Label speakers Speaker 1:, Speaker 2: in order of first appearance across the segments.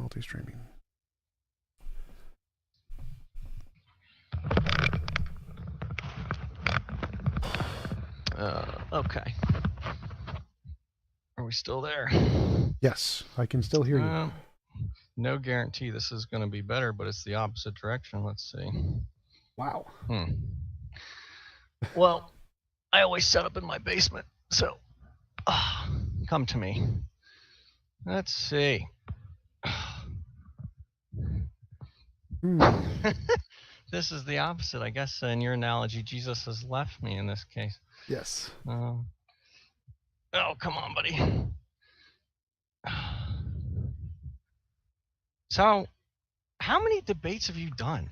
Speaker 1: multi-streaming.
Speaker 2: Okay. Are we still there?
Speaker 1: Yes, I can still hear you.
Speaker 2: No guarantee this is going to be better, but it's the opposite direction. Let's see.
Speaker 1: Wow.
Speaker 2: Well, I always set up in my basement, so come to me. Let's see. This is the opposite. I guess in your analogy, Jesus has left me in this case.
Speaker 1: Yes.
Speaker 2: Oh, come on, buddy. So, how many debates have you done?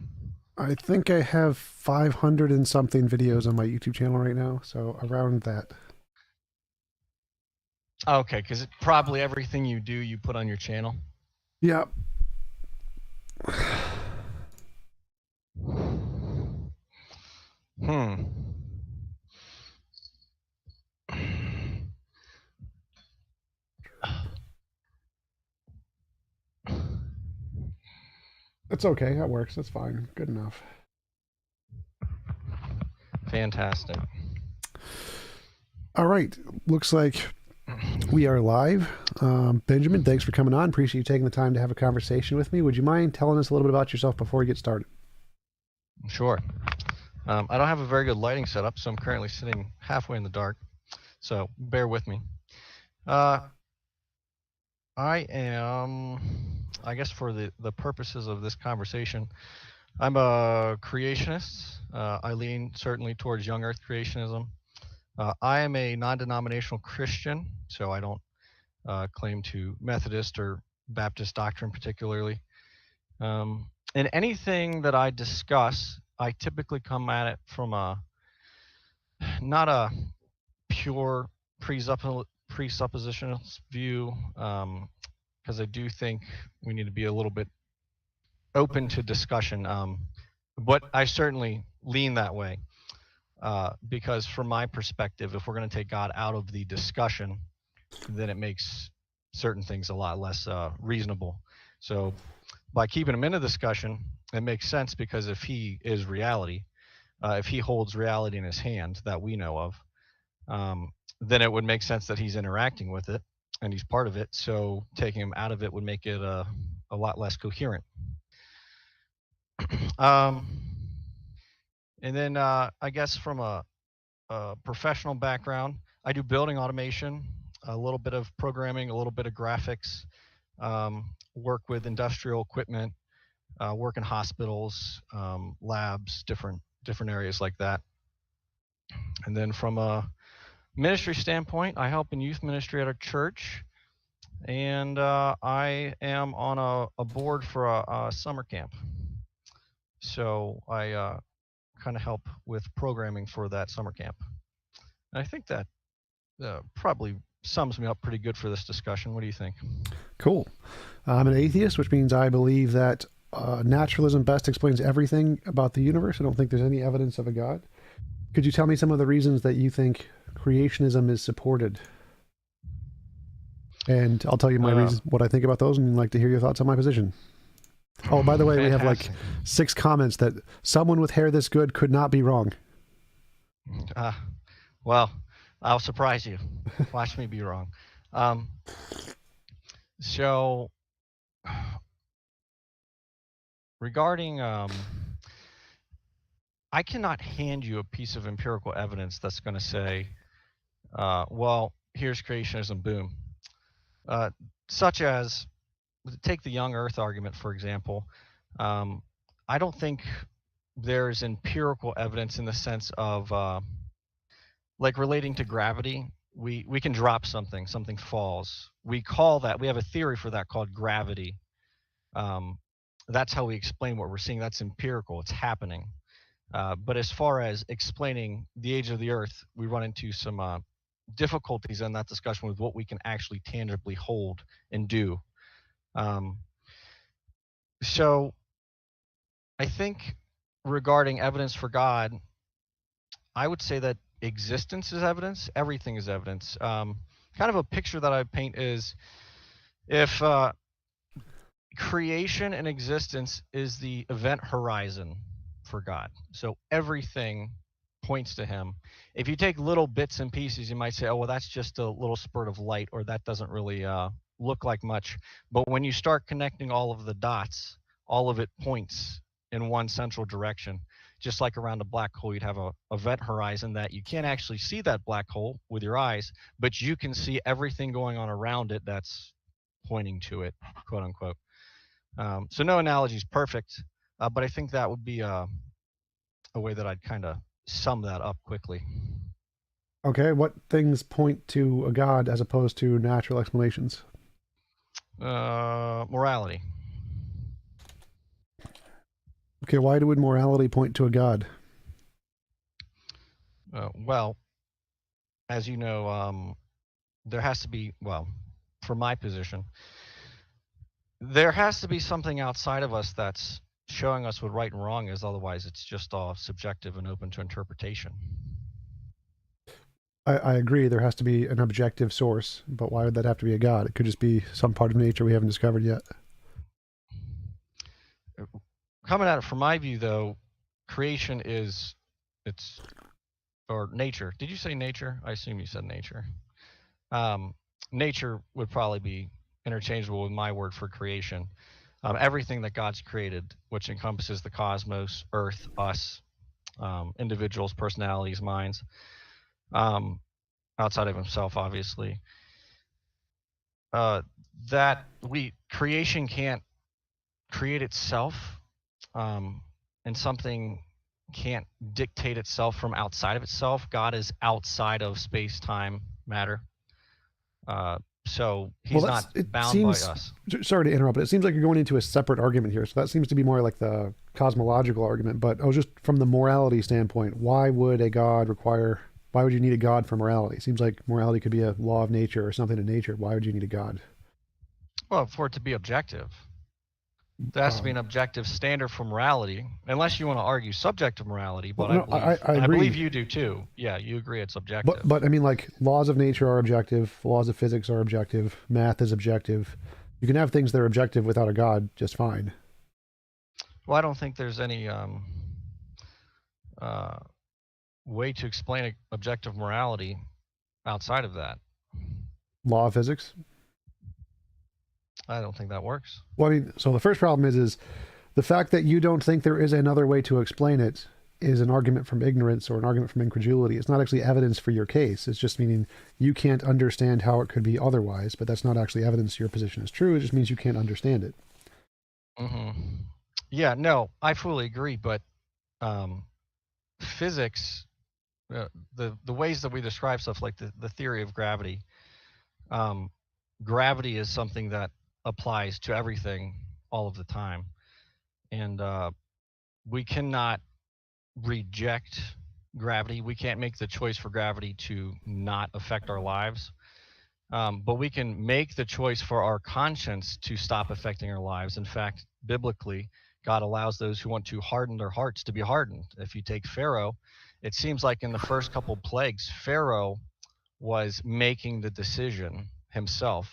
Speaker 1: I think I have 500 and something videos on my YouTube channel right now, so around that.
Speaker 2: Okay, because probably everything you do, you put on your channel.
Speaker 1: Yeah. It's okay. That works. That's fine. Good enough.
Speaker 2: Fantastic.
Speaker 1: All right. Looks like we are live. Benjamin, thanks for coming on. Appreciate you taking the time to have a conversation with me. Would you mind telling us a little bit about yourself before we get started?
Speaker 2: Sure. I don't have a very good lighting setup, so I'm currently sitting halfway in the dark. So bear with me. I am, I guess for the purposes of this conversation, I'm a creationist. I lean certainly towards young earth creationism. I am a non-denominational Christian, so I don't claim to Methodist or Baptist doctrine particularly. And anything that I discuss, I typically come at it from not a pure presuppositional view, because I do think we need to be a little bit open to discussion. But I certainly lean that way, because from my perspective, if we're going to take God out of the discussion, then it makes certain things a lot less reasonable. So by keeping him in a discussion, it makes sense, because if he is reality, if he holds reality in his hand that we know of, then it would make sense that he's interacting with it and he's part of it. So taking him out of it would make it a lot less coherent. And then I guess from a professional background, I do building automation, a little bit of programming, a little bit of graphics, work with industrial equipment, work in hospitals, labs, different areas like that. And then from a ministry standpoint, I help in youth ministry at our church, and I am on a board for a summer camp. So I kind of help with programming for that summer camp. And I think that probably sums me up pretty good for this discussion. What do you think?
Speaker 1: Cool. I'm an atheist, which means I believe that naturalism best explains everything about the universe. I don't think there's any evidence of a God. Could you tell me some of the reasons that you think creationism is supported? And I'll tell you my reasons, what I think about those, and I'd like to hear your thoughts on my position. Oh, by the way, we have like 6 comments that someone with hair this good could not be wrong.
Speaker 2: Well, I'll surprise you. Watch me be wrong. So regarding, I cannot hand you a piece of empirical evidence that's going to say, well, here's creationism, boom. Such as, take the young earth argument, for example. I don't think there's empirical evidence in the sense of, like relating to gravity. We can drop something falls. We have a theory for that called gravity. That's how we explain what we're seeing. That's empirical, it's happening. But as far as explaining the age of the earth, we run into some difficulties in that discussion with what we can actually tangibly hold and do. So I think regarding evidence for God, I would say that existence is evidence. Everything is evidence. Kind of a picture that I paint is, if creation and existence is the event horizon for God. So everything points to him. If you take little bits and pieces, you might say, oh, well, that's just a little spurt of light, or that doesn't really look like much. But when you start connecting all of the dots, all of it points in one central direction. Just like around a black hole, you'd have a event horizon that you can't actually see that black hole with your eyes, but you can see everything going on around it that's pointing to it, quote unquote. So no analogy is perfect, but I think that would be a way that I'd kind of sum that up quickly.
Speaker 1: Okay, what things point to a god as opposed to natural explanations?
Speaker 2: Morality.
Speaker 1: Okay, why would morality point to a god?
Speaker 2: Well, as you know, there has to be, well, from my position, there has to be something outside of us that's showing us what right and wrong is. Otherwise, it's just all subjective and open to interpretation.
Speaker 1: I agree there has to be an objective source, but why would that have to be a god? It could just be some part of nature we haven't discovered yet.
Speaker 2: Coming at it from my view, though, creation or nature. Did you say nature? I assume you said nature. Nature would probably be interchangeable with my word for creation. Everything that God's created, which encompasses the cosmos, Earth, us, individuals, personalities, minds, outside of himself, obviously. Creation can't create itself, and something can't dictate itself from outside of itself. God is outside of space, time, matter. So he's not bound by us.
Speaker 1: Sorry to interrupt, but it seems like you're going into a separate argument here. So that seems to be more like the cosmological argument. But I was just from the morality standpoint, why would you need a god for morality? It seems like morality could be a law of nature or something in nature. Why would you need a god?
Speaker 2: Well, for it to be objective. There has to be an objective standard for morality, unless you want to argue subjective morality, but I believe you do too. Yeah, you agree it's objective.
Speaker 1: But I mean, like, laws of nature are objective, laws of physics are objective, math is objective. You can have things that are objective without a god just fine.
Speaker 2: Well, I don't think there's any way to explain objective morality outside of that.
Speaker 1: Law of physics?
Speaker 2: I don't think that works.
Speaker 1: Well, I mean, so the first problem is the fact that you don't think there is another way to explain it is an argument from ignorance or an argument from incredulity. It's not actually evidence for your case. It's just meaning you can't understand how it could be otherwise, but that's not actually evidence your position is true. It just means you can't understand it.
Speaker 2: Mm-hmm. Yeah, no, I fully agree, but physics, the ways that we describe stuff like the theory of gravity, gravity is something that applies to everything all of the time, and we cannot reject gravity. We can't make the choice for gravity to not affect our lives, but we can make the choice for our conscience to stop affecting our lives. In fact, biblically, God allows those who want to harden their hearts to be hardened. If you take Pharaoh, it seems like in the first couple plagues, Pharaoh was making the decision himself.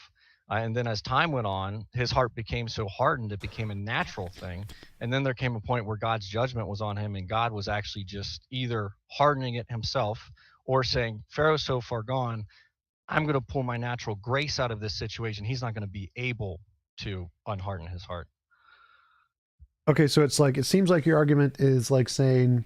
Speaker 2: And then as time went on, his heart became so hardened, it became a natural thing. And then there came a point where God's judgment was on him, and God was actually just either hardening it himself or saying, Pharaoh's so far gone, I'm going to pull my natural grace out of this situation. He's not going to be able to unharden his heart.
Speaker 1: Okay, so it seems like your argument is like saying,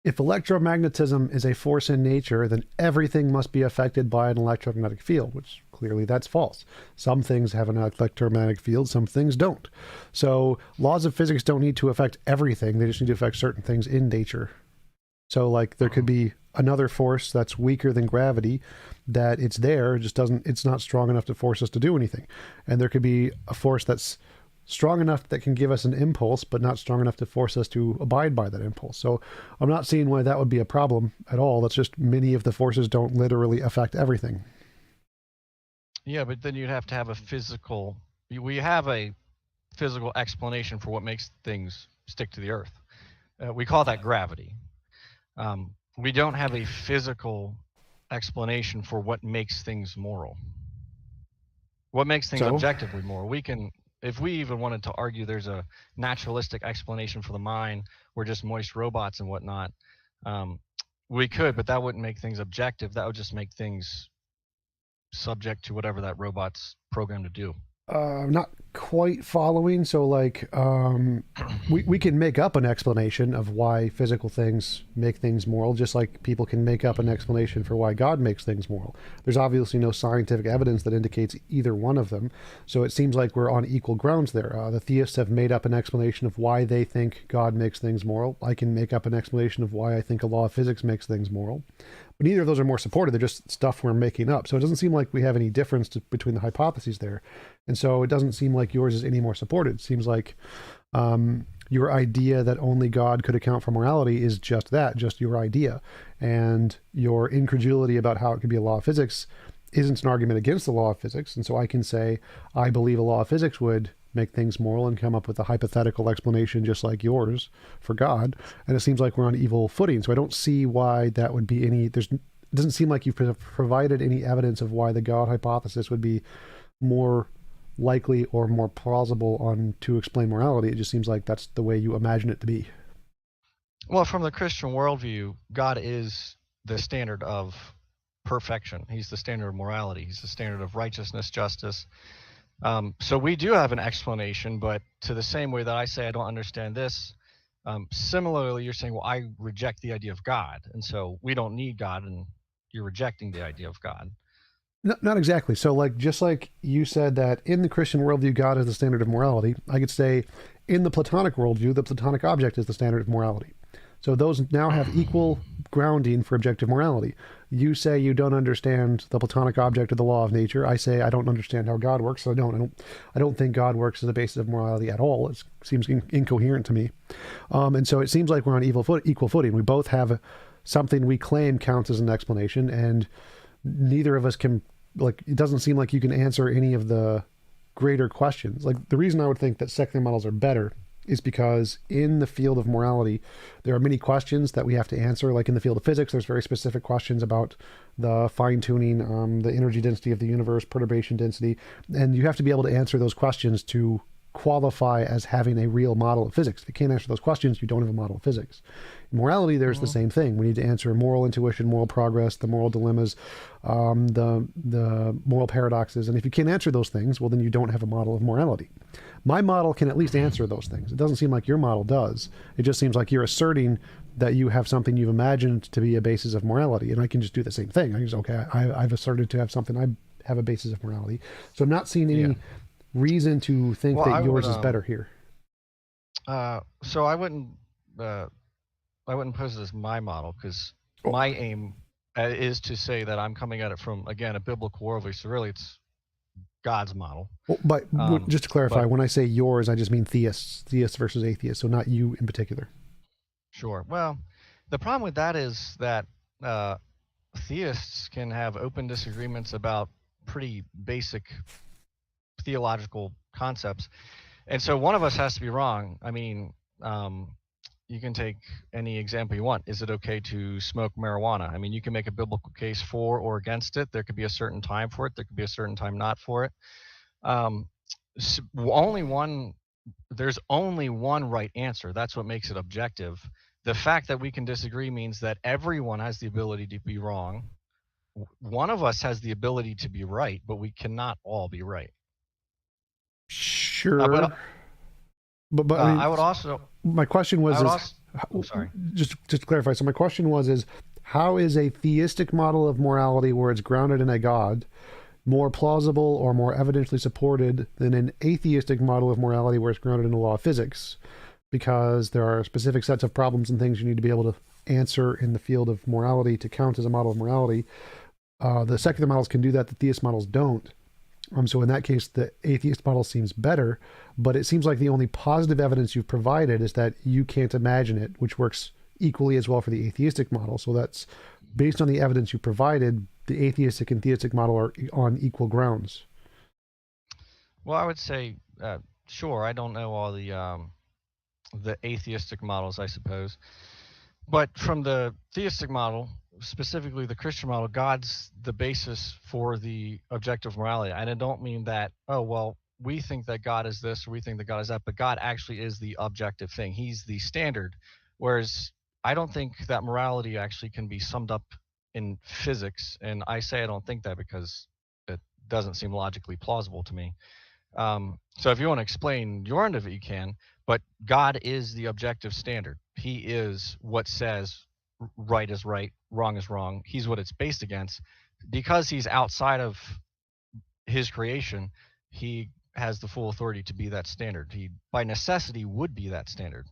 Speaker 1: if electromagnetism is a force in nature, then everything must be affected by an electromagnetic field, which clearly that's false. Some things have an electromagnetic field, some things don't. So laws of physics don't need to affect everything. They just need to affect certain things in nature. So like there could be another force that's weaker than gravity, that it's there, it's not strong enough to force us to do anything. And there could be a force that's strong enough that can give us an impulse, but not strong enough to force us to abide by that impulse. So I'm not seeing why that would be a problem at all. That's just many of the forces don't literally affect everything.
Speaker 2: Yeah, but then you'd have to have we have a physical explanation for what makes things stick to the earth. We call that gravity. We don't have a physical explanation for what makes things moral. What makes things objectively moral? if we even wanted to argue there's a naturalistic explanation for the mind, we're just moist robots and whatnot, we could, but that wouldn't make things objective. That would just make things subject to whatever that robot's programmed to do.
Speaker 1: Not quite following. So, like, we can make up an explanation of why physical things make things moral, just like people can make up an explanation for why God makes things moral. There's obviously no scientific evidence that indicates either one of them. So it seems like we're on equal grounds there. The theists have made up an explanation of why they think God makes things moral. I can make up an explanation of why I think a law of physics makes things moral. But neither of those are more supported. They're just stuff we're making up. So it doesn't seem like we have any difference between the hypotheses there. And so it doesn't seem like yours is any more supported. It seems like your idea that only God could account for morality is just that, just your idea. And your incredulity about how it could be a law of physics isn't an argument against the law of physics. And so I can say, I believe a law of physics would make things moral and come up with a hypothetical explanation just like yours for God. And it seems like we're on evil footing. So I don't see why that would be any, it doesn't seem like you've provided any evidence of why the God hypothesis would be more likely or more plausible to explain morality. It just seems like that's the way you imagine it to be.
Speaker 2: Well, from the Christian worldview, God is the standard of perfection. He's the standard of morality. He's the standard of righteousness, justice. So we do have an explanation, but to the same way that I say I don't understand this, similarly, you're saying, well, I reject the idea of God, and so we don't need God, and you're rejecting the idea of God.
Speaker 1: Not exactly. So, like, just like you said that in the Christian worldview, God is the standard of morality, I could say in the Platonic worldview, the Platonic object is the standard of morality. So those now have equal grounding for objective morality. You say you don't understand the Platonic object of the law of nature. I say I don't understand how God works. So I don't think God works as a basis of morality at all. It seems incoherent to me. And so it seems like we're on equal footing. We both have something we claim counts as an explanation, and neither of us can, like, it doesn't seem like you can answer any of the greater questions. Like, the reason I would think that secular models are better is because in the field of morality, there are many questions that we have to answer. Like in the field of physics, there's very specific questions about the fine-tuning, the energy density of the universe, perturbation density, and you have to be able to answer those questions to qualify as having a real model of physics. If you can't answer those questions, you don't have a model of physics. In morality, there's the same thing. We need to answer moral intuition, moral progress, the moral dilemmas, the moral paradoxes. And if you can't answer those things, well, then you don't have a model of morality. My model can at least answer those things. It doesn't seem like your model does. It just seems like you're asserting that you have something you've imagined to be a basis of morality. And I can just do the same thing. I can just, okay, I've asserted to have something, I have a basis of morality. So I'm not seeing any reason to think that yours is better here.
Speaker 2: So I wouldn't pose it as my model, because my aim is to say that I'm coming at it from, again, a biblical worldview. So really, it's God's model.
Speaker 1: Well, but just to clarify, when I say yours, I just mean theists versus atheists. So not you in particular.
Speaker 2: Sure. Well, the problem with that is that theists can have open disagreements about pretty basic theological concepts, and so one of us has to be wrong. I mean, you can take any example you want. Is it okay to smoke marijuana? I mean, you can make a biblical case for or against it. There could be a certain time for it. There could be a certain time not for it. There's only one right answer. That's what makes it objective. The fact that we can disagree means that everyone has the ability to be wrong. One of us has the ability to be right, but we cannot all be right.
Speaker 1: Sure. But I mean,
Speaker 2: I would also.
Speaker 1: My question was,
Speaker 2: sorry.
Speaker 1: Just to clarify. So my question was, how is a theistic model of morality where it's grounded in a God more plausible or more evidently supported than an atheistic model of morality where it's grounded in the law of physics? Because there are specific sets of problems and things you need to be able to answer in the field of morality to count as a model of morality. The secular models can do that. The theist models don't. So in that case, the atheist model seems better, but it seems like the only positive evidence you've provided is that you can't imagine it, which works equally as well for the atheistic model. So that's based on the evidence you provided, the atheistic and theistic model are on equal grounds.
Speaker 2: Well, I would say, sure, I don't know all the atheistic models, I suppose. But from the theistic model, specifically the Christian model, God's the basis for the objective morality. And I don't mean that, oh, well, we think that God is this, or we think that God is that, but God actually is the objective thing. He's the standard. Whereas I don't think that morality actually can be summed up in physics. And I say I don't think that because it doesn't seem logically plausible to me. So if you want to explain your end of it, you can, but God is the objective standard. He is what says right is right, wrong is wrong. He's what it's based against. Because he's outside of his creation, he has the full authority to be that standard. He, by necessity, would be that standard.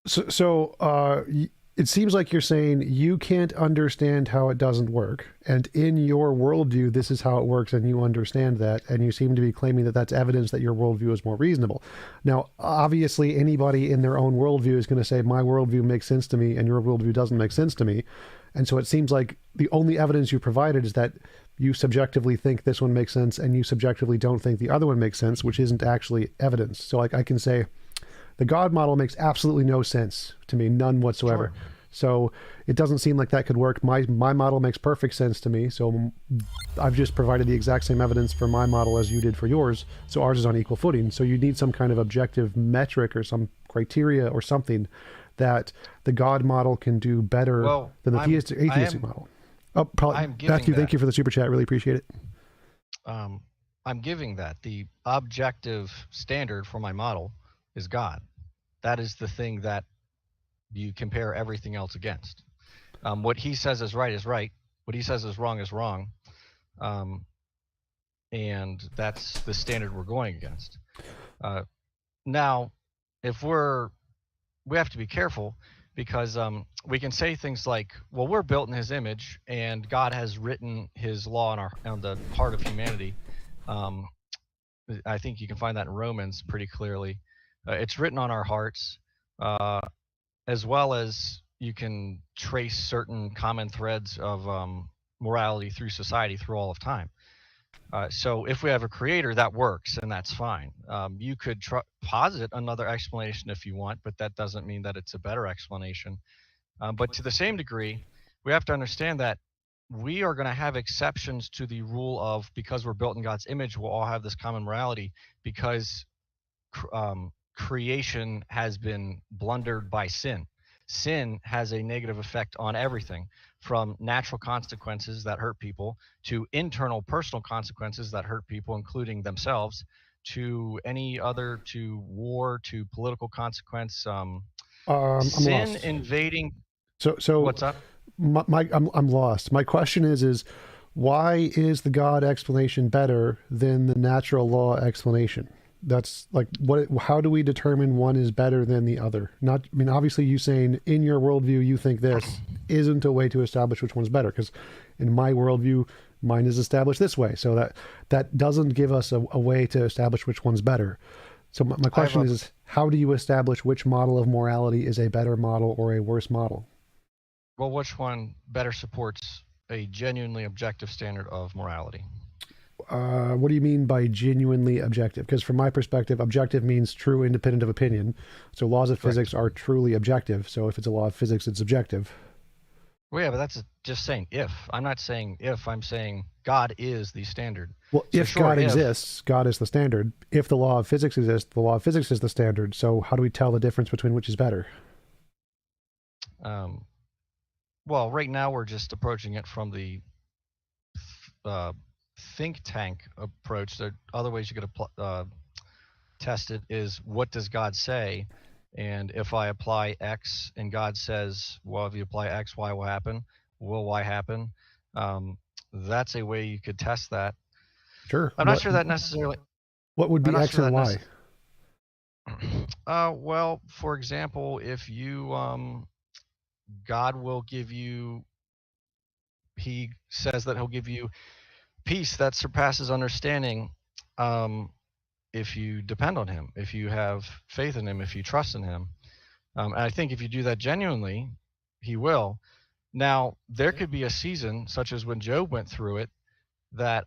Speaker 1: So, it seems like you're saying you can't understand how it doesn't work, and in your worldview, this is how it works, and you understand that, and you seem to be claiming that that's evidence that your worldview is more reasonable. Now, obviously, anybody in their own worldview is going to say, my worldview makes sense to me, and your worldview doesn't make sense to me. And so it seems like the only evidence you provided is that you subjectively think this one makes sense, and you subjectively don't think the other one makes sense, which isn't actually evidence. So, like, I can say, the God model makes absolutely no sense to me, none whatsoever.
Speaker 2: Sure.
Speaker 1: So it doesn't seem like that could work. My model makes perfect sense to me. So I've just provided the exact same evidence for my model as you did for yours. So ours is on equal footing. So you need some kind of objective metric or some criteria or something that the God model can do better than the atheistic model. Oh, probably. Matthew, thank you for the super chat. Really appreciate it.
Speaker 2: I'm giving that. The objective standard for my model is God. That is the thing that you compare everything else against. What he says is right is right. What he says is wrong. And that's the standard we're going against. Now, if we have to be careful because we can say things like, well, we're built in his image and God has written his law on the heart of humanity. I think you can find that in Romans pretty clearly. It's written on our hearts, as well as you can trace certain common threads of morality through society through all of time. So if we have a creator, that works, and that's fine. You could posit another explanation if you want, but that doesn't mean that it's a better explanation. But to the same degree, we have to understand that we are going to have exceptions to the rule of, because we're built in God's image, we'll all have this common morality, because creation has been blundered by sin. Sin has a negative effect on everything, from natural consequences that hurt people to internal personal consequences that hurt people, including themselves, to any other, to war, to political consequence.
Speaker 1: I'm
Speaker 2: Sin
Speaker 1: lost.
Speaker 2: invading.
Speaker 1: So
Speaker 2: what's up?
Speaker 1: I'm lost. My question is why is the God explanation better than the natural law explanation? That's like, how do we determine one is better than the other? Not, I mean, obviously you saying in your worldview you think this isn't a way to establish which one's better, because in my worldview mine is established this way, so that doesn't give us a way to establish which one's better. So my question is, how do you establish which model of morality is a better model or a worse model?
Speaker 2: Well, which one better supports a genuinely objective standard of morality?
Speaker 1: What do you mean by genuinely objective? Because from my perspective, objective means true, independent of opinion. So laws of physics are truly objective. So if it's a law of physics, it's objective.
Speaker 2: Well, yeah, but that's just saying if. I'm not saying if. I'm saying God is the standard.
Speaker 1: Well, so if God exists, God is the standard. If the law of physics exists, the law of physics is the standard. So how do we tell the difference between which is better?
Speaker 2: Well, right now we're just approaching it from the think tank approach. There are other ways you could test it. Is, what does God say? And if I apply X and God says, well, if you apply X, Y will happen. Will Y happen? That's a way you could test that.
Speaker 1: Sure.
Speaker 2: I'm not sure that necessarily.
Speaker 1: What would be X and Y?
Speaker 2: Well, for example, if you, God will give you, he says that he'll give you peace that surpasses understanding, if you depend on him, if you have faith in him, if you trust in him. And I think if you do that genuinely, he will. Now, there could be a season, such as when Job went through it, that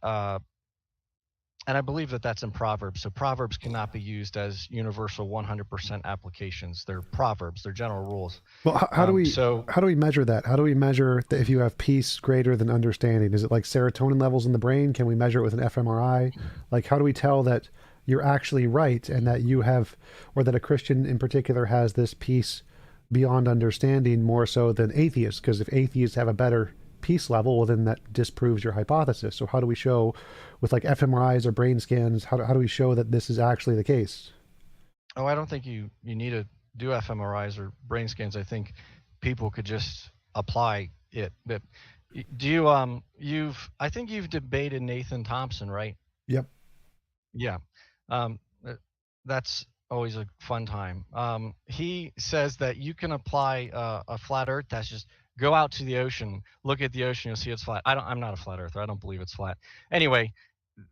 Speaker 2: And I believe that that's in Proverbs. So Proverbs cannot be used as universal 100% applications. They're proverbs. They're general rules.
Speaker 1: Well, how do we
Speaker 2: So
Speaker 1: how do we measure that? How do we measure that if you have peace greater than understanding? Is it like serotonin levels in the brain? Can we measure it with an fMRI? Like, how do we tell that you're actually right and that you have, or that a Christian in particular has this peace beyond understanding more so than atheists? Because if atheists have a better peace level, well, then that disproves your hypothesis. So how do we show with like fMRIs or brain scans, how do we show that this is actually the case?
Speaker 2: I don't think you need to do fMRIs or brain scans. I think people could just apply it. But do you I think you've debated Nathan Thompson, right?
Speaker 1: Yep.
Speaker 2: Yeah. Um, that's always a fun time. He says that you can apply a flat Earth test. Just go out to the ocean, look at the ocean, you'll see it's flat. I'm not a flat earther. I don't believe it's flat. Anyway,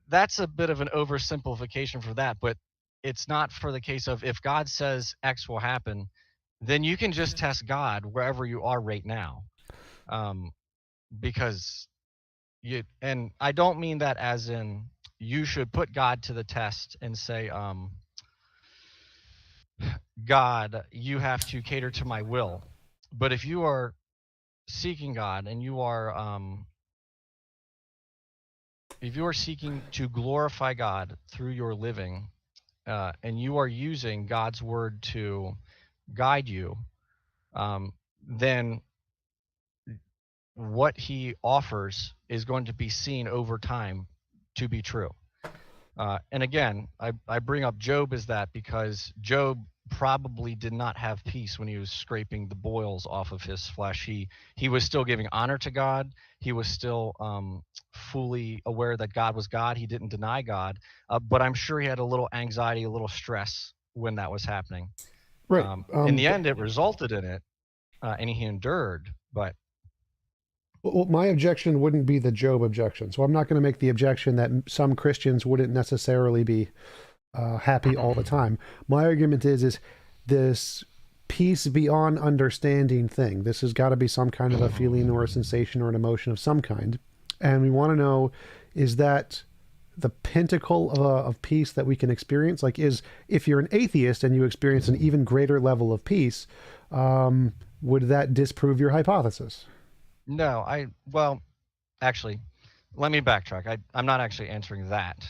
Speaker 2: that's a bit of an oversimplification for that, but it's not for the case of if God says X will happen, then you can just test God wherever you are right now. Um, because and I don't mean that as in you should put God to the test and say, God, you have to cater to my will. But if you are seeking God and you are if you are seeking to glorify God through your living, and you are using God's word to guide you, then what He offers is going to be seen over time to be true. And again, I bring up Job as that because Job probably did not have peace when he was scraping the boils off of his flesh. He was still giving honor to God. He was still fully aware that God was God. He didn't deny God, but I'm sure he had a little anxiety, a little stress when that was happening.
Speaker 1: Right.
Speaker 2: In the end, it resulted in it, and he endured. But
Speaker 1: Well, my objection wouldn't be the Job objection. So I'm not going to make the objection that some Christians wouldn't necessarily be happy all the time. My argument is this peace beyond understanding thing. This has got to be some kind of a feeling or a sensation or an emotion of some kind. And we want to know, is that the pinnacle of peace that we can experience? Like, is if you're an atheist and you experience an even greater level of peace, would that disprove your hypothesis?
Speaker 2: no, well, actually, let me backtrack. I'm not actually answering that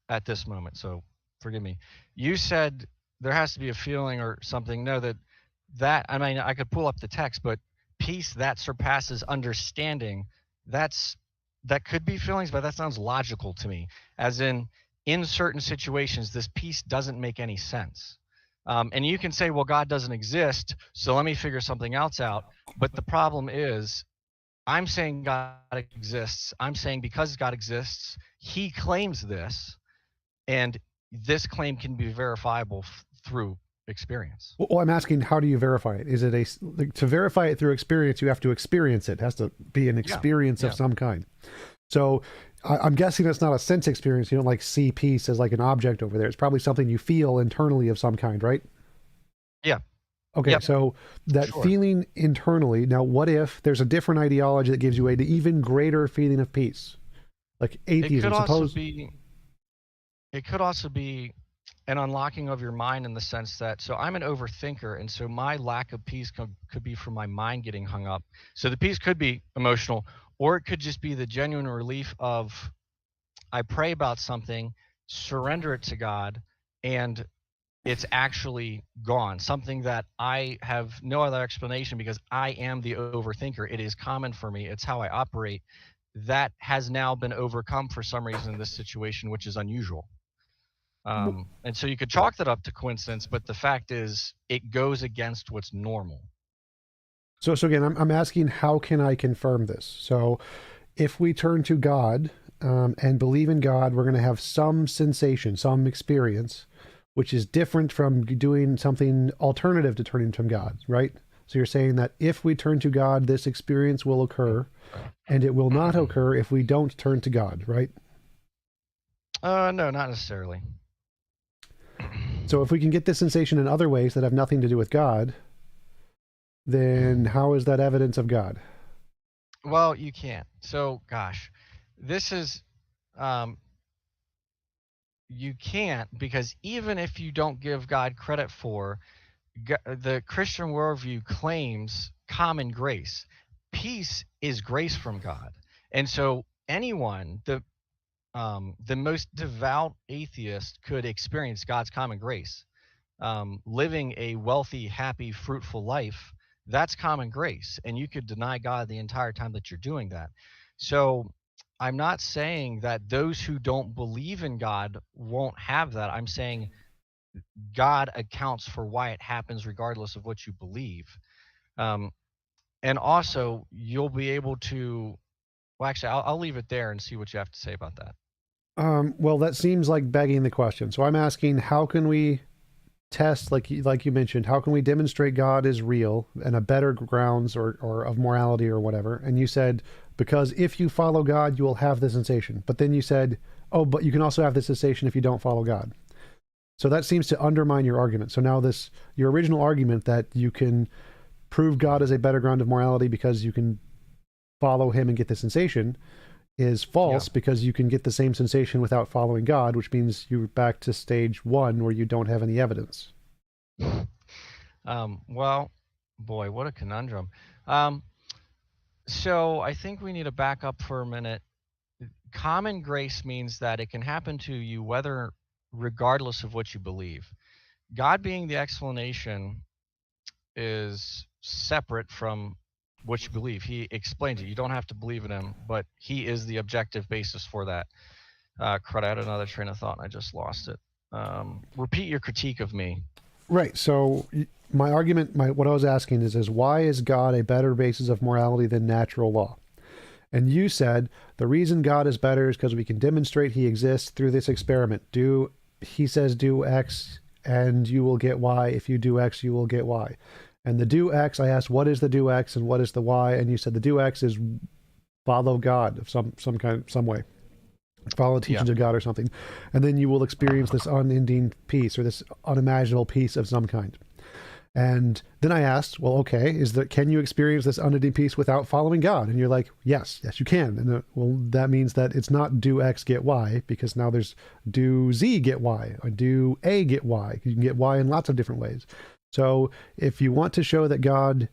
Speaker 2: at this moment, so forgive me. You said there has to be a feeling or something. No, that I mean, I could pull up the text, but peace that surpasses understanding, that's that could be feelings, but that sounds logical to me. As in certain situations, this peace doesn't make any sense. And you can say, well, God doesn't exist, so let me figure something else out. But the problem is, I'm saying God exists. I'm saying because God exists, He claims this, and this claim can be verifiable through experience.
Speaker 1: Well, I'm asking, how do you verify it? Is it to verify it through experience? You have to experience it. It has to be an
Speaker 2: Yeah,
Speaker 1: experience of
Speaker 2: yeah,
Speaker 1: some kind. So I'm guessing it's not a sense experience. You don't like see peace as like an object over there. It's probably something you feel internally of some kind, right?
Speaker 2: yeah,
Speaker 1: Okay,
Speaker 2: yep,
Speaker 1: so that
Speaker 2: sure.
Speaker 1: feeling internally. Now, what if there's a different ideology that gives you an even greater feeling of peace? Like
Speaker 2: It could
Speaker 1: atheism.
Speaker 2: also
Speaker 1: Suppose.
Speaker 2: be it could also be an unlocking of your mind in the sense that so I'm an overthinker, and so my lack of peace could be from my mind getting hung up. So the peace could be emotional, or it could just be the genuine relief of I pray about something, surrender it to God, and it's actually gone. Something that I have no other explanation because I am the overthinker. It is common for me. It's how I operate. That has now been overcome for some reason in this situation, which is unusual. And so you could chalk that up to coincidence, but the fact is, it goes against what's normal.
Speaker 1: So again, I'm asking, how can I confirm this? So if we turn to God and believe in God, we're going to have some sensation, some experience, which is different from doing something alternative to turning from God, right? So you're saying that if we turn to God, this experience will occur, and it will not occur if we don't turn to God, right?
Speaker 2: No, not necessarily.
Speaker 1: So if we can get this sensation in other ways that have nothing to do with God, then how is that evidence of God?
Speaker 2: Well, you can't. So, gosh, this is um, you can't, because even if you don't give God credit for, the Christian worldview claims common grace. Peace is grace from God. And so anyone, the most devout atheist could experience God's common grace. Living a wealthy, happy, fruitful life, that's common grace. And you could deny God the entire time that you're doing that. So I'm not saying that those who don't believe in God won't have that. I'm saying God accounts for why it happens regardless of what you believe. Um, and also, you'll be able to, well, actually, I'll leave it there and see what you have to say about that.
Speaker 1: Well, that seems like begging the question. So I'm asking, how can we test, like you mentioned, how can we demonstrate God is real and a better grounds or of morality or whatever? And you said, because if you follow God, you will have the sensation. But then you said, oh, but you can also have the sensation if you don't follow God. So that seems to undermine your argument. So now your original argument that you can prove God is a better ground of morality because you can follow him and get the sensation is false, because you can get the same sensation without following God, which means you're back to stage one where you don't have any evidence.
Speaker 2: Well, boy, what a conundrum. So I think we need to back up for a minute. Common grace means that it can happen to you regardless of what you believe. God being the explanation is separate from what you believe. He explains it. You don't have to believe in him, but he is the objective basis for that. Crud, I had another train of thought and I just lost it. Repeat your critique of me.
Speaker 1: Right. So my argument, what I was asking is why is God a better basis of morality than natural law? And you said the reason God is better is because we can demonstrate he exists through this experiment. He says do X and you will get Y. If you do X, you will get Y. And the do X, I asked, what is the do X and what is the Y? And you said the do X is follow God of some way. Follow the teachings of God or something. And then you will experience this unending peace or this unimaginable peace of some kind. And then I asked, well, okay, can you experience this unending peace without following God? And you're like, yes, you can. And well, that means that it's not do X get Y, because now there's do Z get Y or do A get Y. You can get Y in lots of different ways. So if you want to show that God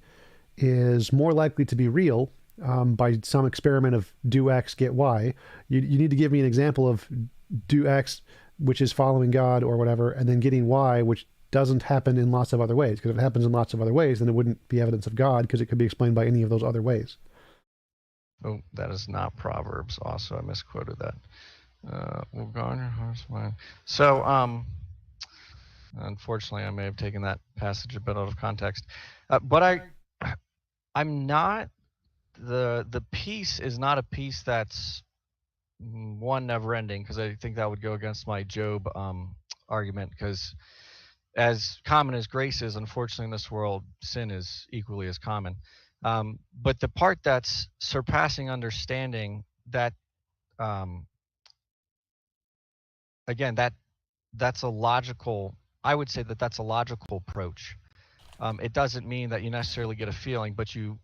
Speaker 1: is more likely to be real by some experiment of do X get Y, you need to give me an example of do X, which is following God or whatever, and then getting Y, which doesn't happen in lots of other ways. Because if it happens in lots of other ways, then it wouldn't be evidence of God, because it could be explained by any of those other ways.
Speaker 2: Oh, that is not Proverbs. Also, I misquoted that. Will guard your heart's mind. So, unfortunately, I may have taken that passage a bit out of context. But I'm not, the peace is not a peace that's one never ending, because I think that would go against my Job argument, because as common as grace is, unfortunately in this world, sin is equally as common. But the part that's surpassing understanding, that again, that's a logical, I would say that's a logical approach. It doesn't mean that you necessarily get a feeling, but you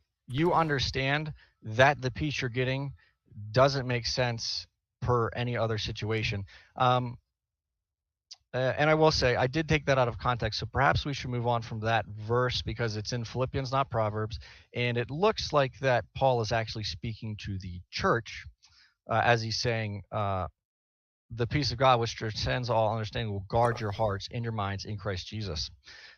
Speaker 2: understand that the peace you're getting doesn't make sense per any other situation. And I will say, I did take that out of context, so perhaps we should move on from that verse, because it's in Philippians, not Proverbs, and it looks like that Paul is actually speaking to the church, as he's saying, the peace of God, which transcends all understanding, will guard your hearts and your minds in Christ Jesus.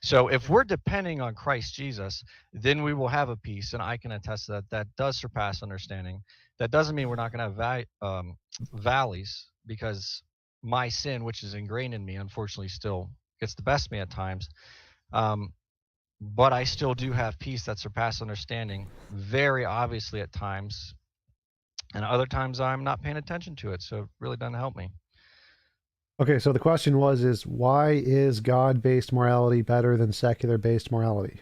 Speaker 2: So if we're depending on Christ Jesus, then we will have a peace, and I can attest to that. That does surpass understanding. That doesn't mean we're not going to have valleys, because my sin, which is ingrained in me, unfortunately still gets the best of me at times. But I still do have peace that surpasses understanding, very obviously at times. And other times I'm not paying attention to it, so it really doesn't help me.
Speaker 1: Okay, so the question is why is God-based morality better than secular-based morality?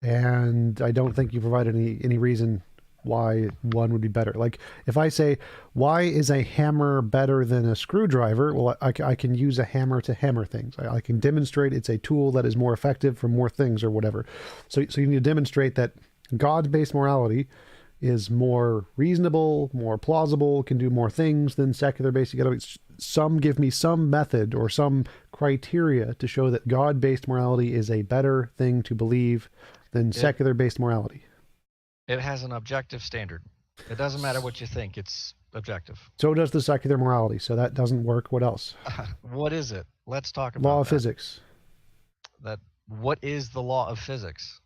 Speaker 1: And I don't think you provided any reason why one would be better. Like, if I say, why is a hammer better than a screwdriver? Well, I can use a hammer to hammer things. I can demonstrate it's a tool that is more effective for more things or whatever. So you need to demonstrate that God-based morality is more reasonable, more plausible, can do more things than secular basic ethics. Some give me some method or some criteria to show that God-based morality is a better thing to believe than secular-based morality.
Speaker 2: It has an objective standard. It doesn't matter what you think, it's objective.
Speaker 1: So does the secular morality, so that doesn't work. What else?
Speaker 2: What is it? Let's talk about
Speaker 1: law of physics.
Speaker 2: What is the law of physics?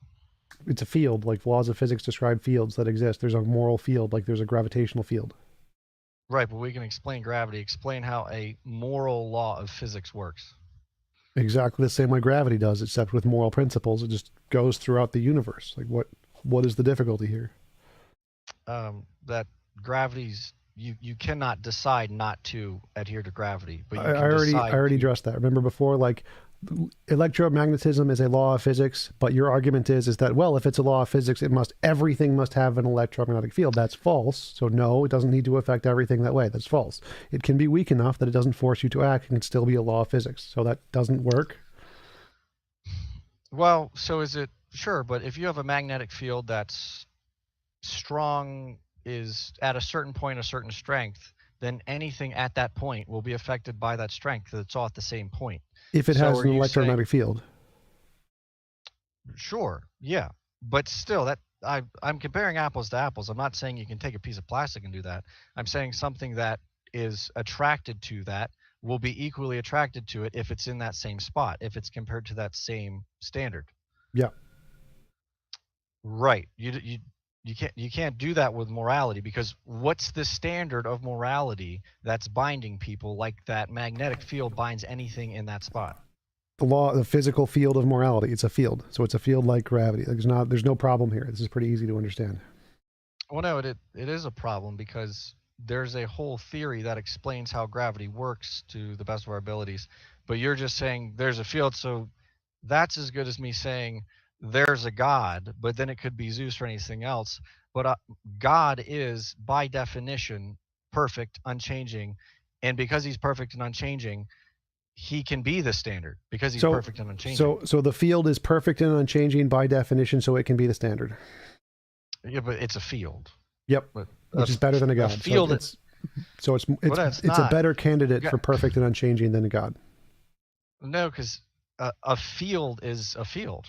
Speaker 1: It's a field, like laws of physics describe fields that exist. There's a moral field, like there's a gravitational field.
Speaker 2: Right, but we can explain gravity. Explain how a moral law of physics works.
Speaker 1: Exactly the same way gravity does, except with moral principles. It just goes throughout the universe. Like what is the difficulty here?
Speaker 2: That gravity's you cannot decide not to adhere to gravity, but you can
Speaker 1: I already addressed that. Remember before, like electromagnetism is a law of physics, but your argument is that, well, if it's a law of physics, everything must have an electromagnetic field. That's false. So no, it doesn't need to affect everything that way. That's false. It can be weak enough that it doesn't force you to act and still be a law of physics. So that doesn't work.
Speaker 2: Well, so is it? Sure, but if you have a magnetic field that's strong, is at a certain point a certain strength, then anything at that point will be affected by that strength. It's all at the same point.
Speaker 1: If it has an electromagnetic field.
Speaker 2: Sure, yeah, but still, that I'm comparing apples to apples. I'm not saying you can take a piece of plastic and do that. I'm saying something that is attracted to that will be equally attracted to it if it's in that same spot, if it's compared to that same standard.
Speaker 1: Yeah.
Speaker 2: Right. You can't do that with morality, because what's the standard of morality that's binding people like that magnetic field binds anything in that spot?
Speaker 1: The physical field of morality. It's a field. So it's a field like gravity. There's no problem here. This is pretty easy to understand.
Speaker 2: Well, no, it is a problem, because there's a whole theory that explains how gravity works to the best of our abilities, but you're just saying there's a field, so that's as good as me saying there's a God, but then it could be Zeus or anything else. But God is, by definition, perfect, unchanging, and because he's perfect and unchanging, he can be the standard because he's perfect and unchanging.
Speaker 1: So the field is perfect and unchanging by definition, so it can be the standard.
Speaker 2: Yeah, but it's a field.
Speaker 1: Yep, which is better than a God.
Speaker 2: Field,
Speaker 1: it's a better candidate for perfect and unchanging than a God.
Speaker 2: No, because a field is a field.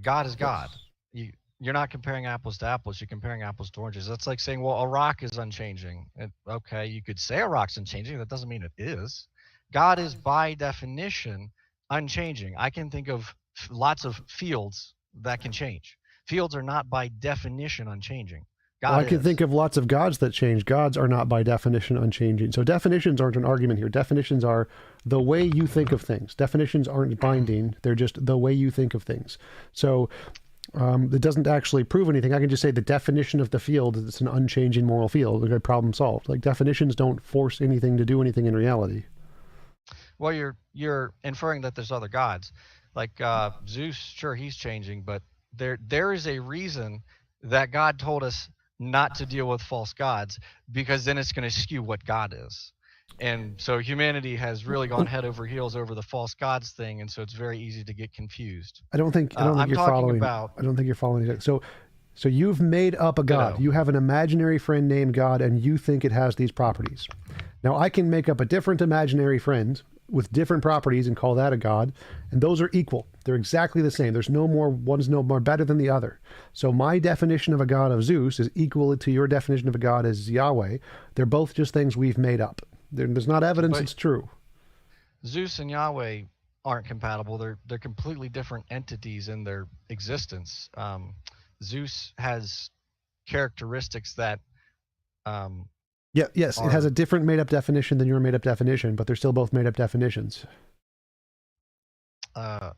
Speaker 2: God is God. You're not comparing apples to apples. You're comparing apples to oranges. That's like saying, well, a rock is unchanging. Okay, you could say a rock's unchanging. That doesn't mean it is. God is, by definition, unchanging. I can think of lots of fields that can change. Fields are not, by definition, unchanging.
Speaker 1: I can think of lots of gods that change. Gods are not, by definition, unchanging. So definitions aren't an argument here. Definitions are the way you think of things. Definitions aren't binding. They're just the way you think of things. So it doesn't actually prove anything. I can just say the definition of the field is it's an unchanging moral field. Okay, problem solved. Like, definitions don't force anything to do anything in reality.
Speaker 2: Well, you're inferring that there's other gods. Like Zeus, sure, he's changing, but there is a reason that God told us not to deal with false gods, because then it's going to skew what God is. And so humanity has really gone head over heels over the false gods thing, and so it's very easy to get confused.
Speaker 1: I don't think you're following. I don't think you're following it. So you've made up a god. You have an imaginary friend named God, and you think it has these properties. Now I can make up a different imaginary friend with different properties and call that a god, and those are equal. They're exactly the same. There's no more, one's no more better than the other. So my definition of a god of Zeus is equal to your definition of a god as Yahweh. They're both just things we've made up. There's not evidence it's true.
Speaker 2: Zeus and Yahweh aren't compatible. They're completely different entities in their existence. Zeus has characteristics that
Speaker 1: Yes, it has a different made-up definition than your made-up definition, but they're still both made-up definitions.
Speaker 2: Yeah,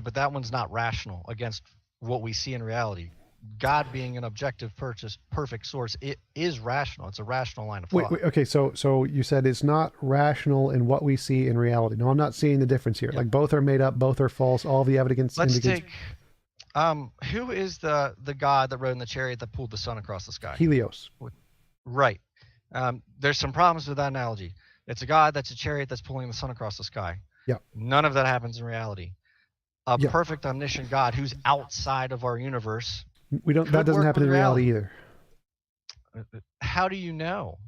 Speaker 2: but that one's not rational against what we see in reality. God being an objective, perfect source, it is rational. It's a rational line of thought.
Speaker 1: Wait, okay, so you said it's not rational in what we see in reality. No, I'm not seeing the difference here. Yep. Like, both are made up, both are false, all the evidence indicates...
Speaker 2: Let's take... who is the god that rode in the chariot that pulled the sun across the sky?
Speaker 1: Helios.
Speaker 2: Right. There's some problems with that analogy. It's a god that's a chariot that's pulling the sun across the sky.
Speaker 1: Yeah.
Speaker 2: None of that happens in reality. A perfect omniscient God who's outside of our universe
Speaker 1: We don't. That
Speaker 2: Could
Speaker 1: doesn't
Speaker 2: work
Speaker 1: happen
Speaker 2: with
Speaker 1: in reality
Speaker 2: reality.
Speaker 1: either.
Speaker 2: How do you know?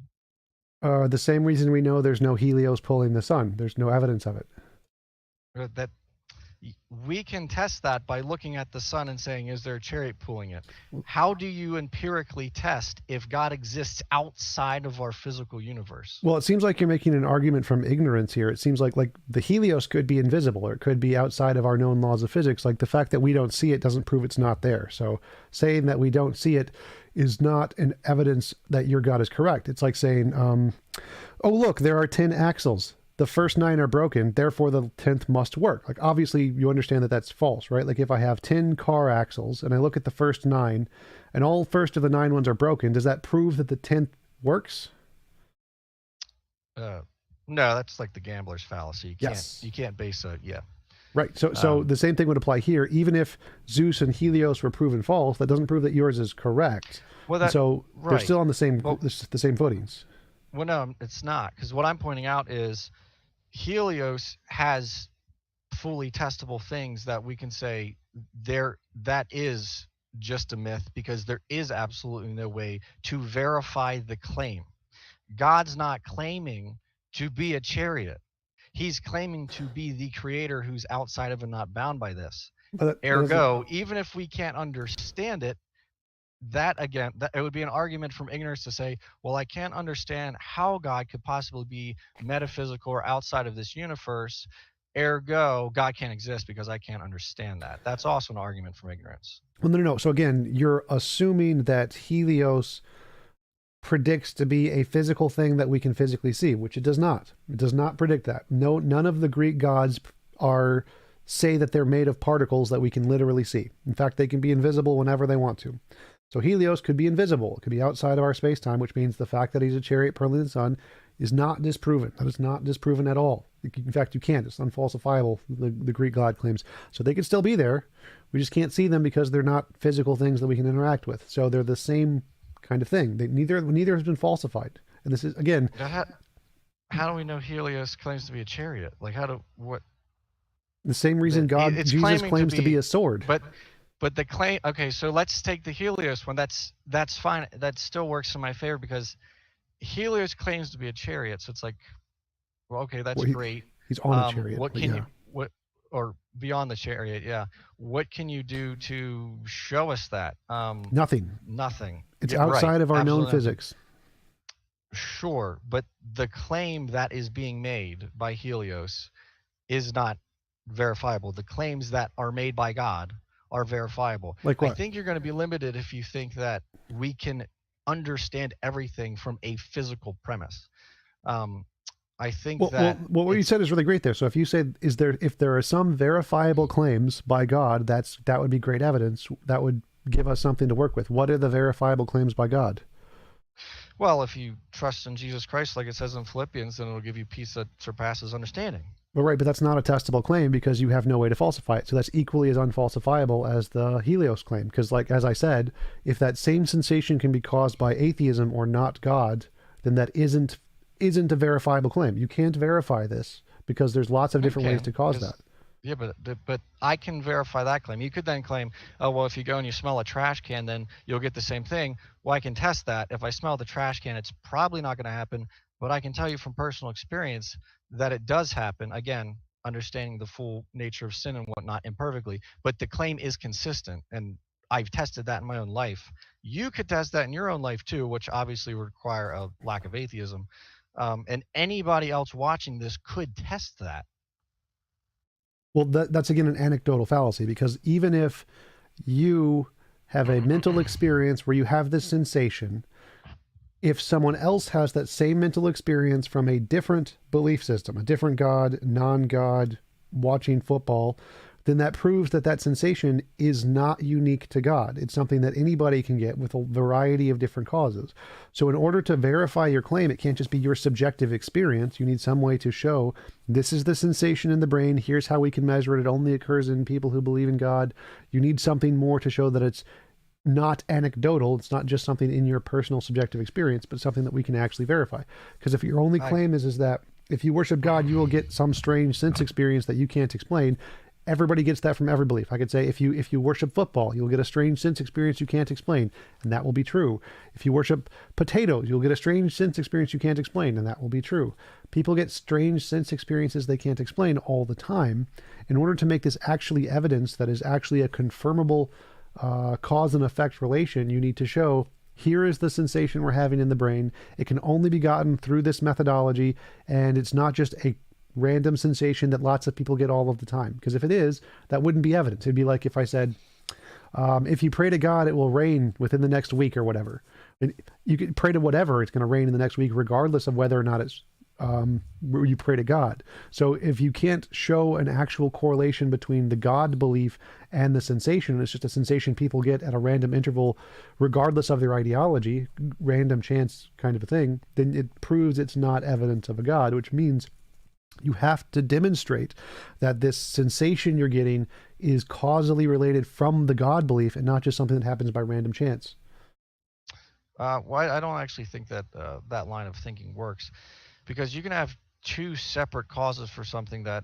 Speaker 1: The same reason we know there's no Helios pulling the sun. There's no evidence of it.
Speaker 2: That we can test that by looking at the sun and saying, is there a chariot pulling it? How do you empirically test if God exists outside of our physical universe?
Speaker 1: Well, it seems like you're making an argument from ignorance here. It seems like the Helios could be invisible, or it could be outside of our known laws of physics. Like the fact that we don't see it doesn't prove it's not there. So saying that we don't see it is not an evidence that your God is correct. It's like saying, oh, look, there are 10 axles. The first 9 are broken, therefore the 10th must work. Like, obviously, you understand that that's false, right? Like, if I have 10 car axles and I look at the first 9 and all first of the 9 ones are broken, does that prove that the 10th works?
Speaker 2: No, that's like the gambler's fallacy. You can't base a, yeah.
Speaker 1: Right. So the same thing would apply here. Even if Zeus and Helios were proven false, that doesn't prove that yours is correct.
Speaker 2: Well,
Speaker 1: so they're still on the same footings.
Speaker 2: Well, no, it's not. Because what I'm pointing out is Helios has fully testable things that we can say that is just a myth, because there is absolutely no way to verify the claim. God's not claiming to be a chariot. He's claiming to be the creator who's outside of and not bound by this. Ergo, even if we can't understand it, it would be an argument from ignorance to say, well, I can't understand how God could possibly be metaphysical or outside of this universe. Ergo, God can't exist because I can't understand that. That's also an argument from ignorance.
Speaker 1: Well, no. So again, you're assuming that Helios predicts to be a physical thing that we can physically see, which it does not. It does not predict that. No, none of the Greek gods say that they're made of particles that we can literally see. In fact, they can be invisible whenever they want to. So Helios could be invisible. It could be outside of our space-time, which means the fact that he's a chariot pulling the sun is not disproven. That is not disproven at all. In fact, you can't. It's unfalsifiable, the Greek god claims. So they could still be there. We just can't see them because they're not physical things that we can interact with. So they're the same kind of thing. Neither has been falsified. And this is, again...
Speaker 2: How do we know Helios claims to be a chariot? Like,
Speaker 1: the same reason Jesus claims to be a sword.
Speaker 2: But the claim, okay, so let's take the Helios one. That's fine. That still works in my favor because Helios claims to be a chariot. So it's like, well, okay, that's great.
Speaker 1: He's on a chariot.
Speaker 2: Or beyond the chariot, yeah. What can you do to show us that?
Speaker 1: Nothing. It's outside of our known physics.
Speaker 2: Sure, but the claim that is being made by Helios is not verifiable. The claims that are made by God are verifiable.
Speaker 1: Like what?
Speaker 2: I think you're going to be limited if you think that we can understand everything from a physical premise. I think
Speaker 1: what you said is really great there. So if you say, if there are some verifiable claims by God, that would be great evidence. That would give us something to work with. What are the verifiable claims by God?
Speaker 2: Well, if you trust in Jesus Christ, like it says in Philippians, then it'll give you peace that surpasses understanding.
Speaker 1: Well, right, but that's not a testable claim because you have no way to falsify it. So that's equally as unfalsifiable as the Helios claim. Because, like as I said, if that same sensation can be caused by atheism or not God, then that isn't a verifiable claim. You can't verify this because there's lots of different ways to cause that.
Speaker 2: Yeah, but I can verify that claim. You could then claim, oh, well, if you go and you smell a trash can, then you'll get the same thing. Well, I can test that. If I smell the trash can, it's probably not going to happen. But I can tell you from personal experience that it does happen. Again, understanding the full nature of sin and whatnot imperfectly. But the claim is consistent, and I've tested that in my own life. You could test that in your own life too, which obviously would require a lack of atheism. And anybody else watching this could test that.
Speaker 1: Well, that's again an anecdotal fallacy, because even if you have a mental experience where you have this sensation, if someone else has that same mental experience from a different belief system, a different God, non-God, watching football, then that proves that sensation is not unique to God. It's something that anybody can get with a variety of different causes. So in order to verify your claim, it can't just be your subjective experience. You need some way to show this is the sensation in the brain. Here's how we can measure it. It only occurs in people who believe in God. You need something more to show that it's not anecdotal. It's not just something in your personal subjective experience, but something that we can actually verify. Because if your only claim is that if you worship God, you will get some strange sense experience that you can't explain, everybody gets that from every belief. I could say if you worship football, you'll get a strange sense experience you can't explain, and that will be true. If you worship potatoes, you'll get a strange sense experience you can't explain, and that will be true. People get strange sense experiences they can't explain all the time. In order to make this actually evidence that is actually a confirmable cause and effect relation, you need to show here is the sensation we're having in the brain. It can only be gotten through this methodology, and it's not just a random sensation that lots of people get all of the time. Because if it is, that wouldn't be evidence. It'd be like if I said, if you pray to God, it will rain within the next week or whatever. And you could pray to whatever, it's going to rain in the next week, regardless of whether or not it's you pray to God. So if you can't show an actual correlation between the God belief and the sensation, it's just a sensation people get at a random interval, regardless of their ideology, random chance kind of a thing, then it proves it's not evidence of a God, which means you have to demonstrate that this sensation you're getting is causally related from the God belief and not just something that happens by random chance.
Speaker 2: Well, I don't actually think that that line of thinking works, because you can have two separate causes for something that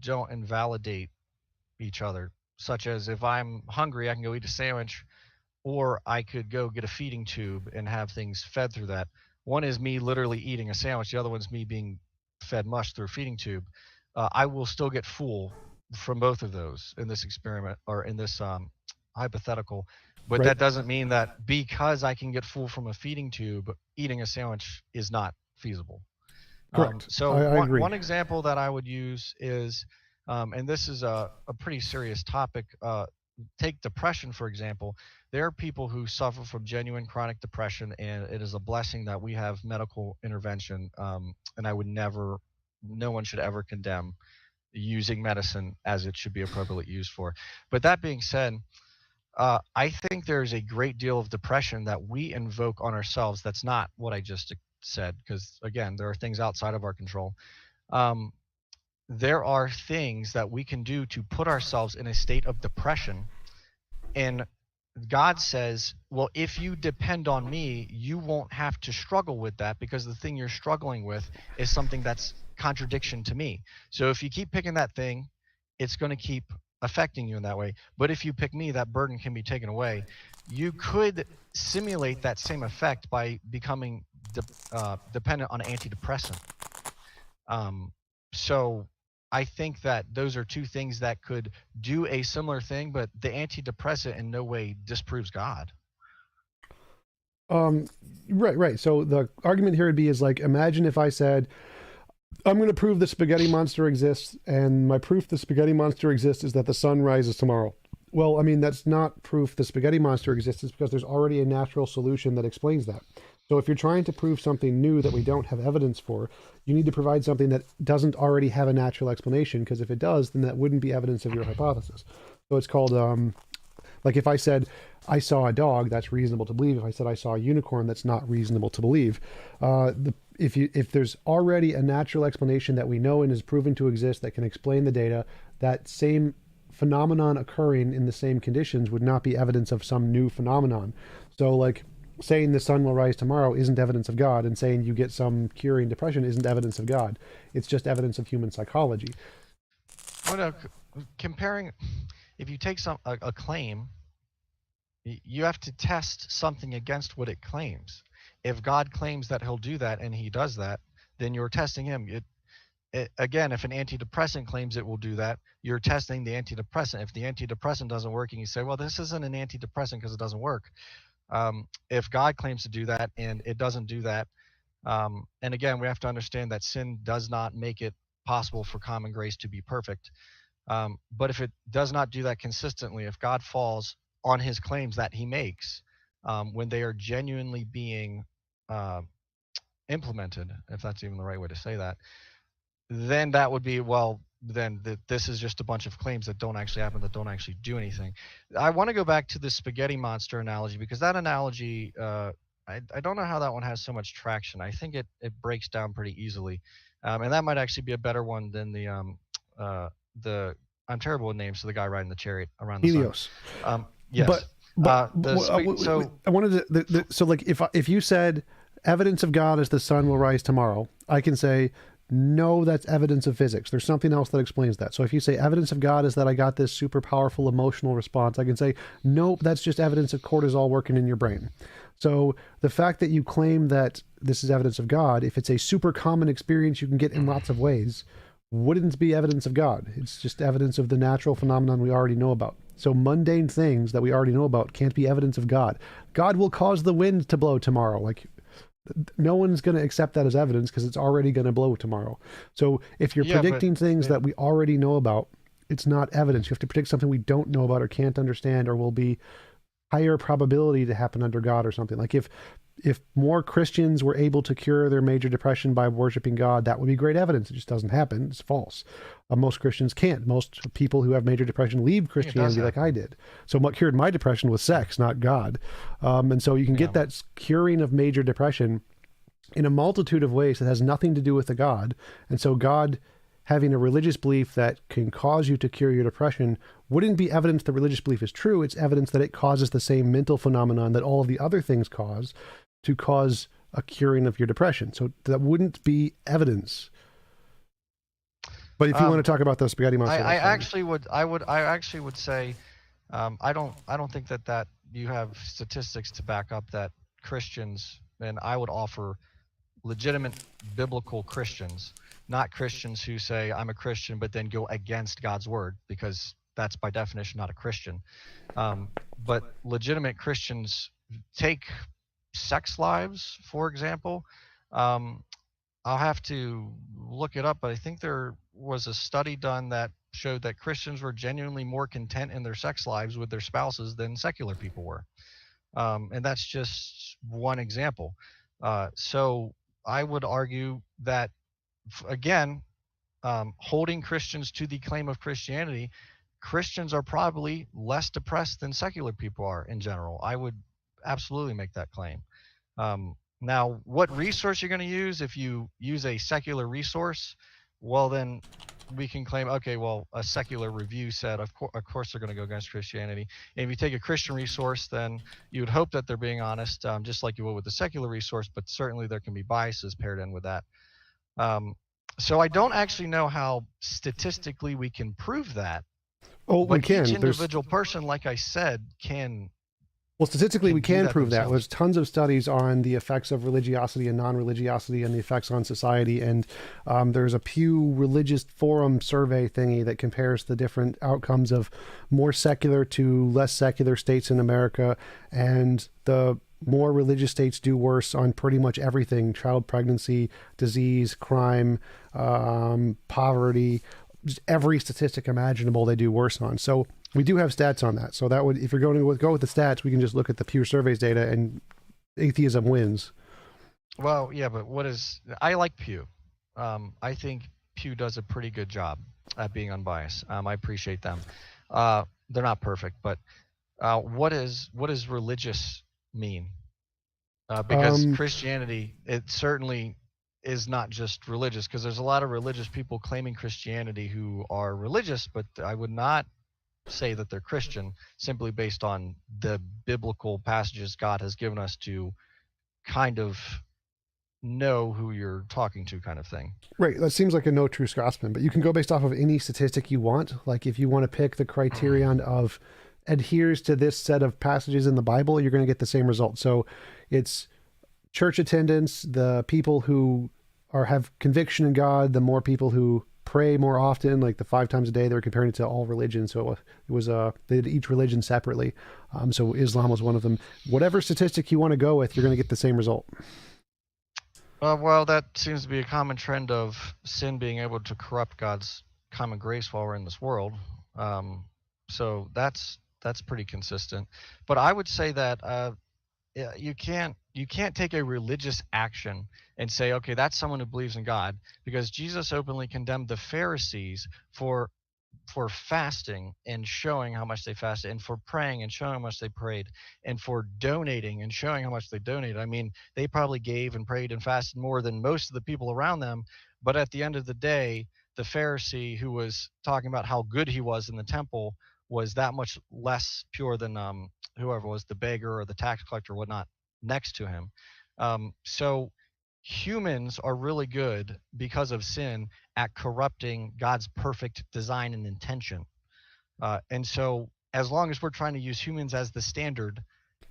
Speaker 2: don't invalidate each other. Such as if I'm hungry, I can go eat a sandwich, or I could go get a feeding tube and have things fed through that. One is me literally eating a sandwich. The other one's me being fed mush through a feeding tube. I will still get full from both of those in this experiment, or in this hypothetical. But
Speaker 1: Right.
Speaker 2: that doesn't mean that because I can get full from a feeding tube, eating a sandwich is not feasible.
Speaker 1: Correct.
Speaker 2: So
Speaker 1: I agree.
Speaker 2: one example that I would use is, and this is a pretty serious topic, take depression, for example. There are people who suffer from genuine chronic depression, and it is a blessing that we have medical intervention. And I would never, no one should ever condemn using medicine as it should be appropriately used for. But that being said, I think there's a great deal of depression that we invoke on ourselves. That's not what I just said, because again, there are things outside of our control. Um, there are things that we can do to put ourselves in a state of depression, and God says, well, if you depend on me, you won't have to struggle with that, because the thing you're struggling with is something that's contradiction to me. So if you keep picking that thing, it's going to keep affecting you in that way. But if you pick me, that burden can be taken away. You could simulate that same effect by becoming dependent on antidepressant. So I think that those are two things that could do a similar thing, but the antidepressant in no way disproves God.
Speaker 1: Right. So the argument here would be is like, imagine if I said, I'm going to prove the spaghetti monster exists, and my proof the spaghetti monster exists is that the sun rises tomorrow. Well, I mean, that's not proof the spaghetti monster exists, because there's already a natural solution that explains that. So if you're trying to prove something new that we don't have evidence for, you need to provide something that doesn't already have a natural explanation, because if it does, then that wouldn't be evidence of your hypothesis. So it's called, like if I said, I saw a dog, that's reasonable to believe. If I said I saw a unicorn, that's not reasonable to believe. If there's already a natural explanation that we know and is proven to exist that can explain the data, that same phenomenon occurring in the same conditions would not be evidence of some new phenomenon. So like saying the sun will rise tomorrow isn't evidence of God, and saying you get some curing depression isn't evidence of God. It's just evidence of human psychology.
Speaker 2: Well, comparing, if you take a claim, you have to test something against what it claims. If God claims that he'll do that and he does that, then you're testing him. Again, if an antidepressant claims it will do that, you're testing the antidepressant. If the antidepressant doesn't work and you say, well, this isn't an antidepressant because it doesn't work. If God claims to do that and it doesn't do that, and again, we have to understand that sin does not make it possible for common grace to be perfect. But if it does not do that consistently, if God falls on his claims that he makes, when they are genuinely being implemented, if that's even the right way to say that, then that would be, well, then this is just a bunch of claims that don't actually happen, that don't actually do anything. I want to go back to the spaghetti monster analogy, because that analogy, I don't know how that one has so much traction. I think it breaks down pretty easily. And that might actually be a better one than the I'm terrible with names, so the guy riding the chariot around the
Speaker 1: Helios.
Speaker 2: sun. Yes.
Speaker 1: So I wanted to, so like if you said evidence of God is the sun will rise tomorrow, I can say no, that's evidence of physics. There's something else that explains that. So if you say evidence of God is that I got this super powerful emotional response, I can say, nope, that's just evidence of cortisol working in your brain. So the fact that you claim that this is evidence of God, if it's a super common experience you can get in lots of ways, wouldn't be evidence of God. It's just evidence of the natural phenomenon we already know about. So mundane things that we already know about can't be evidence of God. God will cause the wind to blow tomorrow. Like, no one's going to accept that as evidence because it's already going to blow tomorrow. So if you're
Speaker 2: Yeah, but
Speaker 1: predicting things that we already know about, it's not evidence. You have to predict something we don't know about or can't understand or will be higher probability to happen under God or something. Like if more Christians were able to cure their major depression by worshiping God, that would be great evidence. It just doesn't happen. It's false. Most Christians can't. Most people who have major depression leave Christianity like I did. So what cured my depression was sex, not God. And so you can get that curing of major depression in a multitude of ways that has nothing to do with the God. And so God having a religious belief that can cause you to cure your depression wouldn't be evidence that religious belief is true. It's evidence that it causes the same mental phenomenon that all of the other things cause to cause a curing of your depression. So that wouldn't be evidence. But if you want to talk about the spaghetti monster,
Speaker 2: I actually would say, I don't think that you have statistics to back up that Christians, and I would offer legitimate biblical Christians, not Christians who say I'm a Christian but then go against God's word, because that's by definition not a Christian. But legitimate Christians take sex lives, for example. I'll have to look it up, but I think there was a study done that showed that Christians were genuinely more content in their sex lives with their spouses than secular people were. And that's just one example. So I would argue that, again, holding Christians to the claim of Christianity, Christians are probably less depressed than secular people are in general. I would absolutely make that claim. Now, what resource you're going to use? If you use a secular resource, well, then we can claim, okay, well, a secular review said, of course they're going to go against Christianity. And if you take a Christian resource, then you would hope that they're being honest, just like you would with a secular resource, but certainly there can be biases paired in with that. So I don't actually know how statistically we can prove that.
Speaker 1: Oh,
Speaker 2: but
Speaker 1: we can.
Speaker 2: Each individual person, like I said, can.
Speaker 1: Well, statistically, we can prove that.
Speaker 2: themselves.
Speaker 1: There's tons of studies on the effects of religiosity and non-religiosity and the effects on society. And there's a Pew Religious Forum survey thingy that compares the different outcomes of more secular to less secular states in America. And the more religious states do worse on pretty much everything: child pregnancy, disease, crime, poverty, just every statistic imaginable they do worse on. So we do have stats on that. So that would, if you're going to go with the stats, we can just look at the Pew surveys data and atheism wins.
Speaker 2: Well, yeah, but I like Pew. I think Pew does a pretty good job at being unbiased. I appreciate them. They're not perfect, but what does religious mean? Because Christianity, it certainly is not just religious, because there's a lot of religious people claiming Christianity who are religious, but I would not say that they're Christian simply based on the biblical passages God has given us to kind of know who you're talking to, kind of thing.
Speaker 1: Right. That seems like a no true Scotsman, but you can go based off of any statistic you want. Like if you want to pick the criterion of adheres to this set of passages in the Bible, you're going to get the same result. So it's church attendance, the people who have conviction in God, the more people who pray more often, like the 5 times a day. They were comparing it to all religions. So it was they did each religion separately. So Islam was one of them. Whatever statistic you want to go with, you're going to get the same result.
Speaker 2: Well, that seems to be a common trend of sin being able to corrupt God's common grace while we're in this world. So that's pretty consistent. But I would say that you can't take a religious action and say, okay, that's someone who believes in God, because Jesus openly condemned the Pharisees for fasting and showing how much they fasted, and for praying and showing how much they prayed, and for donating and showing how much they donated. I mean, they probably gave and prayed and fasted more than most of the people around them, but at the end of the day, the Pharisee who was talking about how good he was in the temple was that much less pure than whoever was the beggar or the tax collector or whatnot next to him. So humans are really good because of sin at corrupting God's perfect design and intention. And so, as long as we're trying to use humans as the standard,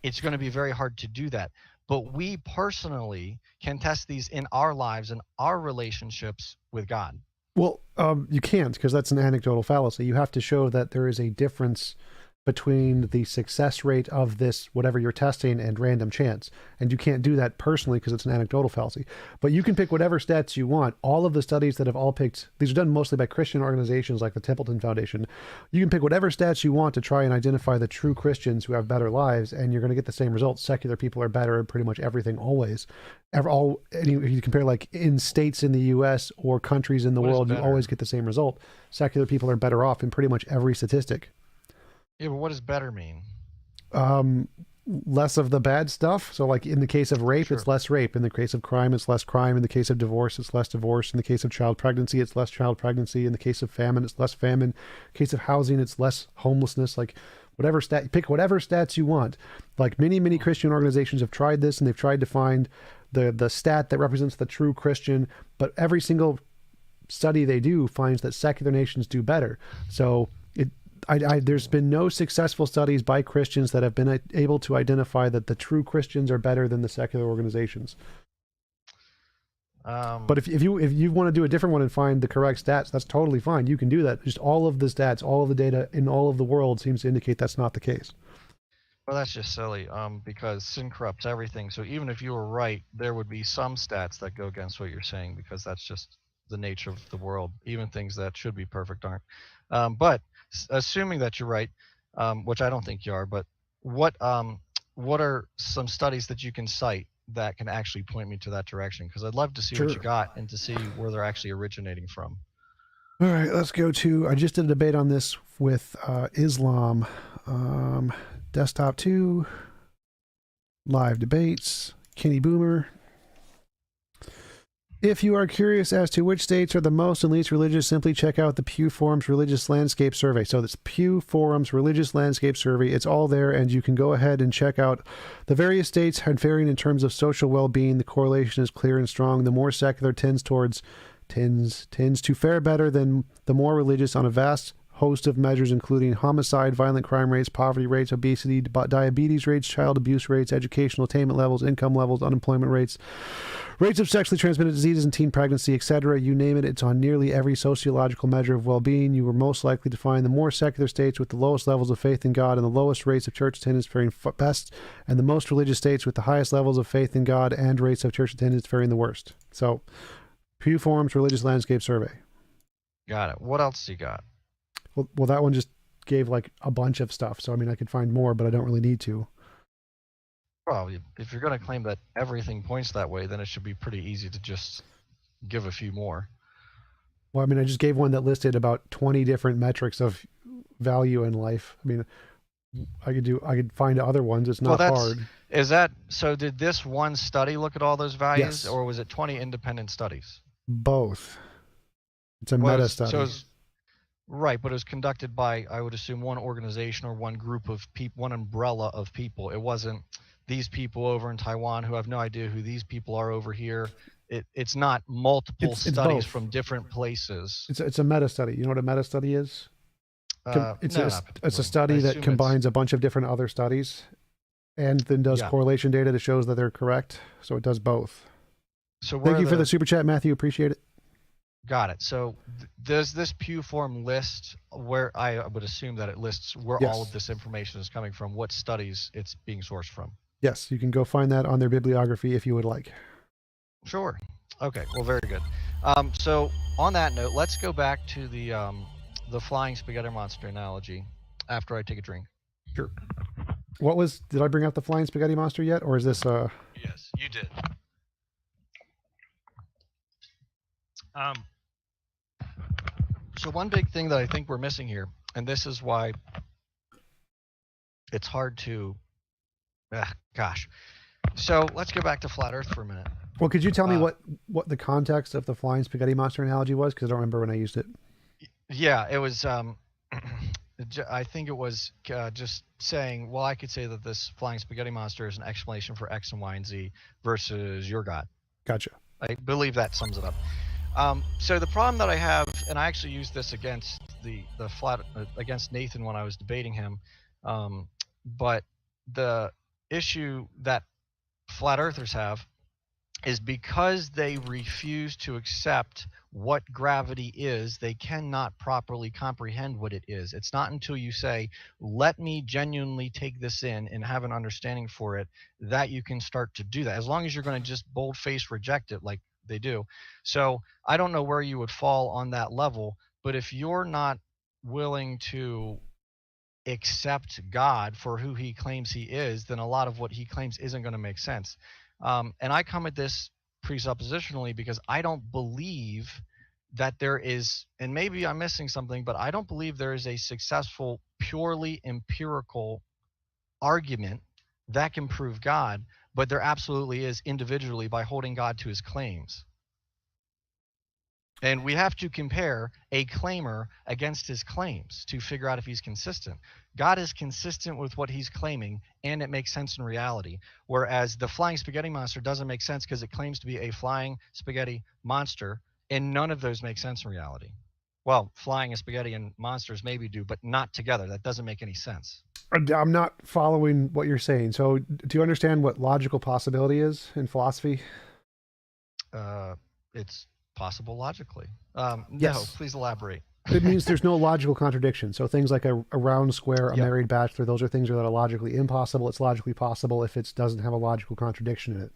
Speaker 2: it's going to be very hard to do that. But we personally can test these in our lives and our relationships with God.
Speaker 1: Well, you can't, because that's an anecdotal fallacy. You have to show that there is a difference between the success rate of this, whatever you're testing, and random chance. And you can't do that personally because it's an anecdotal fallacy. But you can pick whatever stats you want. All of the studies that have all picked, these are done mostly by Christian organizations like the Templeton Foundation. You can pick whatever stats you want to try and identify the true Christians who have better lives, and you're going to get the same results. Secular people are better at pretty much everything always. If you compare like in states in the U.S. or countries in the world, you always get the same result. Secular people are better off in pretty much every statistic.
Speaker 2: Yeah, but what does better mean?
Speaker 1: Less of the bad stuff. So like in the case of rape,
Speaker 2: Sure.
Speaker 1: It's less rape. In the case of crime, it's less crime. In the case of divorce, it's less divorce. In the case of child pregnancy, it's less child pregnancy. In the case of famine, it's less famine. In the case of housing, it's less homelessness. Like whatever pick whatever stats you want. Like many Christian organizations have tried this, and they've tried to find the stat that represents the true Christian, but every single study they do finds that secular nations do better. So there's been no successful studies by Christians that have been able to identify that the true Christians are better than the secular organizations. But if you want to do a different one and find the correct stats, that's totally fine. You can do that. Just all of the stats, all of the data in all of the world seems to indicate that's not the case.
Speaker 2: Well, that's just silly, because sin corrupts everything. So even if you were right, there would be some stats that go against what you're saying, because that's just the nature of the world. Even things that should be perfect aren't. But assuming that you're right, which I don't think you are, but what are some studies that you can cite that can actually point me to that direction? Because I'd love to see what you got and to see where they're actually originating from.
Speaker 1: All right, let's go to, I just did a debate on this with Islam. Desktop 2, live debates, Kenny Boomer. If you are curious as to which states are the most and least religious, simply check out the Pew Forum's Religious Landscape Survey. So that's Pew Forum's Religious Landscape Survey. It's all there, and you can go ahead and check out the various states varying in terms of social well-being. The correlation is clear and strong. The more secular tends to fare better than the more religious on a vast host of measures, including homicide, violent crime rates, poverty rates, obesity, diabetes rates, child abuse rates, educational attainment levels, income levels, unemployment rates, rates of sexually transmitted diseases and teen pregnancy, etc. You name it, it's on nearly every sociological measure of well-being. You are most likely to find the more secular states with the lowest levels of faith in God and the lowest rates of church attendance faring best, and the most religious states with the highest levels of faith in God and rates of church attendance faring the worst. So, Pew Forum's Religious Landscape Survey.
Speaker 2: Got it. What else you got?
Speaker 1: Well, that one just gave like a bunch of stuff. So, I mean, I could find more, but I don't really need to.
Speaker 2: Well, if you're going to claim that everything points that way, then it should be pretty easy to just give a few more.
Speaker 1: Well, I mean, I just gave one that listed about 20 different metrics of value in life. I mean, I could find other ones. It's not hard.
Speaker 2: Is that, so did this one study look at all those values?
Speaker 1: Yes.
Speaker 2: Or was it 20 independent studies?
Speaker 1: Both. It's a meta study.
Speaker 2: Right, but it was conducted by, I would assume, one organization or one group of people, one umbrella of people. It wasn't these people over in Taiwan who have no idea who these people are over here. It's not multiple studies from different places.
Speaker 1: It's a meta study. You know what a meta study is? It's a study that combines a bunch of different other studies and then does correlation data that shows that they're correct. So it does both. So thank you for the super chat, Matthew. Appreciate it.
Speaker 2: Got it. So does this Pew Forum list where, I would assume that it lists where all of this information is coming from, what studies it's being sourced from?
Speaker 1: Yes, you can go find that on their bibliography if you would like.
Speaker 2: Sure. Okay, well, very good. So on that note, let's go back to the flying spaghetti monster analogy after I take a drink.
Speaker 1: Sure. Did I bring out the flying spaghetti monster yet, or is this
Speaker 2: Yes, you did. So one big thing that I think we're missing here, and this is why it's hard to, So let's go back to flat Earth for a minute.
Speaker 1: Well, could you tell me what the context of the flying spaghetti monster analogy was? Because I don't remember when I used it.
Speaker 2: Yeah, it was, I think it was just saying, well, I could say that this flying spaghetti monster is an explanation for X and Y and Z versus your God.
Speaker 1: Gotcha.
Speaker 2: I believe that sums it up. So the problem that I have, and I actually used this against the flat against Nathan when I was debating him, but the issue that flat earthers have is because they refuse to accept what gravity is, they cannot properly comprehend what it is. It's not until you say, let me genuinely take this in and have an understanding for it, that you can start to do that. As long as you're going to just bold-faced reject it like they do. So I don't know where you would fall on that level, but if you're not willing to accept God for who he claims he is, then a lot of what he claims isn't going to make sense. And I come at this presuppositionally because I don't believe that there is, and maybe I'm missing something, but I don't believe there is a successful, purely empirical argument that can prove God, but there absolutely is individually by holding God to his claims. And we have to compare a claimer against his claims to figure out if he's consistent. God is consistent with what he's claiming, and it makes sense in reality. Whereas the flying spaghetti monster doesn't make sense because it claims to be a flying spaghetti monster, and none of those make sense in reality. Well, flying a spaghetti and monsters maybe do, but not together. That doesn't make any sense.
Speaker 1: I'm not following what you're saying. So, do you understand what logical possibility is in philosophy?
Speaker 2: It's possible logically. No,
Speaker 1: Yes.
Speaker 2: please elaborate.
Speaker 1: It means there's no logical contradiction. So things like a round square, a
Speaker 2: Yep.
Speaker 1: married bachelor, those are things that are logically impossible. It's logically possible if it doesn't have a logical contradiction in it.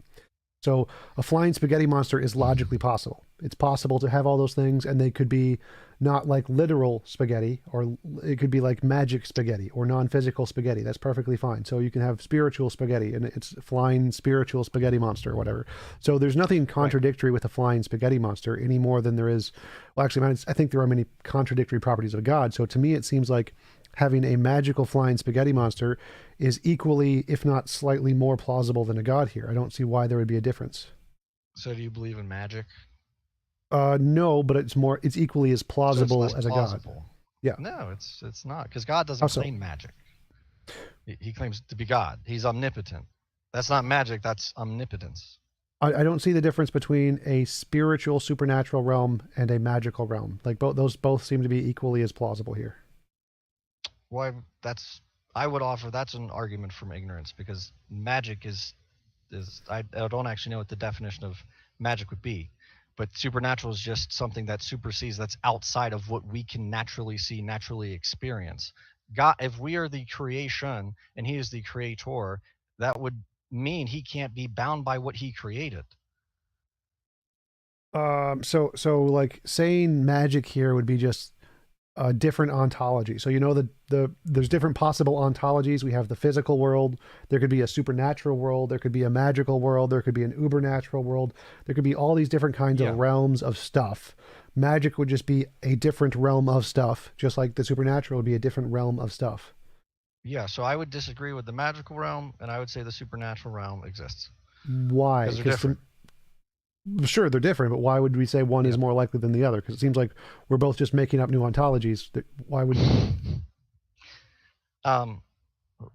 Speaker 1: So a flying spaghetti monster is logically possible. It's possible to have all those things, and they could be not like literal spaghetti, or it could be like magic spaghetti or non-physical spaghetti. That's perfectly fine. So you can have spiritual spaghetti, and it's flying spiritual spaghetti monster or whatever. So there's nothing contradictory with a flying spaghetti monster any more than there is. Well, actually, I think there are many contradictory properties of God. So to me, it seems like having a magical flying spaghetti monster is equally, if not slightly more plausible than a god here. I don't see why there would be a difference.
Speaker 2: So do you believe in magic?
Speaker 1: No, but it's equally as plausible
Speaker 2: So
Speaker 1: as a god. Yeah.
Speaker 2: No, it's not, because God doesn't
Speaker 1: How so?
Speaker 2: claim magic. He claims to be God. He's omnipotent. That's not magic. That's omnipotence.
Speaker 1: I don't see the difference between a spiritual supernatural realm and a magical realm. Like those both seem to be equally as plausible here.
Speaker 2: Why? I would offer that's an argument from ignorance, because magic is I don't actually know what the definition of magic would be, but supernatural is just something that supersedes, that's outside of what we can naturally see, naturally experience. God, if we are the creation and he is the creator, that would mean he can't be bound by what he created.
Speaker 1: So like saying magic here would be just a different ontology. So there's different possible ontologies. We have the physical world. There could be a supernatural world. There could be a magical world. There could be an ubernatural world. There could be all these different kinds of realms of stuff. Magic would just be a different realm of stuff, just like the supernatural would be a different realm of stuff.
Speaker 2: Yeah, so I would disagree with the magical realm, and I would say the supernatural realm exists.
Speaker 1: Why?
Speaker 2: Because they're different.
Speaker 1: Sure, they're different, but why would we say one is more likely than the other? Because it seems like we're both just making up new ontologies. Why would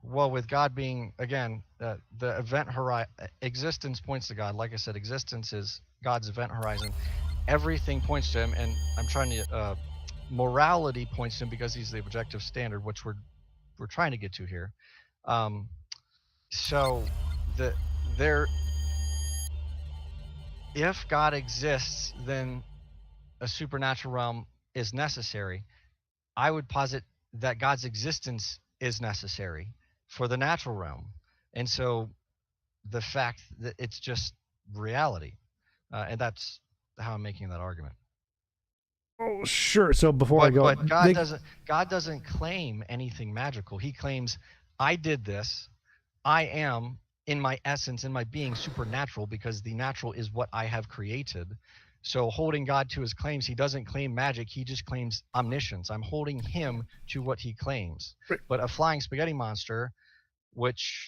Speaker 2: well, with God being, again, the event horizon, existence points to God. Like I said, existence is God's event horizon. Everything points to him, and I'm trying to, morality points to him because he's the objective standard, which we're trying to get to here. So if God exists, then a supernatural realm is necessary. I would posit that God's existence is necessary for the natural realm. And so the fact that it's just reality, and that's how I'm making that argument.
Speaker 1: Oh, sure. So before I go,
Speaker 2: but God doesn't claim anything magical. He claims, I did this. I am, in my essence, in my being, supernatural, because the natural is what I have created. So holding God to his claims, he doesn't claim magic. He just claims omniscience. I'm holding him to what he claims.
Speaker 1: Right.
Speaker 2: But a flying spaghetti monster, which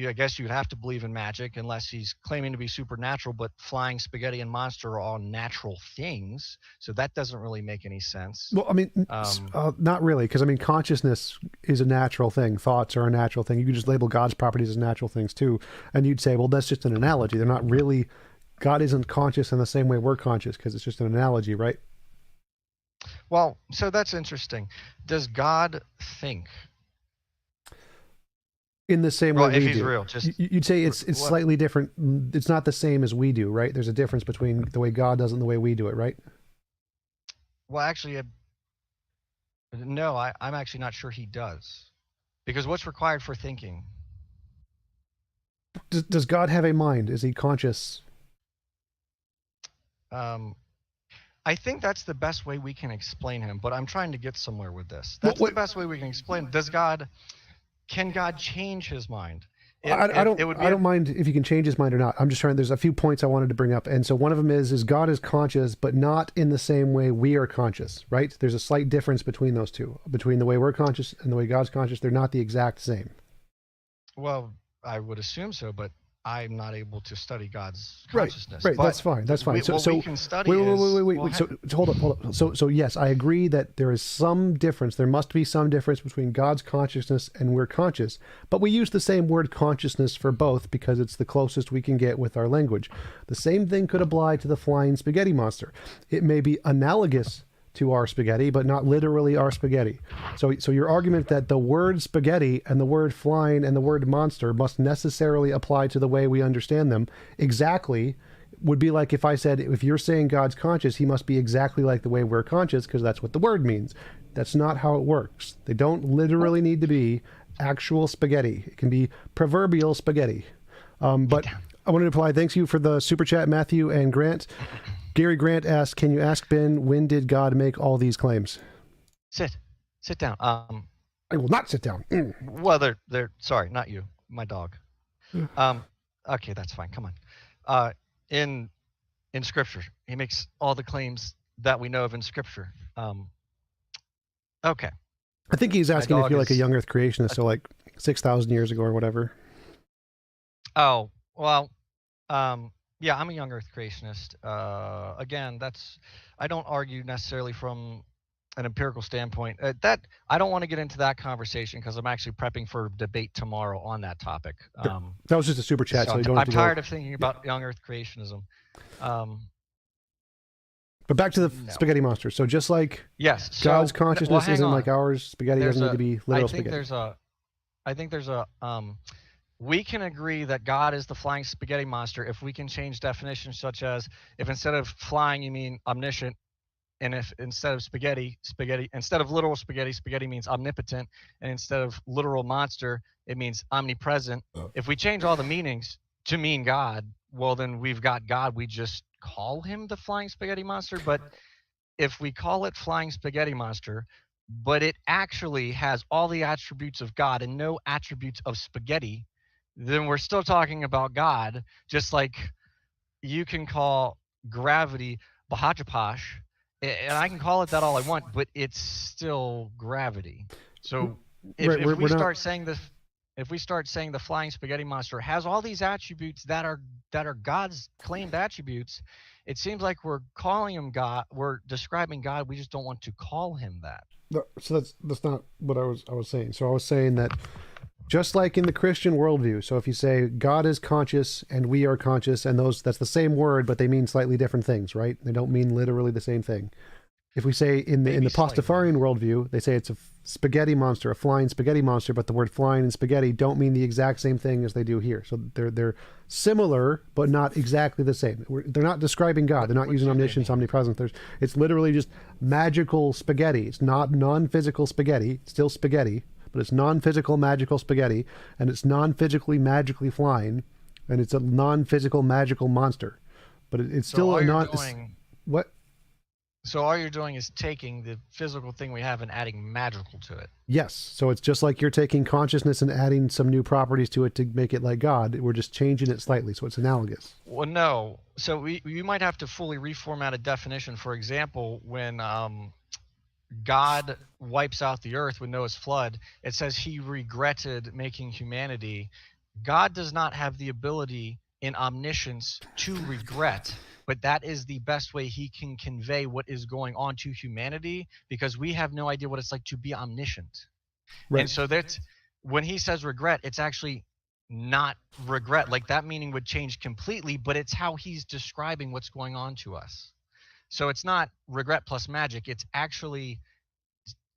Speaker 2: I guess you'd have to believe in magic unless he's claiming to be supernatural, but flying spaghetti and monster are all natural things. So that doesn't really make any sense.
Speaker 1: Well, I mean, not really, because I mean, consciousness is a natural thing. Thoughts are a natural thing. You could just label God's properties as natural things too. And you'd say, well, that's just an analogy. They're not really God isn't conscious in the same way we're conscious because it's just an analogy, right?
Speaker 2: Well, so that's interesting. Does God think?
Speaker 1: In the same way
Speaker 2: Well, if
Speaker 1: we
Speaker 2: he's
Speaker 1: do.
Speaker 2: real, just
Speaker 1: You'd say it's
Speaker 2: what?
Speaker 1: slightly different. It's not the same as we do, right? There's a difference between the way God does it and the way we do it, right?
Speaker 2: Well, actually, no. I'm actually not sure he does, because what's required for thinking?
Speaker 1: Does God have a mind? Is he conscious?
Speaker 2: Um, I think that's the best way we can explain him. But I'm trying to get somewhere with this.
Speaker 1: What,
Speaker 2: That's the
Speaker 1: what,
Speaker 2: best way we can explain. Can God change his mind?
Speaker 1: I
Speaker 2: It
Speaker 1: don't
Speaker 2: would
Speaker 1: I
Speaker 2: be
Speaker 1: don't mind if you can change his mind or not. I'm just trying. There's a few points I wanted to bring up, and so one of them is God is conscious, but not in the same way we are conscious. Right? There's a slight difference between those two, between the way we're conscious and the way God's conscious. They're not the exact same.
Speaker 2: well, I would assume so, but I'm not able to study God's
Speaker 1: Right,
Speaker 2: consciousness.
Speaker 1: right. That's
Speaker 2: But
Speaker 1: fine. That's fine.
Speaker 2: what we can study
Speaker 1: Wait, wait, wait,
Speaker 2: is
Speaker 1: wait, wait,
Speaker 2: well,
Speaker 1: wait. So hold up. So yes, I agree that there is some difference. There must be some difference between God's consciousness and we're conscious. But we use the same word consciousness for both because it's the closest we can get with our language. The same thing could apply to the flying spaghetti monster. It may be analogous to our spaghetti, but not literally our spaghetti. So your argument that the word spaghetti and the word flying and the word monster must necessarily apply to the way we understand them exactly would be like if I said, if you're saying God's conscious, he must be exactly like the way we're conscious because that's what the word means. That's not how it works. They don't literally need to be actual spaghetti. It can be proverbial spaghetti. But I wanted to apply. Thanks you for the super chat, Matthew and Grant. Gary Grant asked, "Can you ask Ben when did God make all these claims?"
Speaker 2: sit down.
Speaker 1: I will not sit down.
Speaker 2: Well, they're sorry, not you, my dog. Okay, that's fine. Come on. In Scripture, he makes all the claims that we know of in Scripture. Okay.
Speaker 1: I think he's asking if you're like a young Earth creationist, so like 6,000 years ago or whatever.
Speaker 2: Oh well, yeah, I'm a young Earth creationist. Again, I don't argue necessarily from an empirical standpoint. That I don't want to get into that conversation because I'm actually prepping for debate tomorrow on that topic.
Speaker 1: That was just a super chat, so you don't have
Speaker 2: I'm
Speaker 1: to
Speaker 2: tired
Speaker 1: go.
Speaker 2: of thinking about young Earth creationism.
Speaker 1: But back to the spaghetti monster. So just like
Speaker 2: yes,
Speaker 1: God's consciousness isn't
Speaker 2: on.
Speaker 1: like ours, spaghetti doesn't need to be literal spaghetti.
Speaker 2: I think there's a we can agree that God is the flying spaghetti monster if we can change definitions such as if instead of flying you mean omniscient, and if instead of spaghetti, instead of literal spaghetti means omnipotent, and instead of literal monster, it means omnipresent. If we change all the meanings to mean God, well then we've got God. We just call him the flying spaghetti monster. But if we call it flying spaghetti monster, but it actually has all the attributes of God and no attributes of spaghetti, then we're still talking about God. Just like you can call gravity Bahajapash, and I can call it that all I want, but it's still gravity. So if we start saying the flying spaghetti monster has all these attributes that are God's claimed attributes, it seems like we're calling him God. We're describing God. We just don't want to call him that.
Speaker 1: So that's not what I was saying. So I was saying that just like in the Christian worldview, so if you say God is conscious and we are conscious, and that's the same word, but they mean slightly different things, right? They don't mean literally the same thing. If we say in the Pastafarian worldview, they say it's a spaghetti monster, a flying spaghetti monster, but the word flying and spaghetti don't mean the exact same thing as they do here. So they're similar, but not exactly the same. They're not describing God. They're not using omniscience, omnipresence. It's literally just magical spaghetti. It's not non-physical spaghetti. It's still spaghetti, but it's non-physical magical spaghetti, and it's non-physically magically flying, and it's a non-physical magical monster. But it's still what?
Speaker 2: So all you're doing is taking the physical thing we have and adding magical to it.
Speaker 1: Yes. So it's just like you're taking consciousness and adding some new properties to it to make it like God. We're just changing it slightly, so it's analogous.
Speaker 2: Well, no. So you might have to fully reformat a definition. For example, when God wipes out the earth with Noah's flood, it says he regretted making humanity. God does not have the ability in omniscience to regret, but that is the best way he can convey what is going on to humanity, because we have no idea what it's like to be omniscient. Right. And so that's when he says regret, it's actually not regret. Like that meaning would change completely, but it's how he's describing what's going on to us. So it's not regret plus magic. It's actually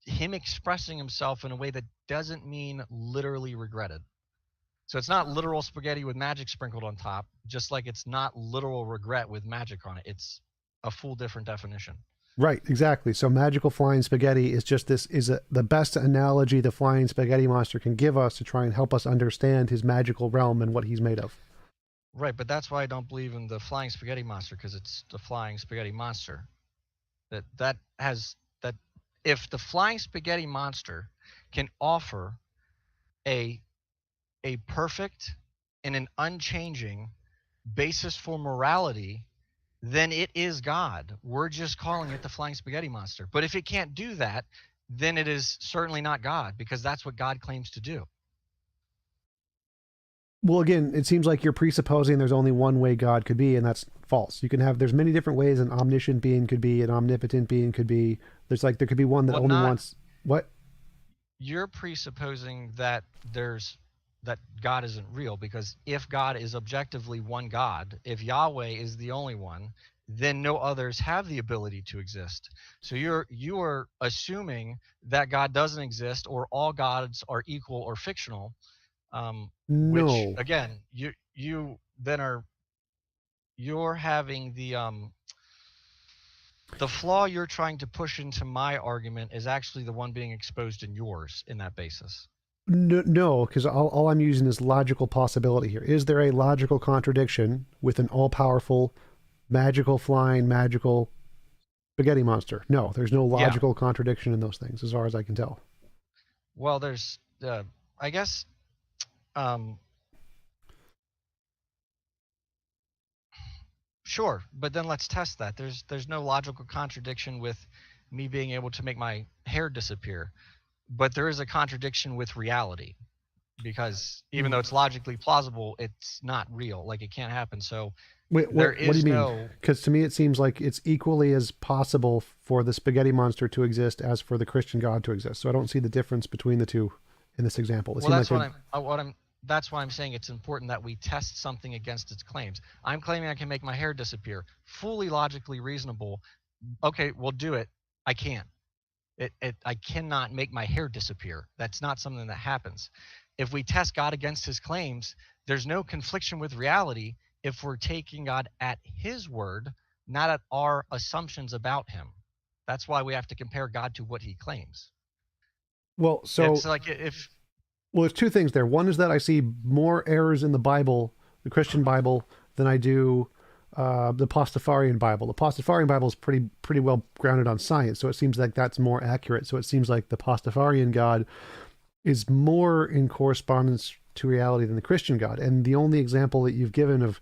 Speaker 2: him expressing himself in a way that doesn't mean literally regretted. So it's not literal spaghetti with magic sprinkled on top, just like it's not literal regret with magic on it. It's a full different definition.
Speaker 1: Right, exactly. So magical flying spaghetti is just the best analogy the flying spaghetti monster can give us to try and help us understand his magical realm and what he's made of.
Speaker 2: Right, but that's why I don't believe in the flying spaghetti monster, because it's the flying spaghetti monster. That has that if the flying spaghetti monster can offer a a perfect and an unchanging basis for morality, then it is God. We're just calling it the flying spaghetti monster. But if it can't do that, then it is certainly not God, because that's what God claims to do.
Speaker 1: Well, again, it seems like you're presupposing there's only one way God could be, and that's false. You can have there's many different ways an omniscient being could be, an omnipotent being could be. There's like there could be one that
Speaker 2: Well,
Speaker 1: only
Speaker 2: not
Speaker 1: wants what?
Speaker 2: you're presupposing that God isn't real, because if God is objectively one God, if Yahweh is the only one, then no others have the ability to exist. So you are assuming that God doesn't exist, or all gods are equal or fictional, which
Speaker 1: No.
Speaker 2: again, you then are you're having the flaw you're trying to push into my argument is actually the one being exposed in yours in that basis.
Speaker 1: No, because all I'm using is logical possibility here. Is there a logical contradiction with an all-powerful, magical flying, magical spaghetti monster? No, there's no
Speaker 2: Yeah.
Speaker 1: logical contradiction in those things, as far as I can tell.
Speaker 2: Well, there's I guess um sure, but then let's test that. There's no logical contradiction with me being able to make my hair disappear, but there is a contradiction with reality, because even though it's logically plausible, it's not real. Like it can't happen. So
Speaker 1: Wait,
Speaker 2: there
Speaker 1: what do you
Speaker 2: is
Speaker 1: mean?
Speaker 2: no
Speaker 1: Because to me, it seems like it's equally as possible for the spaghetti monster to exist as for the Christian God to exist. So I don't see the difference between the two in this example. It
Speaker 2: well,
Speaker 1: seems like
Speaker 2: that's
Speaker 1: they're
Speaker 2: what I'm that's why I'm saying it's important that we test something against its claims. I'm claiming I can make my hair disappear. Fully logically reasonable. Okay, we'll do it. I can't. I cannot make my hair disappear. That's not something that happens. If we test God against his claims, there's no confliction with reality if we're taking God at his word, not at our assumptions about him. That's why we have to compare God to what he claims.
Speaker 1: well.
Speaker 2: It's
Speaker 1: So
Speaker 2: like if
Speaker 1: well, there's two things there. One is that I see more errors in the Bible, the Christian Bible, than I do the Pastafarian Bible. The Pastafarian Bible is pretty well grounded on science, so it seems like that's more accurate. So it seems like the Pastafarian God is more in correspondence to reality than the Christian God. And the only example that you've given of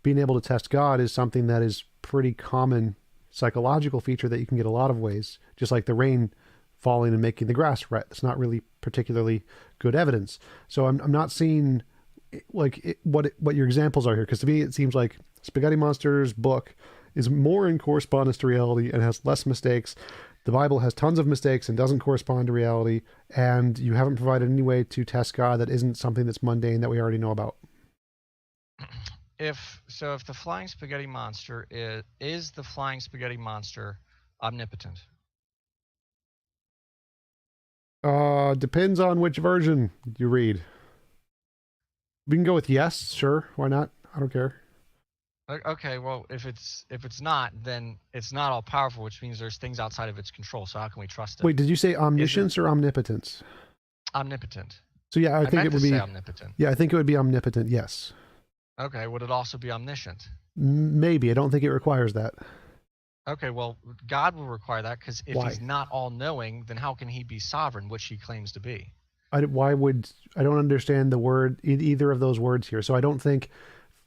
Speaker 1: being able to test God is something that is pretty common psychological feature that you can get a lot of ways, just like the rain falling and making the grass wet. It's not really particularly good evidence. So I'm not seeing what your examples are here, because to me it seems like Spaghetti Monster's book is more in correspondence to reality and has less mistakes. The Bible has tons of mistakes and doesn't correspond to reality, and you haven't provided any way to test God that isn't something that's mundane that we already know about.
Speaker 2: if the flying spaghetti monster is the flying spaghetti monster omnipotent?
Speaker 1: Depends on which version you read. We can go with yes, sure. Why not? I don't care.
Speaker 2: Okay, well, if it's not, then it's not all powerful, which means there's things outside of its control. So how can we trust it?
Speaker 1: Wait, did you say
Speaker 2: Is it
Speaker 1: omniscience or omnipotence?
Speaker 2: omnipotent?
Speaker 1: So yeah, I
Speaker 2: I
Speaker 1: think
Speaker 2: meant
Speaker 1: it
Speaker 2: to
Speaker 1: would
Speaker 2: say
Speaker 1: be.
Speaker 2: omnipotent.
Speaker 1: Yeah, I think it would be omnipotent. Yes,
Speaker 2: Okay, would it also be omniscient?
Speaker 1: maybe. I don't think it requires that.
Speaker 2: Okay, well, God will require that, because if
Speaker 1: Why?
Speaker 2: he's not all-knowing, then how can he be sovereign, which he claims to be?
Speaker 1: Why would I don't understand the word either of those words here. So I don't think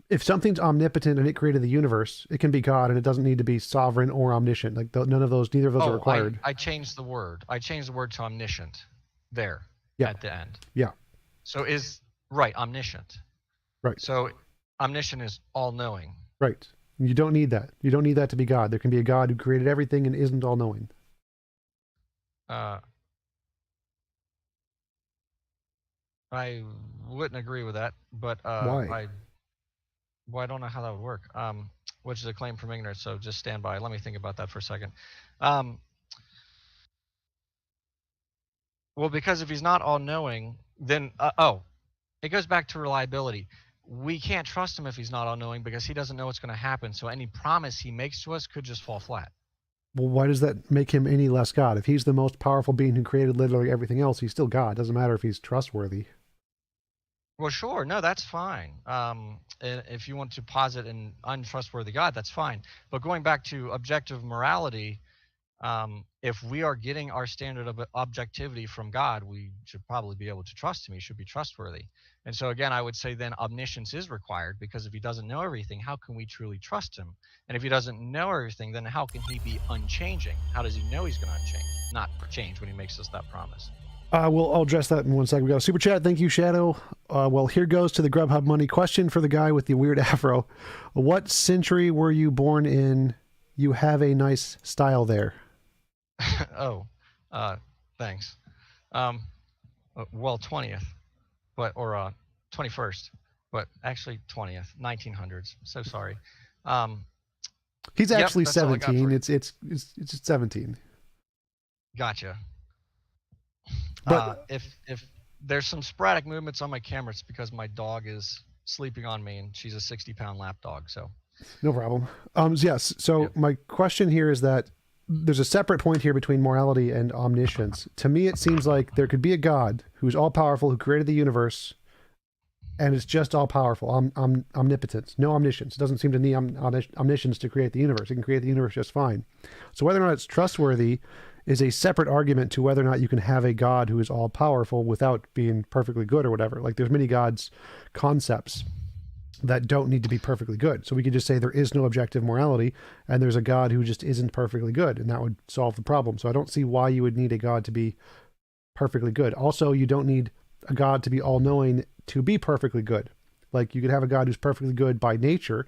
Speaker 1: if something's omnipotent and it created the universe, it can be God, and it doesn't need to be sovereign or omniscient. Like none of those, neither of those are
Speaker 2: Oh, I
Speaker 1: required.
Speaker 2: I changed the word. I changed the word to omniscient there
Speaker 1: Yeah,
Speaker 2: at the end.
Speaker 1: yeah,
Speaker 2: So is right, omniscient.
Speaker 1: right,
Speaker 2: So omniscient is all-knowing.
Speaker 1: right. You don't need that. You don't need that to be God. There can be a God who created everything and isn't all knowing.
Speaker 2: Uh, I wouldn't agree with that, but
Speaker 1: Why?
Speaker 2: I don't know how that would work. Which is a claim from ignorance. So just stand by. Let me think about that for a second. Um, well, because if he's not all-knowing, then it goes back to reliability. We can't trust him if he's not all-knowing because he doesn't know what's going to happen. So any promise he makes to us could just fall flat.
Speaker 1: Well, why does that make him any less God? If he's the most powerful being who created literally everything else, he's still God. Doesn't matter if he's trustworthy.
Speaker 2: Well, sure. No, that's fine. If you want to posit an untrustworthy God, that's fine. But going back to objective morality, if we are getting our standard of objectivity from God, we should probably be able to trust him. He should be trustworthy. And so again, I would say then omniscience is required, because if he doesn't know everything, how can we truly trust him? And if he doesn't know everything, then how can he be unchanging? How does he know he's going to not change when he makes us that promise?
Speaker 1: I'll address that in 1 second. We got a super chat. Thank you, Shadow. Well, here goes to the Grubhub money question for the guy with the weird afro. What century were you born in? You have a nice style there.
Speaker 2: Oh, thanks. Well, 20th, or 21st, but actually 20th, 1900s. So sorry.
Speaker 1: He's
Speaker 2: Yep,
Speaker 1: actually
Speaker 2: that's all I got for
Speaker 1: 17.
Speaker 2: you.
Speaker 1: It's 17.
Speaker 2: Gotcha.
Speaker 1: But
Speaker 2: If there's some sporadic movements on my camera, it's because my dog is sleeping on me, and she's a 60-pound lap dog. So
Speaker 1: no problem. Yes. So
Speaker 2: Yep.
Speaker 1: my question here is that there's a separate point here between morality and omniscience. To me, it seems like there could be a God who's all powerful, who created the universe, and it's just all powerful, omnipotence, no omniscience. It doesn't seem to need omniscience to create the universe. It can create the universe just fine. So whether or not it's trustworthy is a separate argument to whether or not you can have a God who is all powerful without being perfectly good or whatever. Like there's many gods concepts that don't need to be perfectly good. So we could just say there is no objective morality and there's a God who just isn't perfectly good, and that would solve the problem. So I don't see why you would need a God to be perfectly good. Also, you don't need a God to be all-knowing to be perfectly good. Like you could have a God who's perfectly good by nature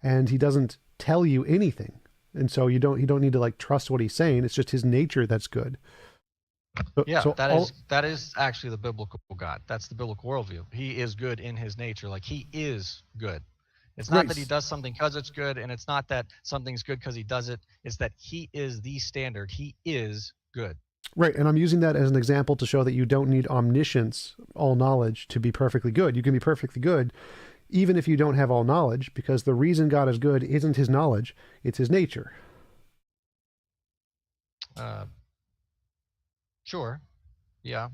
Speaker 1: and he doesn't tell you anything. And so you don't need to like trust what he's saying. It's just his nature that's good.
Speaker 2: yeah,
Speaker 1: So
Speaker 2: that is actually the biblical God. That's the biblical worldview. He is good in his nature. Like he is good. It's not that he
Speaker 1: right.
Speaker 2: does something because it's good, and it's not that something's good because he does it. It's that he is the standard. He is good.
Speaker 1: Right. And I'm using that as an example to show that you don't need omniscience, all knowledge, to be perfectly good. You can be perfectly good even if you don't have all knowledge, because the reason God is good isn't his knowledge, it's his nature.
Speaker 2: Uh, sure. Yeah.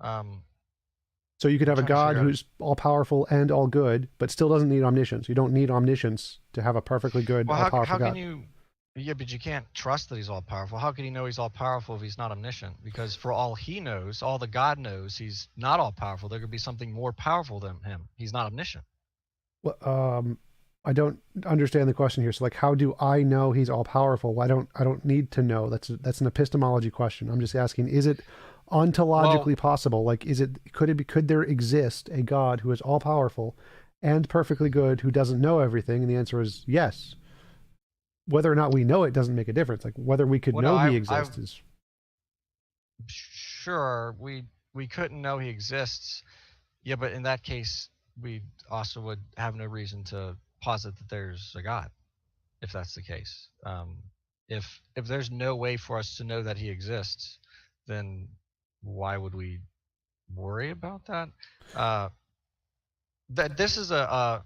Speaker 1: So you could
Speaker 2: I'm
Speaker 1: have a
Speaker 2: trying to
Speaker 1: God
Speaker 2: figure out.
Speaker 1: who's all powerful and all good, but still doesn't need omniscience. You don't need omniscience to have a perfectly good,
Speaker 2: Well,
Speaker 1: all
Speaker 2: how
Speaker 1: powerful
Speaker 2: can
Speaker 1: God.
Speaker 2: you? Yeah, but you can't trust that he's all powerful. How can he know he's all powerful if he's not omniscient? Because for all he knows, all the God knows, he's not all powerful. There could be something more powerful than him. He's not omniscient.
Speaker 1: Well, I don't understand the question here. So like, how do I know he's all powerful? I don't need to know. That's an epistemology question. I'm just asking, is it
Speaker 2: Well,
Speaker 1: ontologically possible? Like, could there exist a God who is all powerful and perfectly good, who doesn't know everything? And the answer is yes. Whether or not we know it doesn't make a difference. Like whether we could
Speaker 2: well, no,
Speaker 1: know he
Speaker 2: I
Speaker 1: exists is
Speaker 2: sure we couldn't know he exists. Yeah, but in that case, we also would have no reason to posit that there's a God, if that's the case. If there's no way for us to know that he exists, then why would we worry about that? Uh, that this is a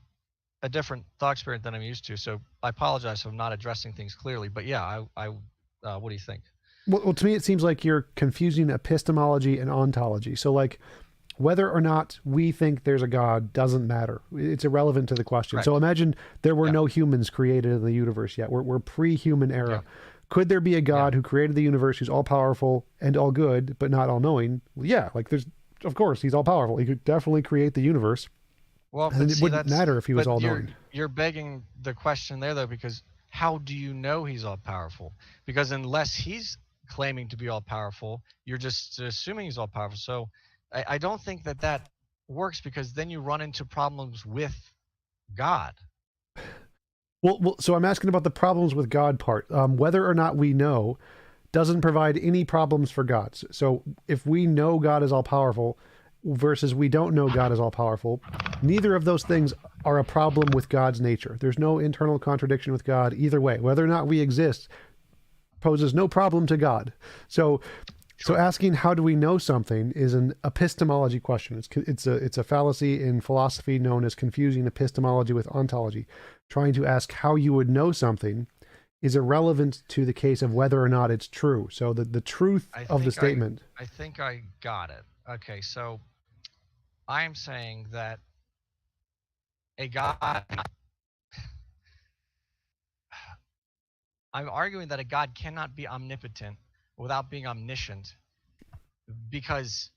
Speaker 2: different thought experiment than I'm used to, so I apologize for not addressing things clearly. But yeah, I what do you think?
Speaker 1: well, to me, it seems like you're confusing epistemology and ontology. So like, whether or not we think there's a God doesn't matter. It's irrelevant to the question. So
Speaker 2: Correct.
Speaker 1: imagine there were
Speaker 2: Yeah.
Speaker 1: no humans created in the universe yet. We're pre-human
Speaker 2: Yeah.
Speaker 1: era. Could there be a
Speaker 2: Yeah.
Speaker 1: God who created the universe, who's all powerful and all good, but not all knowing? Well, yeah, like of course, he's all powerful. He could definitely create the universe.
Speaker 2: Well,
Speaker 1: And
Speaker 2: but
Speaker 1: it
Speaker 2: see,
Speaker 1: wouldn't
Speaker 2: that's
Speaker 1: matter if he was
Speaker 2: but
Speaker 1: all
Speaker 2: you're
Speaker 1: knowing.
Speaker 2: you're begging the question there, though, because how do you know he's all powerful? Because unless he's claiming to be all powerful, you're just assuming he's all powerful. So I don't think that that works, because then you run into problems with God.
Speaker 1: Well, so I'm asking about the problems with God part. Whether or not we know doesn't provide any problems for God. So if we know God is all powerful, versus we don't know God is all powerful, neither of those things are a problem with God's nature. There's no internal contradiction with God either way. Whether or not we exist poses no problem to God. So
Speaker 2: Sure.
Speaker 1: asking how do we know something is an epistemology question. It's a fallacy in philosophy known as confusing epistemology with ontology. Trying to ask how you would know something is irrelevant to the case of whether or not it's true. So the truth of the statement.
Speaker 2: I think I got it. Okay, so I am saying that a God, I'm arguing that a God cannot be omnipotent without being omniscient, because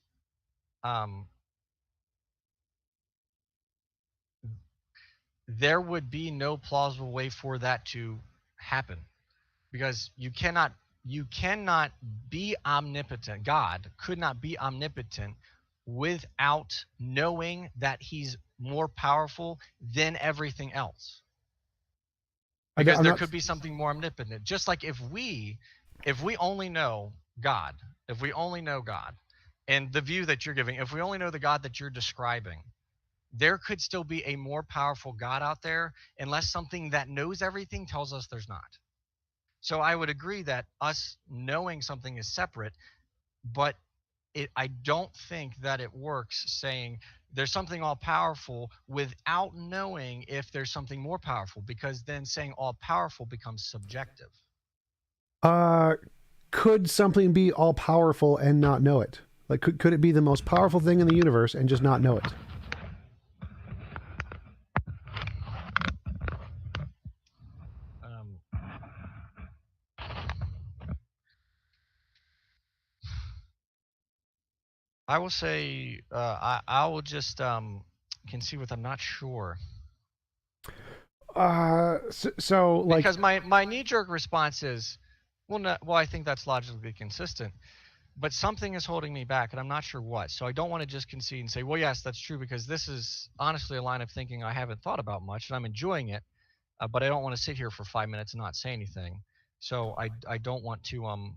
Speaker 2: there would be no plausible way for that to happen, because you cannot be omnipotent. God could not be omnipotent without knowing that he's more powerful than everything else, because there could be something more omnipotent. Just like if we only know God, and the view that you're giving, if we only know the God that you're describing, there could still be a more powerful God out there, unless something that knows everything tells us there's not. So I would agree that us knowing something is separate, but I don't think that it works saying there's something all powerful without knowing if there's something more powerful, because then saying all powerful becomes subjective.
Speaker 1: Could something be all powerful and not know it? Like, could it be the most powerful thing in the universe and just not know it?
Speaker 2: I will say I will just concede with I'm not sure.
Speaker 1: So like,
Speaker 2: because my knee-jerk response is, well, no, well, I think that's logically consistent, but something is holding me back, and I'm not sure what. So I don't want to just concede and say, well, yes, that's true, because this is honestly a line of thinking I haven't thought about much, and I'm enjoying it, but I don't want to sit here for 5 minutes and not say anything. So I don't want to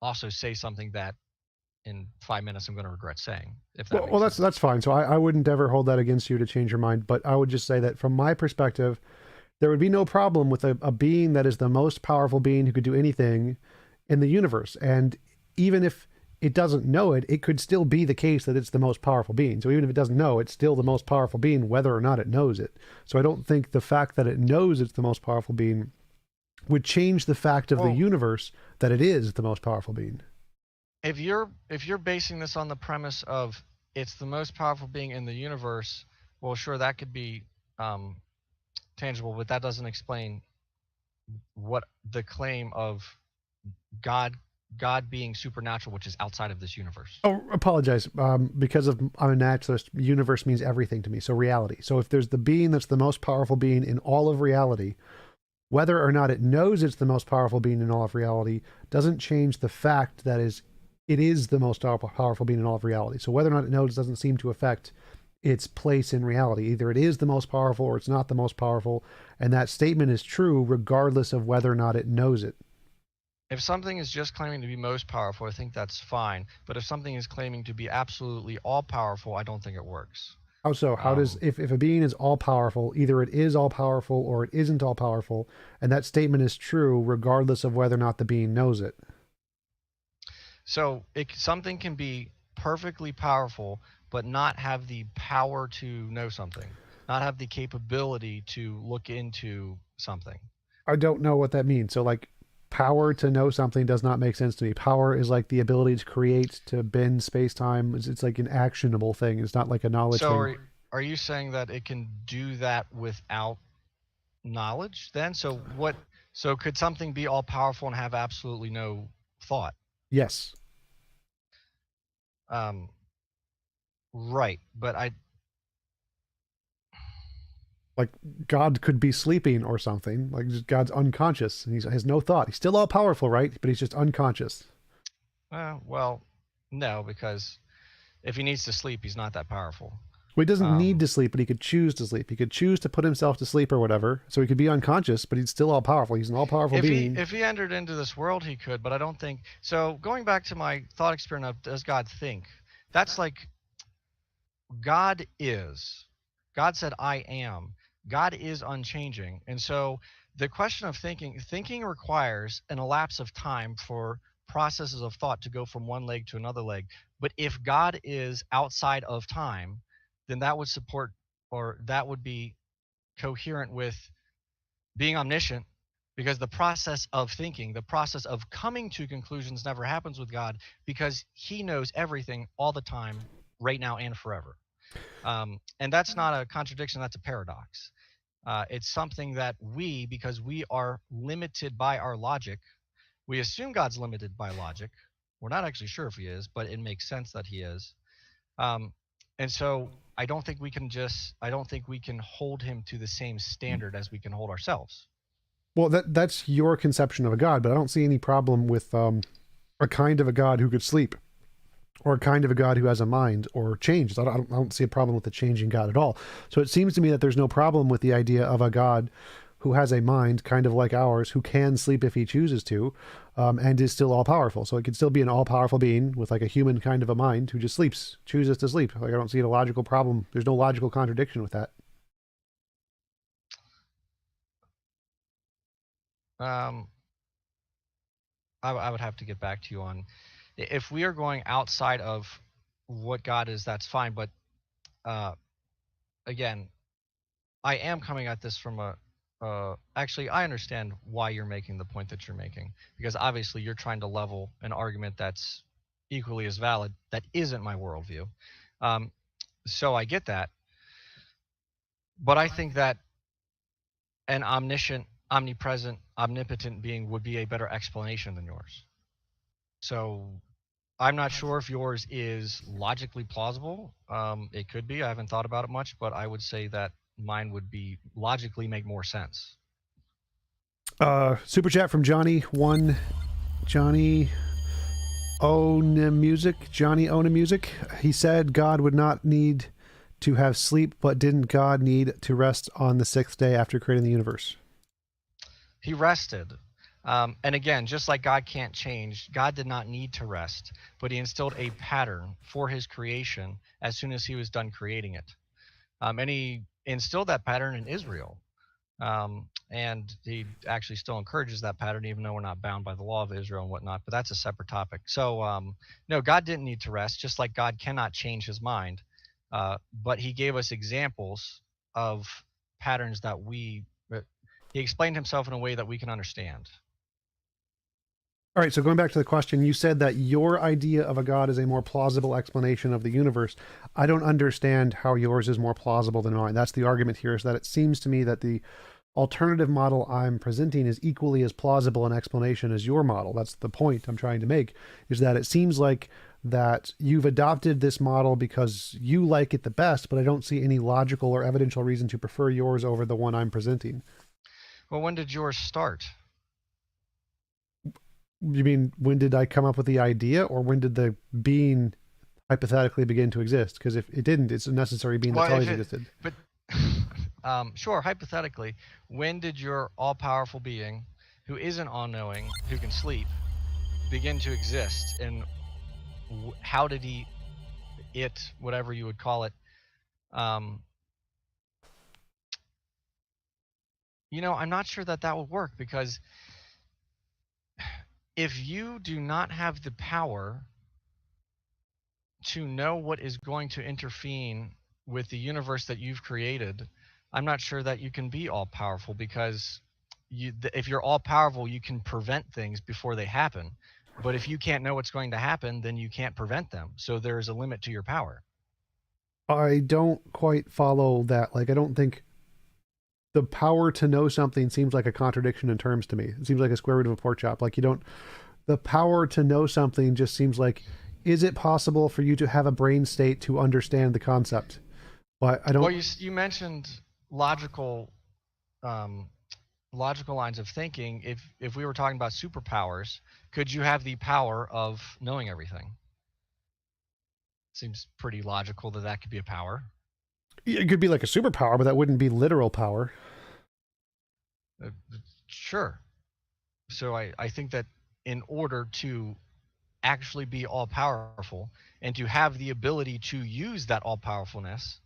Speaker 2: also say something that in 5 minutes I'm going to regret saying, if that makes sense.
Speaker 1: That's fine. So I wouldn't ever hold that against you to change your mind, but I would just say that from my perspective, there would be no problem with a being that is the most powerful being who could do anything in the universe. And even if it doesn't know it, it could still be the case that it's the most powerful being. So even if it doesn't know, it's still the most powerful being, whether or not it knows it. So I don't think the fact that it knows it's the most powerful being would change the fact of the universe that it is the most powerful being.
Speaker 2: If you're basing this on the premise of it's the most powerful being in the universe, well, sure, that could be tangible, but that doesn't explain what the claim of God being supernatural, which is outside of this universe.
Speaker 1: Oh, apologize. Because I'm a naturalist, universe means everything to me. So reality. So if there's the being that's the most powerful being in all of reality, whether or not it knows it's the most powerful being in all of reality doesn't change the fact that it is the most powerful being in all of reality. So whether or not it knows doesn't seem to affect its place in reality. Either it is the most powerful or it's not the most powerful. And that statement is true regardless of whether or not it knows it.
Speaker 2: If something is just claiming to be most powerful, I think that's fine. But if something is claiming to be absolutely all powerful, I don't think it works.
Speaker 1: How so? How does, if a being is all powerful, either it is all powerful or it isn't all powerful, and that statement is true regardless of whether or not the being knows it?
Speaker 2: So something can be perfectly powerful, but not have the power to know something, not have the capability to look into something.
Speaker 1: I don't know what that means. So like, power to know something does not make sense to me. Power is like the ability to create, to bend space-time. It's like an actionable thing. It's not like a knowledge thing.
Speaker 2: Are you saying that it can do that without knowledge then? So could something be all powerful and have absolutely no thought?
Speaker 1: Yes.
Speaker 2: Right, but
Speaker 1: like God could be sleeping or something. Like God's unconscious and he has no thought. He's still all powerful, right? But he's just unconscious.
Speaker 2: Well, no, because if he needs to sleep, he's not that powerful.
Speaker 1: Well, he doesn't need to sleep, but he could choose to sleep. He could choose to put himself to sleep or whatever. So he could be unconscious, but he's still all powerful. He's an all powerful being.
Speaker 2: If he entered into this world, he could, but I don't think so. Going back to my thought experiment of does God think? That's like God is. God said, I am. God is unchanging. And so the question of thinking requires an elapse of time for processes of thought to go from one leg to another leg. But if God is outside of time, then that would support, or that would be coherent with being omniscient, because the process of thinking, the process of coming to conclusions never happens with God, because he knows everything all the time, right now and forever. And that's not a contradiction, that's a paradox. It's something that we, because we are limited by our logic, we assume God's limited by logic. We're not actually sure if he is, but it makes sense that he is. Um, and so I don't think we can hold him to the same standard as we can hold ourselves.
Speaker 1: Well, that's your conception of a God, but I don't see any problem with a kind of a God who could sleep, or a kind of a God who has a mind or changes. I don't see a problem with the changing God at all. So it seems to me that there's no problem with the idea of a God who has a mind kind of like ours, who can sleep if he chooses to, and is still all powerful. So it could still be an all powerful being with like a human kind of a mind who just sleeps, chooses to sleep. Like I don't see a logical problem. There's no logical contradiction with that.
Speaker 2: Um, I would have to get back to you on, if we are going outside of what God is, that's fine. But uh, again, I am coming at this from a actually, I understand why you're making the point that you're making, because obviously you're trying to level an argument that's equally as valid that isn't my worldview. Um, so I get that, but I think that an omniscient, omnipresent, omnipotent being would be a better explanation than yours. So I'm not sure if yours is logically plausible. It could be. I haven't thought about it much, but I would say that mine would be logically make more sense.
Speaker 1: Super chat from Johnny one, Johnny Own Music. Johnny Own Music. He said God would not need to have sleep, but didn't God need to rest on the sixth day after creating the universe?
Speaker 2: He rested. And again, just like God can't change, God did not need to rest, but he instilled a pattern for his creation as soon as he was done creating it. And he instilled that pattern in Israel. And he actually still encourages that pattern, even though we're not bound by the law of Israel and whatnot. But that's a separate topic. So, no, God didn't need to rest, just like God cannot change his mind. But he gave us examples of patterns that he explained himself in a way that we can understand.
Speaker 1: All right, so going back to the question, you said that your idea of a God is a more plausible explanation of the universe. I don't understand how yours is more plausible than mine. That's the argument here, is that it seems to me that the alternative model I'm presenting is equally as plausible an explanation as your model. That's the point I'm trying to make, is that it seems like that you've adopted this model because you like it the best, but I don't see any logical or evidential reason to prefer yours over the one I'm presenting.
Speaker 2: Well, when did yours start?
Speaker 1: You mean when did I come up with the idea, or when did the being hypothetically begin to exist? Because if it didn't, it's a necessary being that's
Speaker 2: Well,
Speaker 1: always existed.
Speaker 2: but sure, hypothetically, when did your all-powerful being, who isn't all-knowing, who can sleep, begin to exist, and how did whatever you would call it, um, I'm not sure that would work, because if you do not have the power to know what is going to intervene with the universe that you've created, I'm not sure that you can be all powerful, because if you're all powerful, you can prevent things before they happen. But if you can't know what's going to happen, then you can't prevent them. So there's a limit to your power.
Speaker 1: I don't quite follow that. Like, I don't think the power to know something seems like a contradiction in terms to me. It seems like a square root of a pork chop. Like, the power to know something just seems like, is it possible for you to have a brain state to understand the concept? But I don't.
Speaker 2: Well, you mentioned logical um, logical lines of thinking. If we were talking about superpowers, could you have the power of knowing everything? Seems pretty logical that could be a power.
Speaker 1: It could be like a superpower, but that wouldn't be literal power.
Speaker 2: Sure. So I think that in order to actually be all powerful and to have the ability to use that all powerfulness,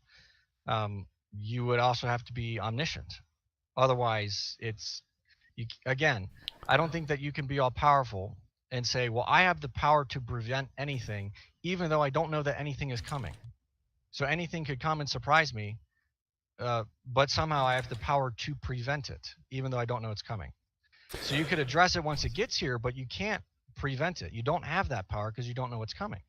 Speaker 2: you would also have to be omniscient. Otherwise, again, I don't think that you can be all powerful and say, well, I have the power to prevent anything, even though I don't know that anything is coming. So anything could come and surprise me, but somehow I have the power to prevent it, even though I don't know it's coming. So you could address it once it gets here, but you can't prevent it. You don't have that power because you don't know what's coming.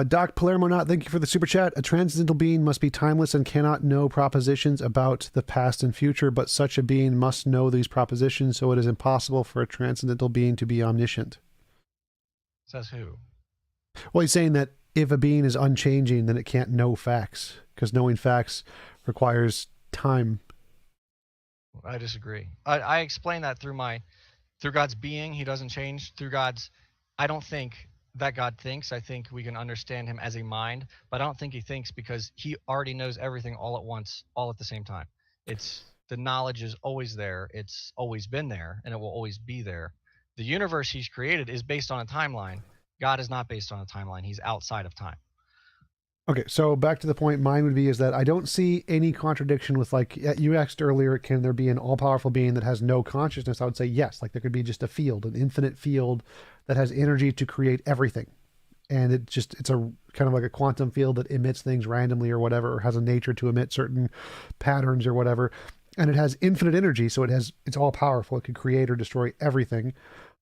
Speaker 1: Doc Palermo, not thank you for the super chat. A transcendental being must be timeless and cannot know propositions about the past and future, but such a being must know these propositions, so it is impossible for a transcendental being to be omniscient.
Speaker 2: Says who?
Speaker 1: Well, he's saying that if a being is unchanging, then it can't know facts, because knowing facts requires time.
Speaker 2: I disagree. I explain that through God's being. He doesn't change. Through God's, I don't think that God thinks. I think we can understand him as a mind, but I don't think he thinks because he already knows everything all at once, all at the same time. It's the knowledge is always there. It's always been there, and it will always be there. The universe he's created is based on a timeline. God is not based on a timeline. He's outside of time.
Speaker 1: Okay, so back to the point, mine would be is that I don't see any contradiction with, like, you asked earlier, can there be an all-powerful being that has no consciousness? I would say yes. Like, there could be just a field, an infinite field that has energy to create everything. And it's a kind of like a quantum field that emits things randomly or whatever, or has a nature to emit certain patterns or whatever. And it has infinite energy, so it's all powerful. It could create or destroy everything,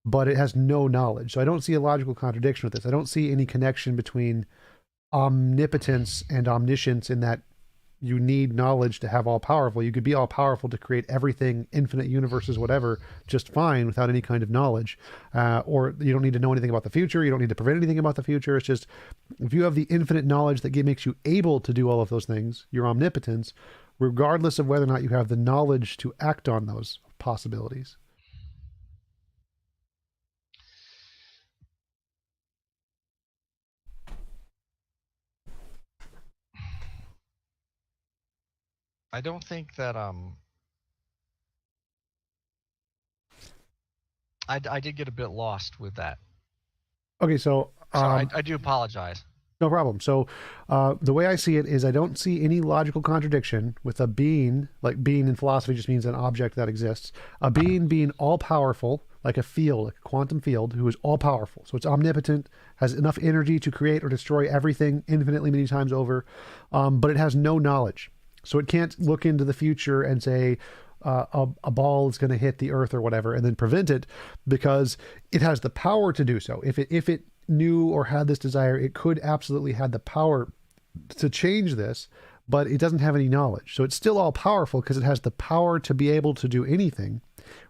Speaker 1: but it has no knowledge. So I don't see a logical contradiction with this. I don't see any connection between omnipotence and omniscience in that you need knowledge to have all powerful. You could be all powerful to create everything, infinite universes, whatever, just fine without any kind of knowledge. Or you don't need to know anything about the future. You don't need to prevent anything about the future. It's just, if you have the infinite knowledge that makes you able to do all of those things, your omnipotence, regardless of whether or not you have the knowledge to act on those possibilities.
Speaker 2: I don't think that I did get a bit lost with that.
Speaker 1: Okay, so
Speaker 2: I do apologize.
Speaker 1: No problem. So the way I see it is I don't see any logical contradiction with a being, like being in philosophy just means an object that exists, a being all powerful, like a field, like a quantum field, who is all powerful. So it's omnipotent, has enough energy to create or destroy everything infinitely many times over, but it has no knowledge. So it can't look into the future and say, a ball is going to hit the earth or whatever and then prevent it, because it has the power to do so. If it knew or had this desire, it could absolutely have the power to change this, but it doesn't have any knowledge. So it's still all powerful because it has the power to be able to do anything,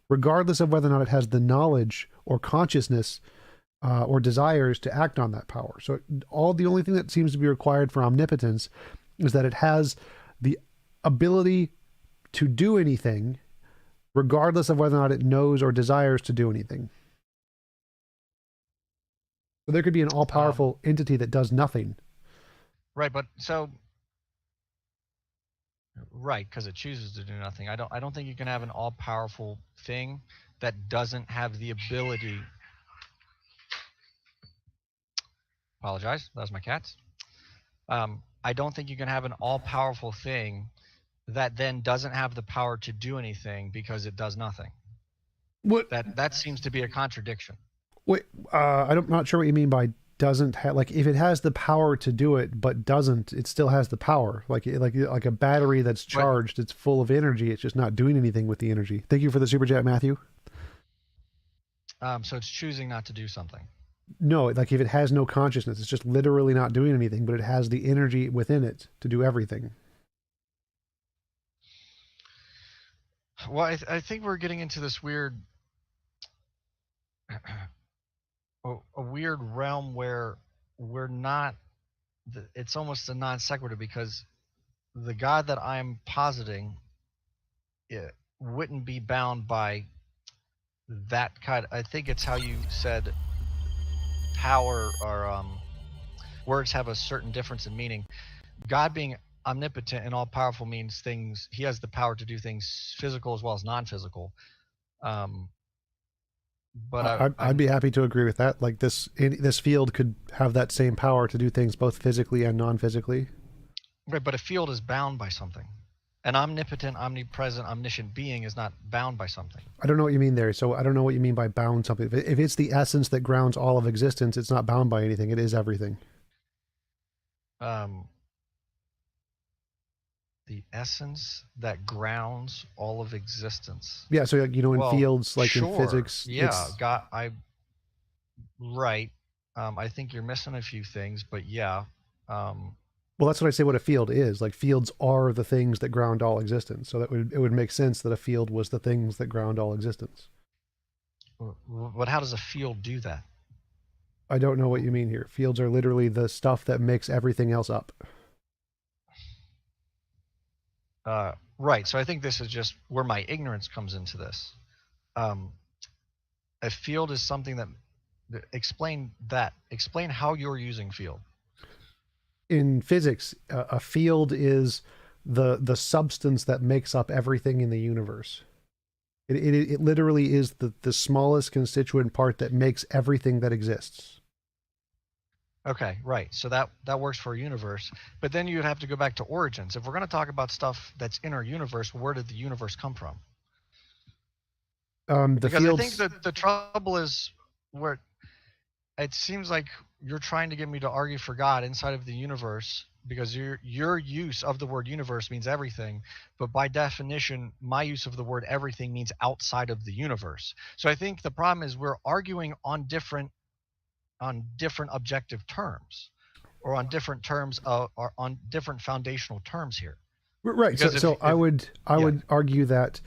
Speaker 1: regardless of whether or not it has the knowledge or consciousness or desires to act on that power. So the only thing that seems to be required for omnipotence is that it has the ability to do anything, regardless of whether or not it knows or desires to do anything. So there could be an all-powerful entity that does nothing.
Speaker 2: Right, but right, because it chooses to do nothing. I don't think you can have an all-powerful thing that doesn't have the ability. Apologize, that was my cats. I don't think you can have an all-powerful thing that then doesn't have the power to do anything because it does nothing. That seems to be a contradiction.
Speaker 1: Wait, I'm not sure what you mean by doesn't have. Like, if it has the power to do it but doesn't, it still has the power. Like a battery that's charged, it's full of energy. It's just not doing anything with the energy. Thank you for the super chat, Matthew.
Speaker 2: So it's choosing not to do something.
Speaker 1: No, like if it has no consciousness, it's just literally not doing anything, but it has the energy within it to do everything.
Speaker 2: Well, I think we're getting into this weird, a weird realm where we're not. It's almost a non sequitur, because the God that I'm positing, it wouldn't be bound by that kind. I think it's how you said power, or words have a certain difference in meaning. God being omnipotent and all powerful means things. He has the power to do things physical as well as non-physical. but
Speaker 1: I'd be happy to agree with that. Like this field could have that same power to do things both physically and non-physically.
Speaker 2: right, but a field is bound by something. An omnipotent, omnipresent, omniscient being is not bound by something.
Speaker 1: I don't know what you mean there. So I don't know what you mean by bound something. If it's the essence that grounds all of existence, it's not bound by anything. It is everything.
Speaker 2: Um, the essence that grounds all of existence.
Speaker 1: Yeah. So like, in
Speaker 2: Well,
Speaker 1: fields like in
Speaker 2: sure,
Speaker 1: physics,
Speaker 2: yeah,
Speaker 1: it's
Speaker 2: right. I think you're missing a few things, but yeah. Um,
Speaker 1: well, that's what I say. What a field is like. Fields are the things that ground all existence. So it would make sense that a field was the things that ground all existence.
Speaker 2: but how does a field do that?
Speaker 1: I don't know what you mean here. Fields are literally the stuff that makes everything else up.
Speaker 2: Right. So I think this is just where my ignorance comes into this. Um, a field is something that explain that. Explain how you're using field.
Speaker 1: In physics, a field is the substance that makes up everything in the universe. It literally is the smallest constituent part that makes everything that exists.
Speaker 2: Okay, right. So that works for a universe, but then you'd have to go back to origins. If we're going to talk about stuff that's in our universe, where did the universe come from?
Speaker 1: The
Speaker 2: Because I think
Speaker 1: fields.
Speaker 2: that the trouble is where it seems like you're trying to get me to argue for God inside of the universe because your use of the word universe means everything, but by definition, my use of the word everything means outside of the universe. So I think the problem is we're arguing on different objective terms, or on different terms or on different foundational terms here.
Speaker 1: Right. So
Speaker 2: Because
Speaker 1: so I
Speaker 2: if
Speaker 1: would I
Speaker 2: yeah,
Speaker 1: would argue that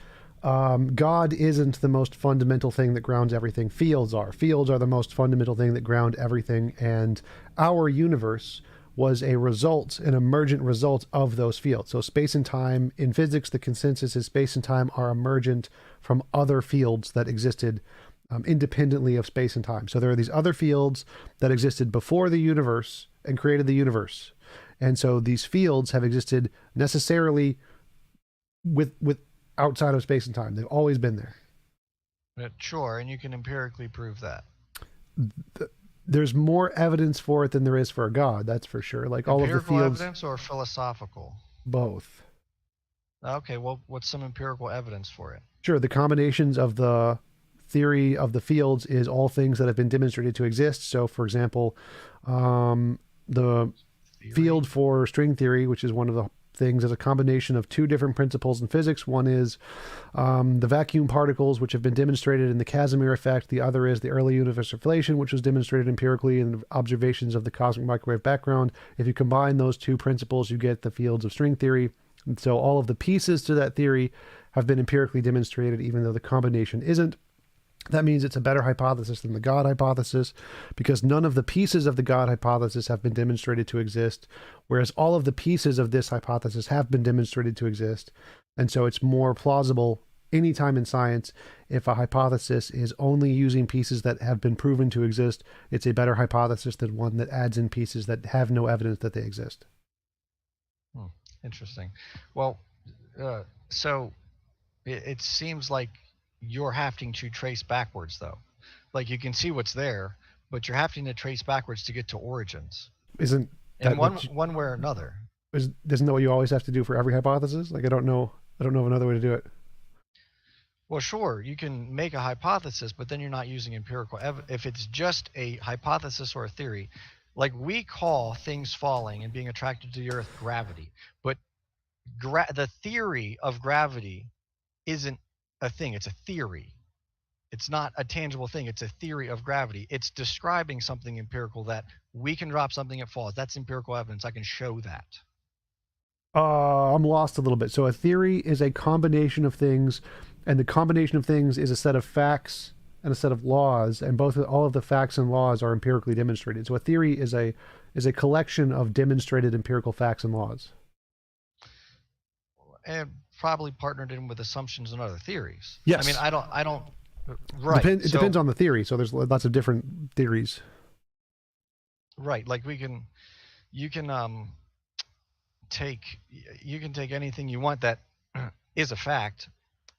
Speaker 1: God isn't the most fundamental thing that grounds everything. Fields are. Fields are the most fundamental thing that ground everything, and our universe was a result, an emergent result of those fields. So space and time in physics, the consensus is space and time are emergent from other fields that existed independently of space and time. So there are these other fields that existed before the universe and created the universe. And so these fields have existed necessarily with outside of space and time. They've always been there.
Speaker 2: sure, and you can empirically prove that.
Speaker 1: There's more evidence for it than there is for a God, that's for sure. Like all of the
Speaker 2: Empirical
Speaker 1: fields,
Speaker 2: evidence or philosophical?
Speaker 1: both.
Speaker 2: Okay, well, what's some empirical evidence for it?
Speaker 1: Sure, the combinations of the theory of the fields is all things that have been demonstrated to exist. So, for example, the
Speaker 2: Theory?
Speaker 1: field for string theory, which is one of the things, is a combination of two different principles in physics. One is the vacuum particles, which have been demonstrated in the Casimir effect. The other is the early universal inflation, which was demonstrated empirically in observations of the cosmic microwave background. If you combine those two principles, you get the fields of string theory. And so all of the pieces to that theory have been empirically demonstrated, even though the combination isn't. That means it's a better hypothesis than the God hypothesis because none of the pieces of the God hypothesis have been demonstrated to exist, whereas all of the pieces of this hypothesis have been demonstrated to exist. And so it's more plausible anytime in science if a hypothesis is only using pieces that have been proven to exist. It's a better hypothesis than one that adds in pieces that have no evidence that they exist.
Speaker 2: Hmm, interesting. Well, so it seems like you're having to trace backwards, though. Like you can see what's there, but you're having to trace backwards to get to origins
Speaker 1: Isn't
Speaker 2: in
Speaker 1: that
Speaker 2: one
Speaker 1: what you,
Speaker 2: one way or another.
Speaker 1: isn't that what you always have to do for every hypothesis? Like I don't know of another way to do it.
Speaker 2: Well, sure, you can make a hypothesis, but then you're not using empirical evidence. If it's just a hypothesis or a theory, like we call things falling and being attracted to the earth gravity, but the theory of gravity isn't a thing, it's a theory. It's not a tangible thing, it's a theory of gravity. It's describing something empirical that we can drop something, it falls. That's empirical evidence. I can show that.
Speaker 1: I'm lost a little bit. So a theory is a combination of things, and the combination of things is a set of facts and a set of laws, and all of the facts and laws are empirically demonstrated. So a theory is a collection of demonstrated empirical facts and laws.
Speaker 2: And probably partnered in with assumptions and other theories. I mean,
Speaker 1: Yes,
Speaker 2: I don't, right.
Speaker 1: it depends
Speaker 2: So,
Speaker 1: on the theory. So there's lots of different theories.
Speaker 2: right. Like you can, take, you can take anything you want that is a fact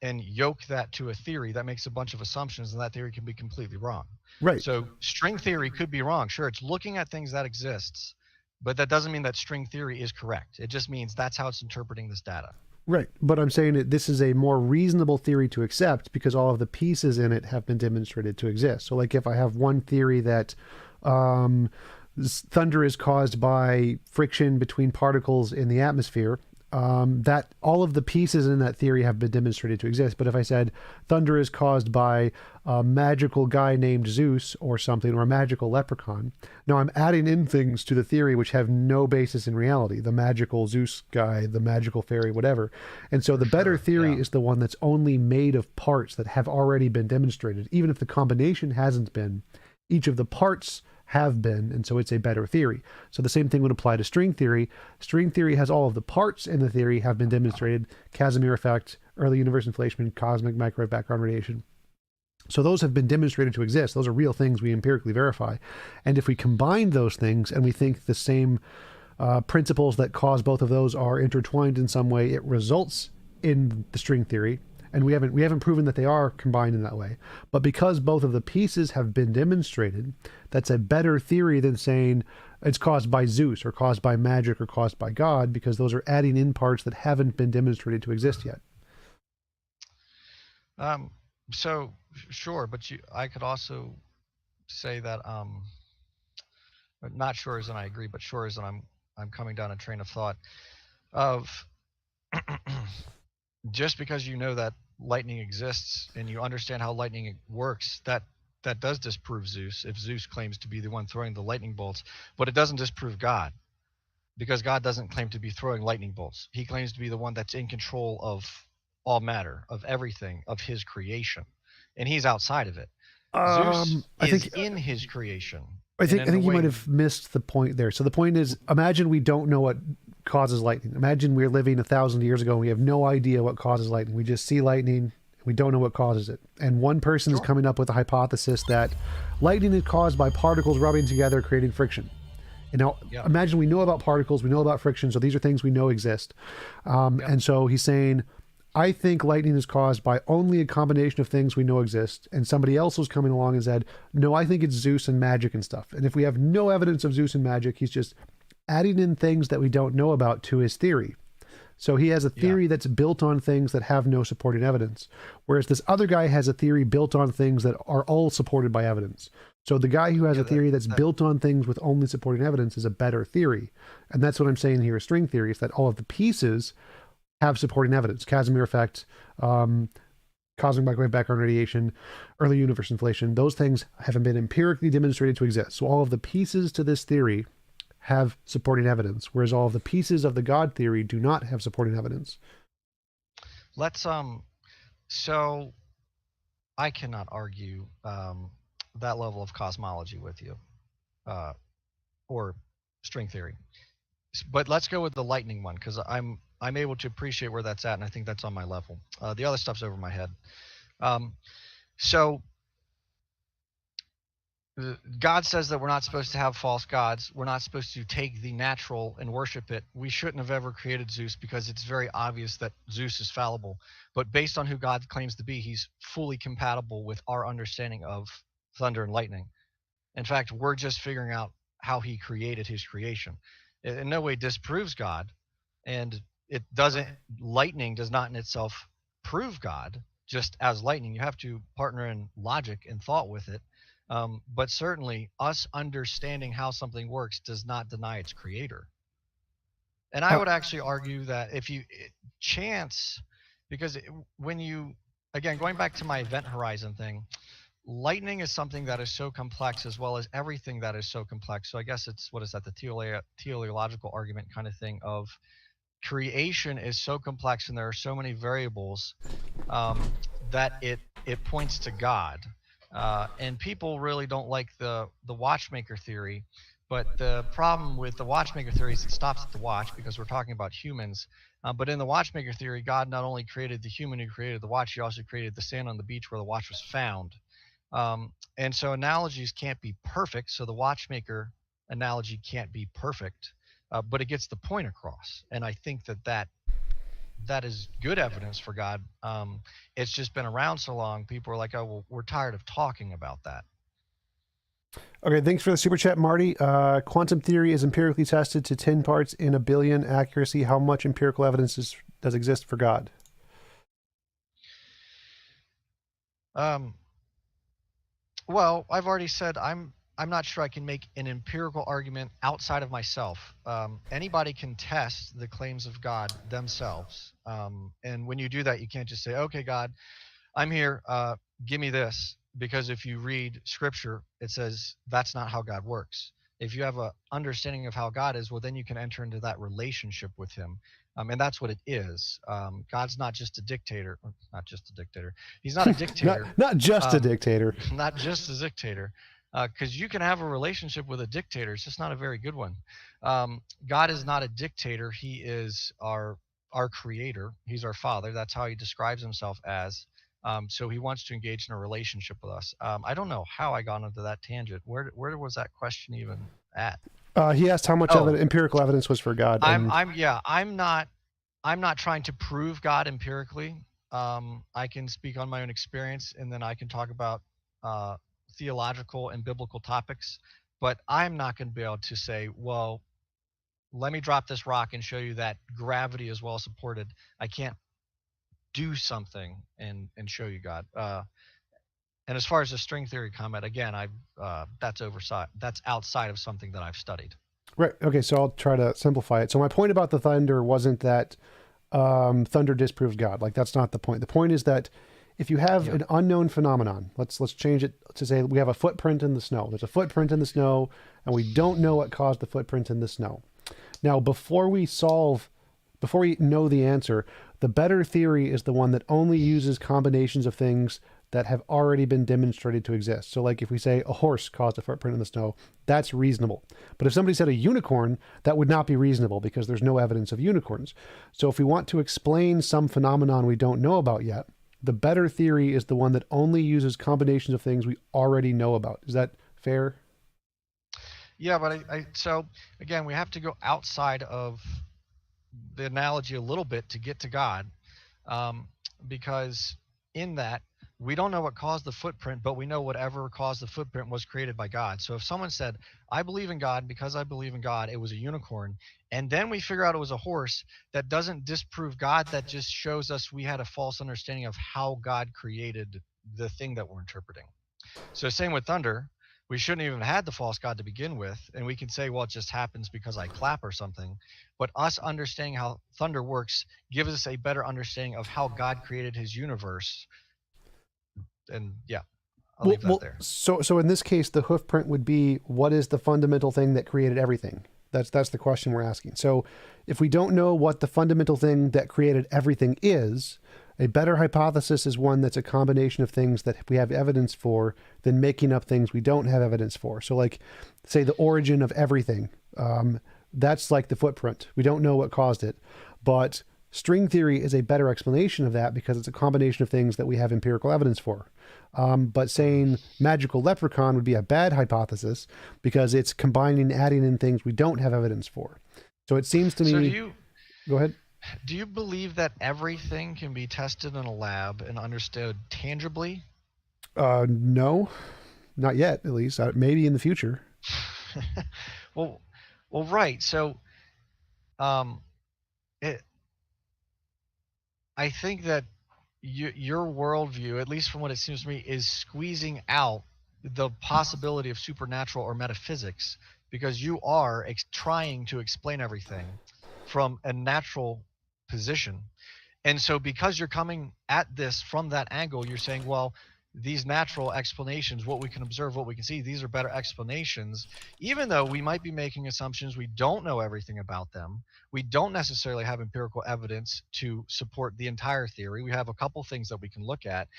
Speaker 2: and yoke that to a theory that makes a bunch of assumptions, and that theory can be completely wrong.
Speaker 1: Right.
Speaker 2: So string theory could be wrong. Sure, it's looking at things that exists, but that doesn't mean that string theory is correct. It just means that's how it's interpreting this data.
Speaker 1: Right. But I'm saying that this is a more reasonable theory to accept because all of the pieces in it have been demonstrated to exist. So, like, if I have one theory that thunder is caused by friction between particles in the atmosphere, that all of the pieces in that theory have been demonstrated to exist. But if I said thunder is caused by a magical guy named Zeus or something, or a magical leprechaun, now I'm adding in things to the theory which have no basis in reality. The magical Zeus guy, the magical fairy, whatever. And so the better theory is the one that's only made of parts that have already been demonstrated. Even if the combination hasn't been, each of the parts have been, and so it's a better theory. So the same thing would apply to string theory. String theory has all of the parts in the theory have been demonstrated: Casimir effect, early universe inflation, cosmic microwave background radiation. So those have been demonstrated to exist. Those are real things we empirically verify. And if we combine those things and we think the same principles that cause both of those are intertwined in some way, it results in the string theory. And we haven't proven that they are combined in that way. But because both of the pieces have been demonstrated, that's a better theory than saying it's caused by Zeus or caused by magic or caused by God, because those are adding in parts that haven't been demonstrated to exist yet.
Speaker 2: So sure, but I could also say that not sure as in I agree, but sure as in I'm coming down a train of thought of just because you know that lightning exists and you understand how lightning works, that does disprove Zeus if Zeus claims to be the one throwing the lightning bolts, but it doesn't disprove God, because God doesn't claim to be throwing lightning bolts. He claims to be the one that's in control of all matter, of everything, of his creation, and he's outside of it. Zeus
Speaker 1: I
Speaker 2: is
Speaker 1: think
Speaker 2: in his creation.
Speaker 1: I think you might have missed the point there. So the point is, imagine we don't know what causes lightning. Imagine we're living 1,000 years ago and we have no idea what causes lightning. We just see lightning. We don't know what causes it. And one person is coming up with a hypothesis that lightning is caused by particles rubbing together, creating friction. And now imagine we know about particles, we know about friction, so these are things we know exist. And so he's saying, I think lightning is caused by only a combination of things we know exist. And somebody else was coming along and said, no, I think it's Zeus and magic and stuff. And if we have no evidence of Zeus and magic, he's just adding in things that we don't know about to his theory. So he has a theory that's built on things that have no supporting evidence, whereas this other guy has a theory built on things that are all supported by evidence. So the guy who has a theory that's built on things with only supporting evidence is a better theory. And that's what I'm saying here is string theory, is that all of the pieces have supporting evidence. Casimir effect, cosmic microwave background radiation, early universe inflation, those things haven't been empirically demonstrated to exist. So all of the pieces to this theory have supporting evidence, whereas all of the pieces of the God theory do not have supporting evidence.
Speaker 2: Let's so I cannot argue that level of cosmology with you, or string theory. But let's go with the lightning one, because I'm able to appreciate where that's at, and I think that's on my level. The other stuff's over my head. So God says that we're not supposed to have false gods. We're not supposed to take the natural and worship it. We shouldn't have ever created Zeus because it's very obvious that Zeus is fallible. But based on who God claims to be, he's fully compatible with our understanding of thunder and lightning. In fact, we're just figuring out how he created his creation. It in no way disproves God, and it doesn't. Lightning does not in itself prove God. Just as lightning, you have to partner in logic and thought with it. But certainly, us understanding how something works does not deny its creator. And I would actually argue that if you chance, because when you, again, going back to my event horizon thing, lightning is something that is so complex, as well as everything that is so complex. So I guess it's, what is that, the teleological argument kind of thing of creation is so complex and there are so many variables that it points to God. And people really don't like the watchmaker theory, but the problem with the watchmaker theory is it stops at the watch, because we're talking about humans. But in the watchmaker theory, God not only created the human who created the watch, he also created the sand on the beach where the watch was found. And so analogies can't be perfect, so the watchmaker analogy can't be perfect, but it gets the point across. And I think that that is good evidence for God. It's just been around so long, people are like, oh, well, we're tired of talking about that.
Speaker 1: Okay, thanks for the super chat, Marty. Quantum theory is empirically tested to 10 parts in a billion accuracy. How much empirical evidence does exist for God?
Speaker 2: Well, I've already said I'm not sure I can make an empirical argument outside of myself. Anybody can test the claims of God themselves, and when you do that, you can't just say, "Okay, God, I'm here. Give me this," because if you read Scripture, it says that's not how God works. If you have a understanding of how God is, well, then you can enter into that relationship with Him, and that's what it is. God's not just a dictator, not just a dictator. He's not a dictator.
Speaker 1: not just a
Speaker 2: um,
Speaker 1: dictator.
Speaker 2: not just a dictator, because you can have a relationship with a dictator. It's just not a very good one. God is not a dictator. He is our creator. He's our father. That's how he describes himself as. So he wants to engage in a relationship with us. I don't know how I got into that tangent. Where was that question even at?
Speaker 1: He asked how much
Speaker 2: Oh,
Speaker 1: empirical evidence was for God.
Speaker 2: I'm not trying to prove God empirically. I can speak on my own experience, and then I can talk about uh, theological and biblical topics. But I'm not going to be able to say, well, let me drop this rock and show you that gravity is well supported. I can't do something and show you God. And as far as the string theory comment, again, that's outside of something that I've studied.
Speaker 1: Right. Okay. So I'll try to simplify it. So my point about the thunder wasn't that thunder disproves God. Like that's not the point. The point is that if you have an unknown phenomenon, let's change it to say we have a footprint in the snow. There's a footprint in the snow, and we don't know what caused the footprint in the snow. Now, before we know the answer, the better theory is the one that only uses combinations of things that have already been demonstrated to exist. So like if we say a horse caused a footprint in the snow, that's reasonable. But if somebody said a unicorn, that would not be reasonable because there's no evidence of unicorns. So if we want to explain some phenomenon we don't know about yet, the better theory is the one that only uses combinations of things we already know about. Is that fair?
Speaker 2: Yeah, but so again, we have to go outside of the analogy a little bit to get to God, because in that we don't know what caused the footprint, but we know whatever caused the footprint was created by God. So if someone said, I believe in God, because I believe in God, it was a unicorn, and then we figure out it was a horse, that doesn't disprove God. That just shows us we had a false understanding of how God created the thing that we're interpreting. So same with thunder. We shouldn't even have had the false God to begin with. And we can say, well, it just happens because I clap or something. But us understanding how thunder works gives us a better understanding of how God created his universe. And yeah, I'll leave that there.
Speaker 1: So in this case, the hoof print would be, what is the fundamental thing that created everything? That's the question we're asking. So if we don't know what the fundamental thing that created everything is, a better hypothesis is one that's a combination of things that we have evidence for than making up things we don't have evidence for. So like, say the origin of everything, that's like the footprint. We don't know what caused it, but string theory is a better explanation of that because it's a combination of things that we have empirical evidence for. But saying magical leprechaun would be a bad hypothesis because it's combining, adding in things we don't have evidence for. So it seems to me... Go ahead.
Speaker 2: Do you believe that everything can be tested in a lab and understood tangibly?
Speaker 1: No, not yet, at least. Maybe in the future.
Speaker 2: well, right. So, I think that your worldview, at least from what it seems to me, is squeezing out the possibility of supernatural or metaphysics because you are trying to explain everything from a natural position. And so because you're coming at this from that angle, you're saying, well, these natural explanations, what we can observe, what we can see, these are better explanations, even though we might be making assumptions, we don't know everything about them. We don't necessarily have empirical evidence to support the entire theory. We have a couple things that we can look at.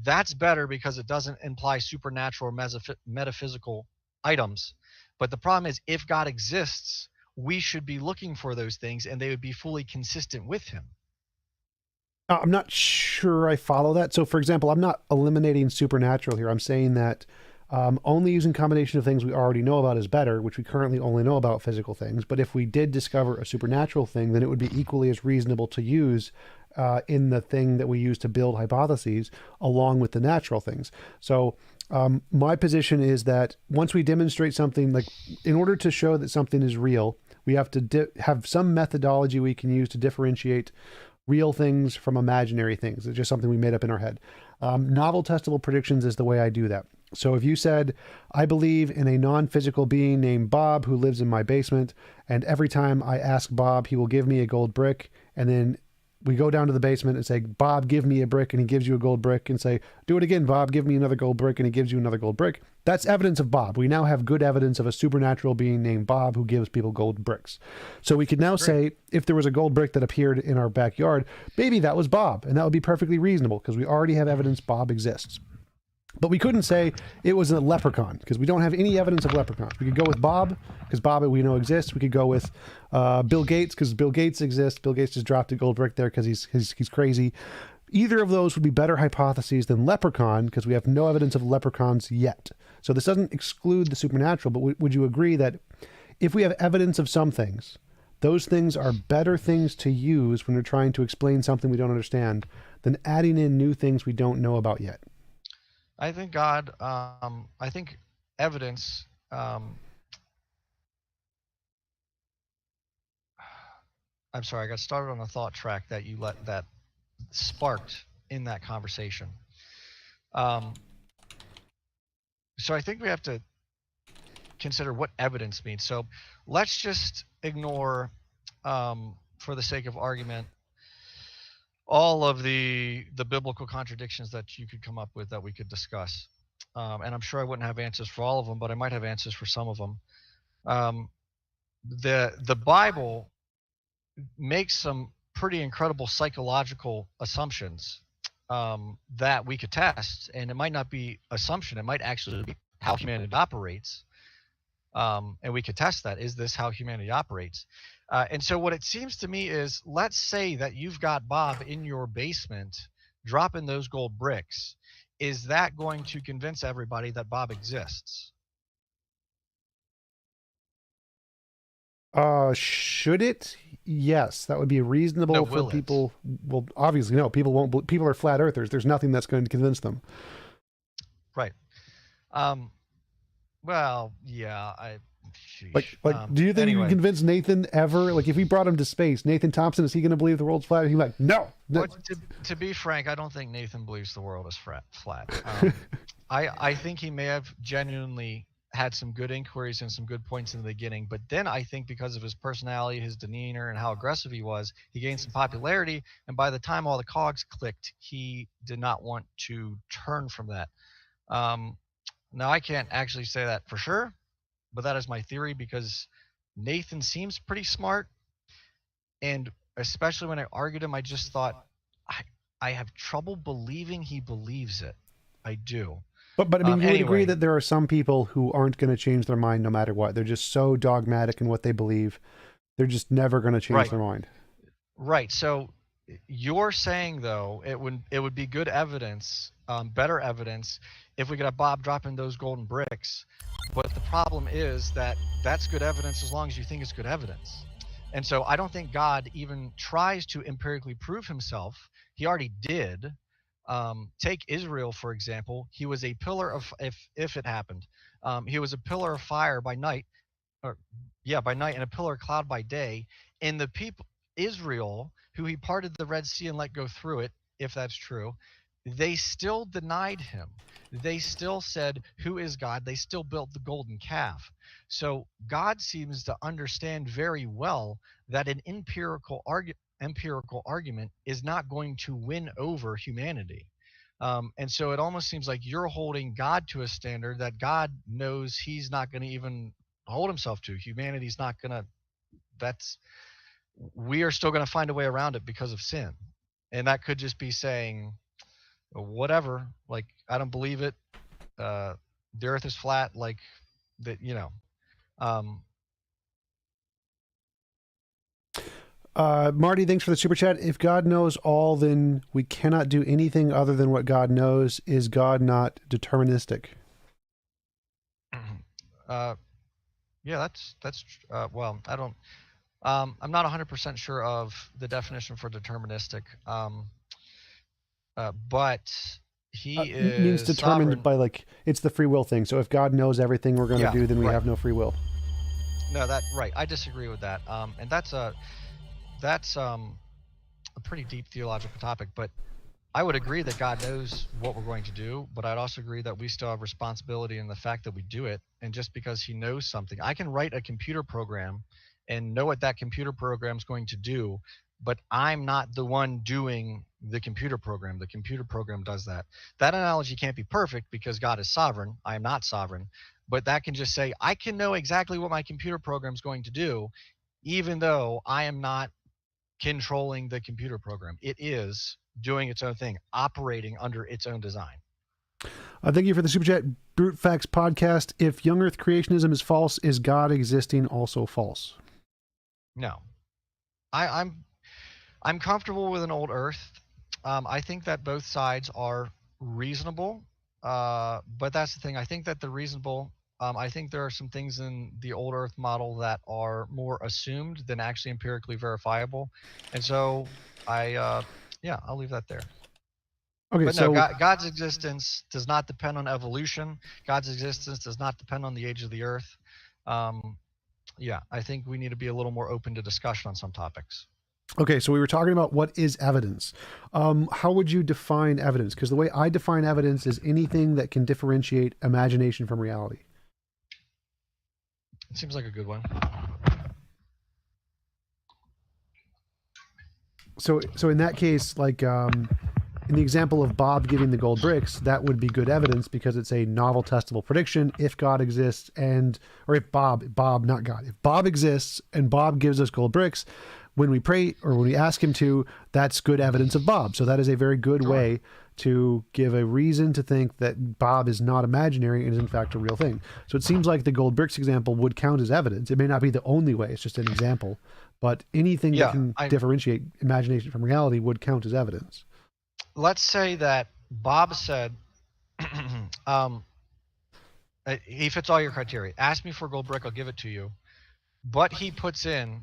Speaker 2: That's better because it doesn't imply supernatural or metaphysical items. But the problem is, if God exists, we should be looking for those things and they would be fully consistent with him.
Speaker 1: I'm not sure I follow that. So for example, I'm not eliminating supernatural here. I'm saying that Only using combination of things we already know about is better, which we currently only know about physical things. But if we did discover a supernatural thing, then it would be equally as reasonable to use in the thing that we use to build hypotheses along with the natural things. So my position is that once we demonstrate something, like in order to show that something is real, we have to have some methodology we can use to differentiate real things from imaginary things. It's just something we made up in our head. Novel testable predictions is the way I do that. So if you said, I believe in a non-physical being named Bob who lives in my basement, and every time I ask Bob, he will give me a gold brick, and then we go down to the basement and say, Bob, give me a brick, and he gives you a gold brick, and say, do it again, Bob, give me another gold brick, and he gives you another gold brick. That's evidence of Bob. We now have good evidence of a supernatural being named Bob who gives people gold bricks. So we could now say, if there was a gold brick that appeared in our backyard, maybe that was Bob, and that would be perfectly reasonable because we already have evidence Bob exists. But we couldn't say it was a leprechaun because we don't have any evidence of leprechauns. We could go with Bob because Bob we know exists. We could go with Bill Gates because Bill Gates exists. Bill Gates just dropped a gold brick there because he's crazy. Either of those would be better hypotheses than leprechaun because we have no evidence of leprechauns yet. So this doesn't exclude the supernatural, but would you agree that if we have evidence of some things, those things are better things to use when we're trying to explain something we don't understand than adding in new things we don't know about yet?
Speaker 2: I think I think evidence, I'm sorry, I got started on a thought track that sparked in that conversation. So I think we have to consider what evidence means. So let's just ignore, for the sake of argument, all of the biblical contradictions that you could come up with that we could discuss. And I'm sure I wouldn't have answers for all of them, but I might have answers for some of them. The Bible makes some pretty incredible psychological assumptions that we could test, and it might not be assumption, it might actually be how humanity operates. And we could test that. Is this how humanity operates? And so what it seems to me is, let's say that you've got Bob in your basement dropping those gold bricks. Is that going to convince everybody that Bob exists?
Speaker 1: Should it? Yes, that would be reasonable
Speaker 2: No,
Speaker 1: for
Speaker 2: will it?
Speaker 1: people. Well, obviously, no. People won't. People are flat earthers. There's nothing that's going to convince them.
Speaker 2: Right. Well, yeah.
Speaker 1: Like, do you think you can convince Nathan ever? Like, if we brought him to space, Nathan Thompson, is he going to believe the world's flat? He's like, no.
Speaker 2: Well, to be frank, I don't think Nathan believes the world is flat. I think he may have genuinely had some good inquiries and some good points in the beginning, but then I think because of his personality, his demeanor, and how aggressive he was, he gained some popularity, and by the time all the cogs clicked, he did not want to turn from that. Now, I can't actually say that for sure, but that is my theory because Nathan seems pretty smart, and especially when I argued him, I just thought, I have trouble believing he believes it. I do.
Speaker 1: But I mean, you would agree
Speaker 2: Anyway,
Speaker 1: that there are some people who aren't going to change their mind no matter what. They're just so dogmatic in what they believe. They're just never going to change
Speaker 2: right,
Speaker 1: their mind.
Speaker 2: right. So you're saying though it would be good evidence, better evidence, if we could have Bob dropping those golden bricks. But the problem is that that's good evidence as long as you think it's good evidence. And so I don't think God even tries to empirically prove himself. He already did. Take Israel, for example. He was a pillar of, if it happened, he was a pillar of fire by night, or yeah, by night, and a pillar of cloud by day. And the people, Israel, who he parted the Red Sea and let go through it, if that's true, they still denied him. They still said, who is God? They still built the golden calf. So God seems to understand very well that an empirical argument is not going to win over humanity. And so it almost seems like you're holding God to a standard that God knows he's not going to even hold himself to. Humanity's not going to, we are still going to find a way around it because of sin. And that could just be saying, whatever, like, I don't believe it. The earth is flat, like that,
Speaker 1: Marty, thanks for the super chat. If God knows all, then we cannot do anything other than what God knows. Is God not deterministic?
Speaker 2: Uh, yeah, well, I don't. I'm not 100% sure of the definition for deterministic, but he
Speaker 1: Means
Speaker 2: is
Speaker 1: determined
Speaker 2: sovereign.
Speaker 1: by, like, it's the free will thing. So if God knows everything we're going to
Speaker 2: Yeah,
Speaker 1: do, then we
Speaker 2: right.
Speaker 1: have no free will.
Speaker 2: No, that right. I disagree with that. And that's a pretty deep theological topic. But I would agree that God knows what we're going to do, but I'd also agree that we still have responsibility in the fact that we do it. And just because he knows something, I can write a computer program and know what that computer program is going to do, but I'm not the one doing the computer program. The computer program does that. That analogy can't be perfect because God is sovereign. I am not sovereign, but that can just say, I can know exactly what my computer program is going to do, even though I am not controlling the computer program. It is doing its own thing, operating under its own design.
Speaker 1: Thank you for the super chat, Brute Facts Podcast. If young Earth creationism is false, is God existing also false?
Speaker 2: No, I'm comfortable with an old Earth. I think that both sides are reasonable, but that's the thing. I think that the reasonable. I think there are some things in the old Earth model that are more assumed than actually empirically verifiable, and so yeah, I'll leave that there.
Speaker 1: Okay,
Speaker 2: But no,
Speaker 1: so
Speaker 2: God's existence does not depend on evolution. God's existence does not depend on the age of the Earth. Um, yeah, I think we need to be a little more open to discussion on some topics.
Speaker 1: okay, so we were talking about what is evidence. How would you define evidence? Because the way I define evidence is anything that can differentiate imagination from reality.
Speaker 2: It seems like a good one.
Speaker 1: So in that case, like, in the example of Bob giving the gold bricks, that would be good evidence because it's a novel testable prediction. If God exists or if Bob, not God, if Bob exists and Bob gives us gold bricks, when we pray or when we ask him to, that's good evidence of Bob. So that is a very good way to give a reason to think that Bob is not imaginary and is in fact a real thing. So it seems like the gold bricks example would count as evidence. It may not be the only way, it's just an example, but anything that can differentiate imagination from reality would count as evidence.
Speaker 2: Let's say that Bob said, he fits all your criteria. Ask me for a gold brick, I'll give it to you. But he puts in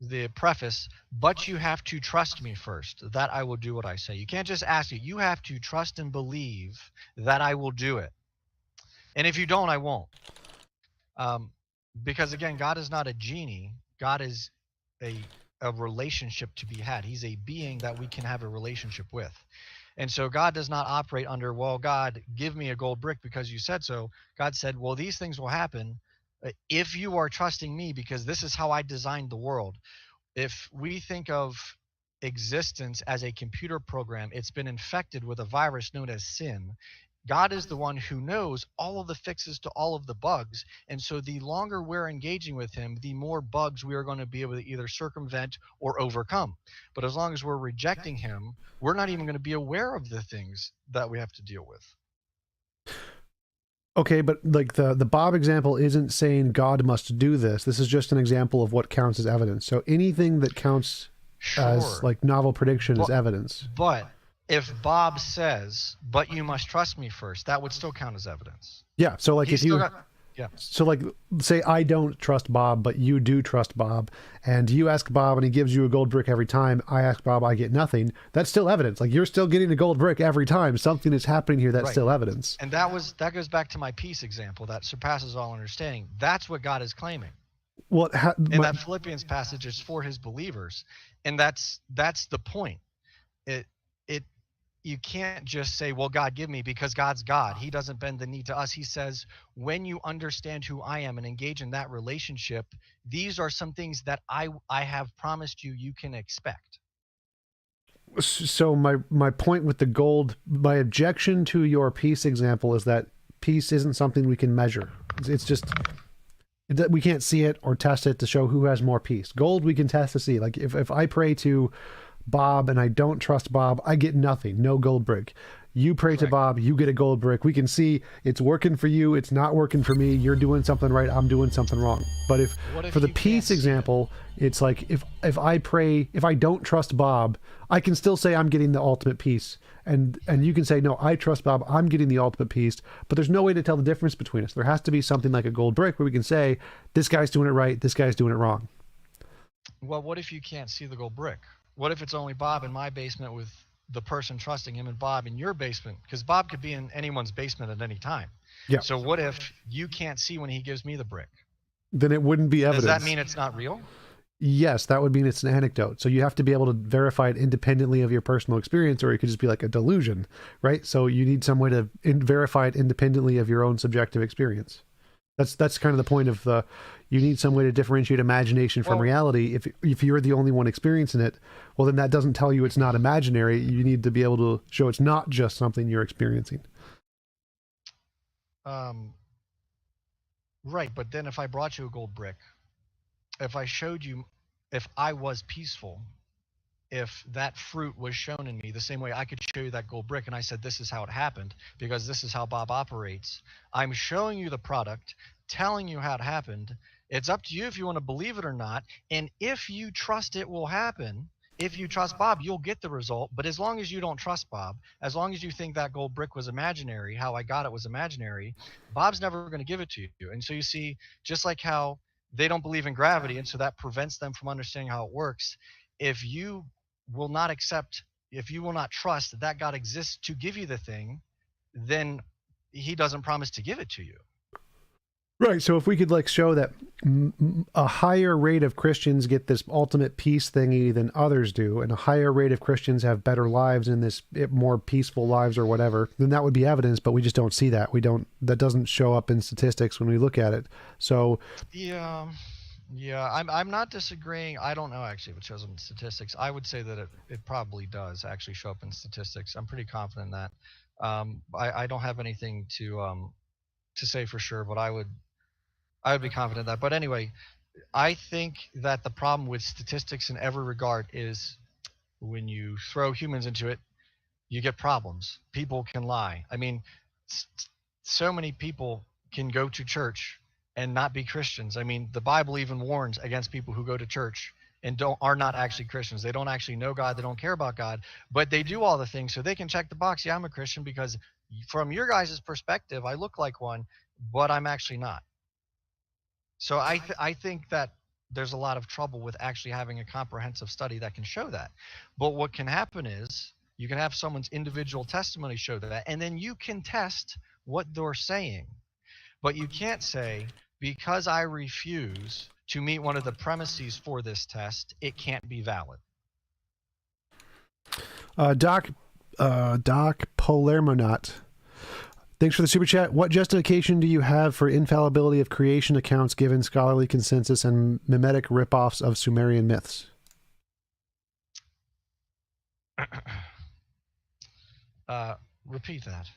Speaker 2: the preface, but you have to trust me first, that I will do what I say. You can't just ask it. You have to trust and believe that I will do it. And if you don't, I won't. Because again, God is not a genie. God is a relationship to be had. He's a being that we can have a relationship with. And so God does not operate under, well, God, give me a gold brick because you said so. God said, well, these things will happen if you are trusting me, because this is how I designed the world. If we think of existence as a computer program, it's been infected with a virus known as sin. God is the one who knows all of the fixes to all of the bugs. And so the longer we're engaging with him, the more bugs we are going to be able to either circumvent or overcome. But as long as we're rejecting him, we're not even going to be aware of the things that we have to deal with.
Speaker 1: Okay, but like the Bob example isn't saying God must do this. This is just an example of what counts as evidence. So anything that counts as like novel prediction is evidence.
Speaker 2: But if Bob says, but you must trust me first, that would still count as evidence.
Speaker 1: Yeah. So like so like say I don't trust Bob, but you do trust Bob, and you ask Bob and he gives you a gold brick every time. I ask Bob, I get nothing. That's still evidence. Like you're still getting a gold brick every time. Something is happening here. That's still evidence.
Speaker 2: And that goes back to my peace example that surpasses all understanding. That's what God is claiming. In that Philippians passage is for his believers. And that's the point. You can't just say, well, God, give me, because God's God. He doesn't bend the knee to us. He says, when you understand who I am and engage in that relationship, these are some things that I have promised you can expect.
Speaker 1: So my point with the gold, my objection to your peace example is that peace isn't something we can measure. It's just, we can't see it or test it to show who has more peace. Gold we can test to see. Like if I pray to Bob and I don't trust Bob, I get nothing, no gold brick. You pray to Bob, you get a gold brick. We can see it's working for you, it's not working for me. You're doing something right, I'm doing something wrong. But if for the peace example, it's like if I pray, if I don't trust Bob, I can still say I'm getting the ultimate peace. And you can say, no, I trust Bob, I'm getting the ultimate peace. But there's no way to tell the difference between us. There has to be something like a gold brick where we can say, this guy's doing it right, this guy's doing it wrong.
Speaker 2: Well, what if you can't see the gold brick? What if it's only Bob in my basement with the person trusting him and Bob in your basement? Because Bob could be in anyone's basement at any time.
Speaker 1: Yeah.
Speaker 2: So what if you can't see when he gives me the brick?
Speaker 1: Then it wouldn't be evidence.
Speaker 2: Does that mean it's not real?
Speaker 1: Yes, that would mean it's an anecdote. So you have to be able to verify it independently of your personal experience, or it could just be like a delusion, right? So you need some way to verify it independently of your own subjective experience. That's kind of the point of the, you need some way to differentiate imagination from reality. If you're the only one experiencing it, well, then that doesn't tell you it's not imaginary. You need to be able to show it's not just something you're experiencing.
Speaker 2: Right, but then if I brought you a gold brick, if I showed you, if I was peaceful, if that fruit was shown in me the same way I could show you that gold brick and I said, this is how it happened because this is how Bob operates. I'm showing you the product, telling you how it happened. It's up to you if you want to believe it or not. And if you trust it will happen, if you trust Bob, you'll get the result. But as long as you don't trust Bob, as long as you think that gold brick was imaginary, how I got it was imaginary, Bob's never going to give it to you. And so you see, just like how they don't believe in gravity, and so that prevents them from understanding how it works. If you will not accept, if you will not trust that God exists to give you the thing, then he doesn't promise to give it to you.
Speaker 1: Right. So if we could like show that a higher rate of Christians get this ultimate peace thingy than others do, and a higher rate of Christians have better lives in this more peaceful lives or whatever, then that would be evidence, but we just don't see that. That doesn't show up in statistics when we look at it. So
Speaker 2: yeah, I'm not disagreeing. I don't know actually if it shows up in statistics. I would say that it probably does actually show up in statistics. I'm pretty confident in that. I don't have anything to say for sure, but I would be confident in that. But anyway, I think that the problem with statistics in every regard is when you throw humans into it, you get problems. People can lie. I mean, so many people can go to church and not be Christians. I mean, the Bible even warns against people who go to church and are not actually Christians. They don't actually know God. They don't care about God, but they do all the things so they can check the box. Yeah, I'm a Christian because from your guys' perspective, I look like one, but I'm actually not. So I think that there's a lot of trouble with actually having a comprehensive study that can show that. But what can happen is you can have someone's individual testimony show that, and then you can test what they're saying. But you can't say, because I refuse to meet one of the premises for this test, it can't be valid.
Speaker 1: Doc Polermonot, thanks for the super chat. What justification do you have for infallibility of creation accounts given scholarly consensus and mimetic ripoffs of Sumerian myths?
Speaker 2: Repeat that.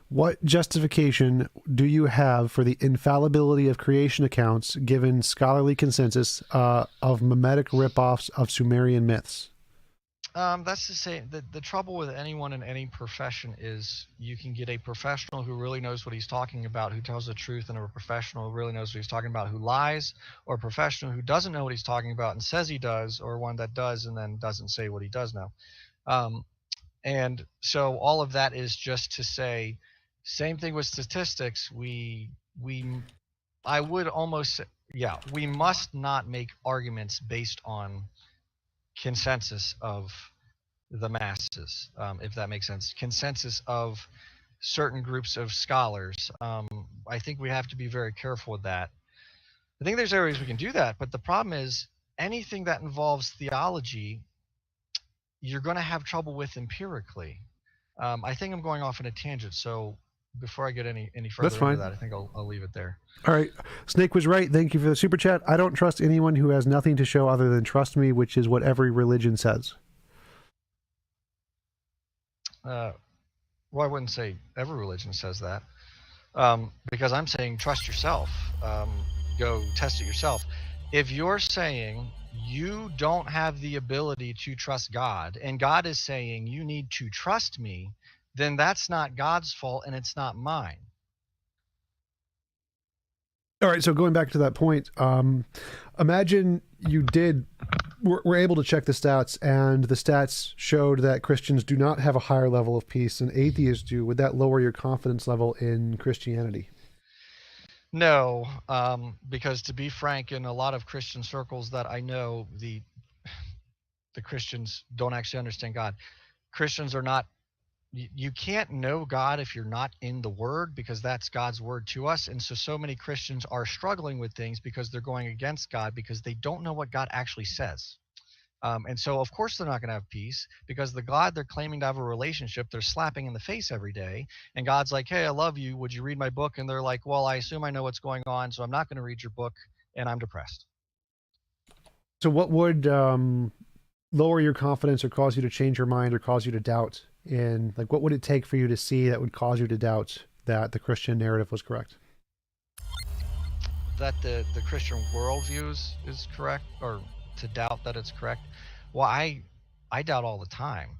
Speaker 1: What justification do you have for the infallibility of creation accounts given scholarly consensus of mimetic ripoffs of Sumerian myths?
Speaker 2: That's to say, the trouble with anyone in any profession is you can get a professional who really knows what he's talking about, who tells the truth, and a professional who really knows what he's talking about, who lies, or a professional who doesn't know what he's talking about and says he does, or one that does and then doesn't say what he does know. And so all of that is just to say, same thing with statistics. I would almost say, yeah, we must not make arguments based on consensus of the masses, if that makes sense. Consensus of certain groups of scholars. I think we have to be very careful with that. I think there's areas we can do that, but the problem is anything that involves theology, you're going to have trouble with empirically. I think I'm going off on a tangent, so before I get any further into that, I think I'll leave it there.
Speaker 1: All right. Snake was right. Thank you for the super chat. I don't trust anyone who has nothing to show other than trust me, which is what every religion says.
Speaker 2: Well, I wouldn't say every religion says that, because I'm saying trust yourself. Go test it yourself. If you're saying you don't have the ability to trust God, and God is saying you need to trust me, then that's not God's fault and it's not mine.
Speaker 1: All right, so going back to that point, imagine you were able to check the stats, and the stats showed that Christians do not have a higher level of peace than atheists do. Would that lower your confidence level in Christianity?
Speaker 2: No, because to be frank, in a lot of Christian circles that I know, the Christians don't actually understand God. Christians are not, you can't know God if you're not in the Word, because that's God's Word to us. And so many Christians are struggling with things because they're going against God because they don't know what God actually says. And so, of course, they're not going to have peace, because the God they're claiming to have a relationship, they're slapping in the face every day. And God's like, hey, I love you. Would you read my book? And they're like, well, I assume I know what's going on, so I'm not going to read your book. And I'm depressed.
Speaker 1: So, what would lower your confidence or cause you to change your mind or cause you to doubt in, like, what would it take for you to see that would cause you to doubt that the Christian narrative was correct?
Speaker 2: That the Christian worldviews is correct, or to doubt that it's correct. Well, I doubt all the time.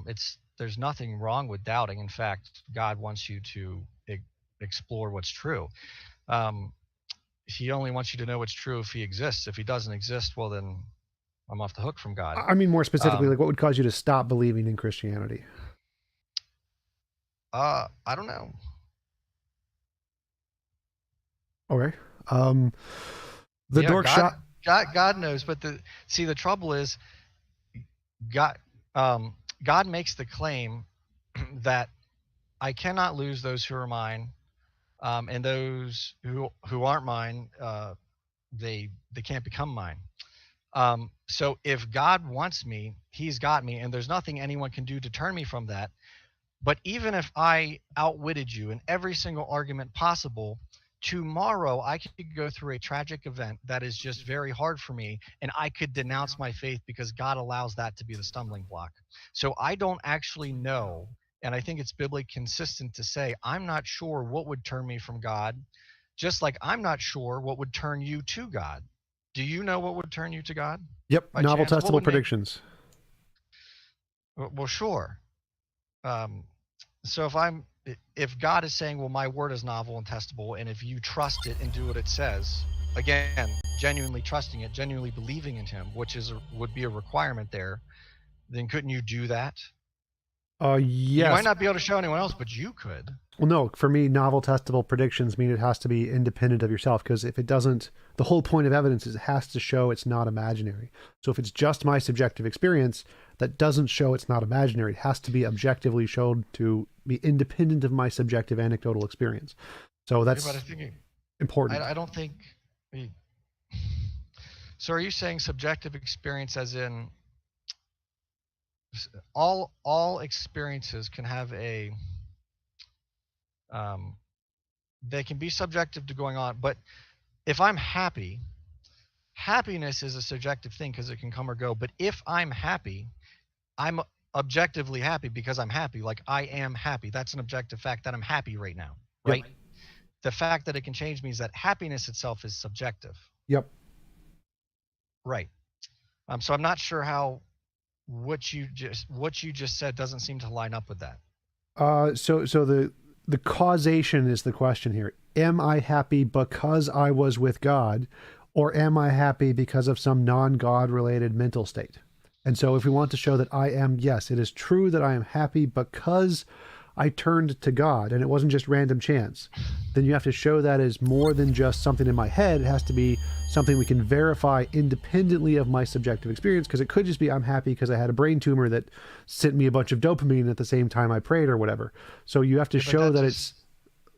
Speaker 2: It's There's nothing wrong with doubting. In fact, God wants you to explore what's true. Um, he only wants you to know what's true if he exists. If he doesn't exist, well, then I'm off the hook from God.
Speaker 1: I mean, more specifically,
Speaker 2: Um,
Speaker 1: like, what would cause you to stop believing in Christianity?
Speaker 2: I don't know.
Speaker 1: Okay. The
Speaker 2: Yeah,
Speaker 1: dork shot.
Speaker 2: God knows. But the trouble is, God, God makes the claim that I cannot lose those who are mine, and those who aren't mine, they can't become mine. So if God wants me, He's got me, and there's nothing anyone can do to turn me from that. But even if I outwitted you in every single argument possible, tomorrow I could go through a tragic event that is just very hard for me, and I could denounce my faith because God allows that to be the stumbling block. So I don't actually know. And I think it's biblically consistent to say, I'm not sure what would turn me from God, just like I'm not sure what would turn you to God. Do you know what would turn you to God
Speaker 1: Yep.
Speaker 2: by
Speaker 1: Novel
Speaker 2: chance? What
Speaker 1: testable
Speaker 2: would make,
Speaker 1: predictions.
Speaker 2: well, sure. Um, so if God is saying, well, my word is novel and testable, and if you trust it and do what it says, again, genuinely trusting it, genuinely believing in Him, which would be a requirement there, then couldn't you do that? You might
Speaker 1: Yes.
Speaker 2: not be able to show anyone else, but you could.
Speaker 1: Well, no, for me, novel testable predictions mean it has to be independent of yourself, because if it doesn't, the whole point of evidence is it has to show it's not imaginary. So if it's just my subjective experience, that doesn't show it's not imaginary. It has to be objectively shown to be independent of my subjective anecdotal experience. So
Speaker 2: Yeah, but
Speaker 1: that's important.
Speaker 2: I don't think. So are you saying subjective experience, as in all experiences can have a um, they can be subjective to going on, but if I'm happy, happiness is a subjective thing because it can come or go. But if I'm happy, I'm objectively happy because I'm happy. Like, I am happy. That's an objective fact that I'm happy right now,
Speaker 1: Yep.
Speaker 2: right? The fact that it can change means that happiness itself is subjective,
Speaker 1: Yep.
Speaker 2: right? So I'm not sure how what you just said doesn't seem to line up with that.
Speaker 1: So the causation is the question here. Am I happy because I was with God, or am I happy because of some non-God related mental state? And so if we want to show that I am, yes, it is true that I am happy because I turned to God and it wasn't just random chance, then you have to show that as more than just something in my head. It has to be something we can verify independently of my subjective experience, because it could just be I'm happy because I had a brain tumor that sent me a bunch of dopamine at the same time I prayed or whatever. So you have to show that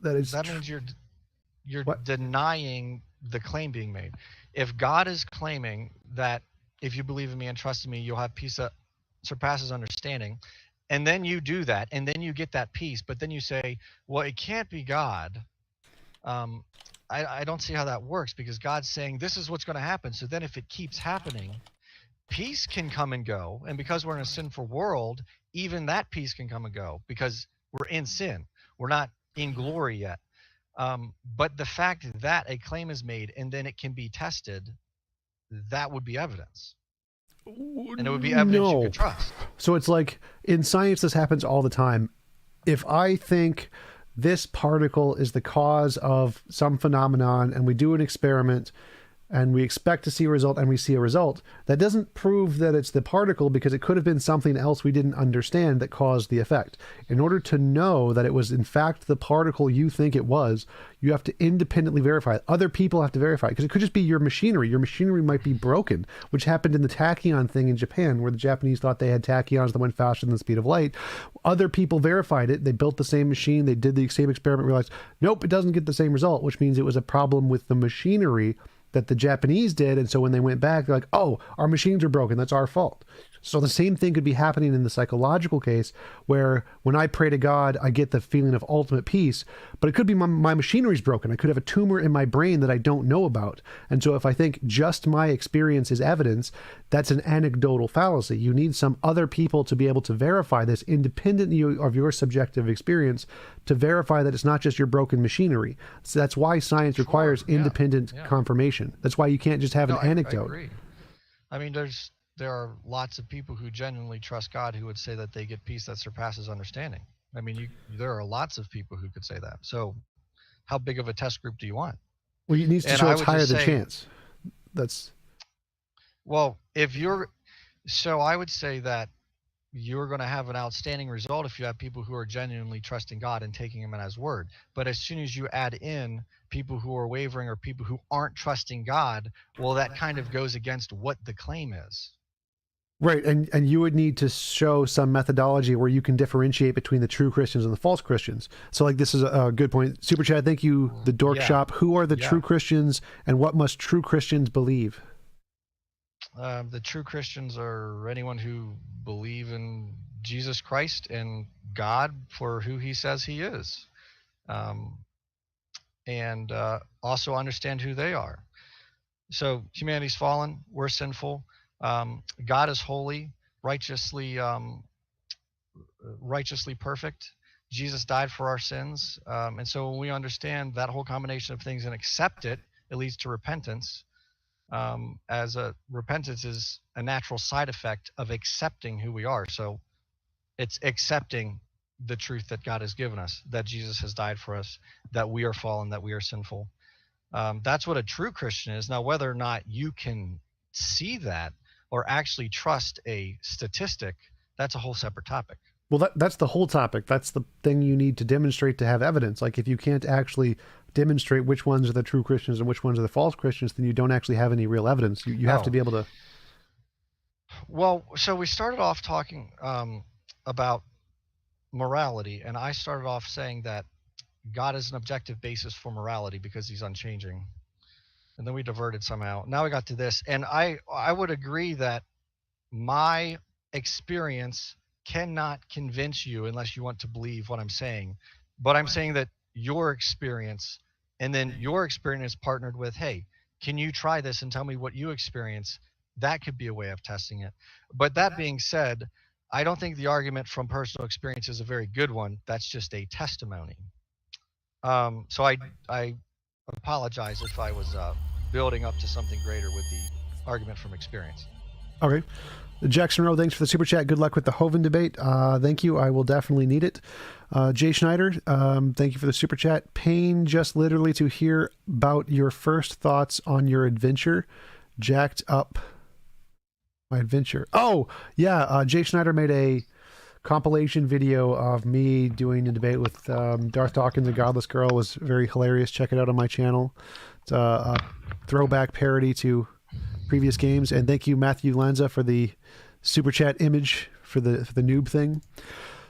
Speaker 2: that means you're
Speaker 1: what?
Speaker 2: denying the claim being made. If God is claiming that if you believe in me and trust in me, you'll have peace that surpasses understanding, and then you do that, and then you get that peace, but then you say, well, it can't be God. um, I don't see how that works, because God's saying this is what's going to happen. So then if it keeps happening, peace can come and go. And because we're in a sinful world, even that peace can come and go because we're in sin. We're not in glory yet. But the fact that a claim is made and then it can be tested, that would be evidence. And it would be evidence you
Speaker 1: No.
Speaker 2: could trust.
Speaker 1: So it's like in science, this happens all the time. If I think this particle is the cause of some phenomenon and we do an experiment and we expect to see a result and we see a result, that doesn't prove that it's the particle, because it could have been something else we didn't understand that caused the effect. In order to know that it was in fact the particle you think it was, you have to independently verify it. Other people have to verify it, because it could just be your machinery. Your machinery might be broken, which happened in the tachyon thing in Japan, where the Japanese thought they had tachyons that went faster than the speed of light. Other people verified it. They built the same machine. They did the same experiment, realized, nope, it doesn't get the same result, which means it was a problem with the machinery that the Japanese did. And so when they went back, they're like, oh, our machines are broken. That's our fault. So the same thing could be happening in the psychological case, where when I pray to God, I get the feeling of ultimate peace, but it could be my machinery's broken. I could have a tumor in my brain that I don't know about. And so if I think just my experience is evidence, that's an anecdotal fallacy. You need some other people to be able to verify this independently of your subjective experience, to verify that it's not just your broken machinery. So that's why science requires independent confirmation. That's why you can't just have an anecdote.
Speaker 2: I agree. I mean, there are lots of people who genuinely trust God who would say that they get peace that surpasses understanding. I mean, there are lots of people who could say that. So how big of a test group do you want?
Speaker 1: Well, it needs to show it's higher than chance.
Speaker 2: Well, so I would say that you're going to have an outstanding result if you have people who are genuinely trusting God and taking him at his word. But as soon as you add in people who are wavering or people who aren't trusting God, well, that kind of goes against what the claim is.
Speaker 1: Right, and you would need to show some methodology where you can differentiate between the true Christians and the false Christians. So, like, this is a good point. Super Chat, thank you, the Dork Shop. Who are the true Christians, and what must true Christians believe?
Speaker 2: The true Christians are anyone who believe in Jesus Christ and God for who he says he is, and also understand who they are. So humanity's fallen, we're sinful. God is holy, righteously perfect. Jesus died for our sins. And so when we understand that whole combination of things and accept it, it leads to repentance. Repentance is a natural side effect of accepting who we are. So it's accepting the truth that God has given us, that Jesus has died for us, that we are fallen, that we are sinful. That's what a true Christian is. Now, whether or not you can see that or actually trust a statistic, that's a whole separate topic.
Speaker 1: Well, that's the whole topic. That's the thing you need to demonstrate to have evidence. Like, if you can't actually demonstrate which ones are the true Christians and which ones are the false Christians, then you don't actually have any real evidence. You have to be able to.
Speaker 2: Well, so we started off talking about morality, and I started off saying that God is an objective basis for morality because he's unchanging. And then we diverted somehow. Now we got to this, and I would agree that my experience cannot convince you unless you want to believe what I'm saying. But I'm saying that your experience, and then your experience partnered with, hey, can you try this and tell me what you experience? That could be a way of testing it. But that being said, I don't think the argument from personal experience is a very good one. That's just a testimony. So I apologize if I was building up to something greater with the argument from experience.
Speaker 1: Okay. Jackson Rowe, thanks for the super chat. Good luck with the Hovind debate. Thank you. I will definitely need it. Jay Schneider, thank you for the super chat. Pain just literally to hear about your first thoughts on your adventure. Jacked up my adventure. Oh, yeah. Jay Schneider made a compilation video of me doing a debate with Darth Dawkins and Godless Girl. It was very hilarious. Check it out on my channel. It's a throwback parody to previous games. And thank you, Matthew Lanza, for the super chat image for the noob thing.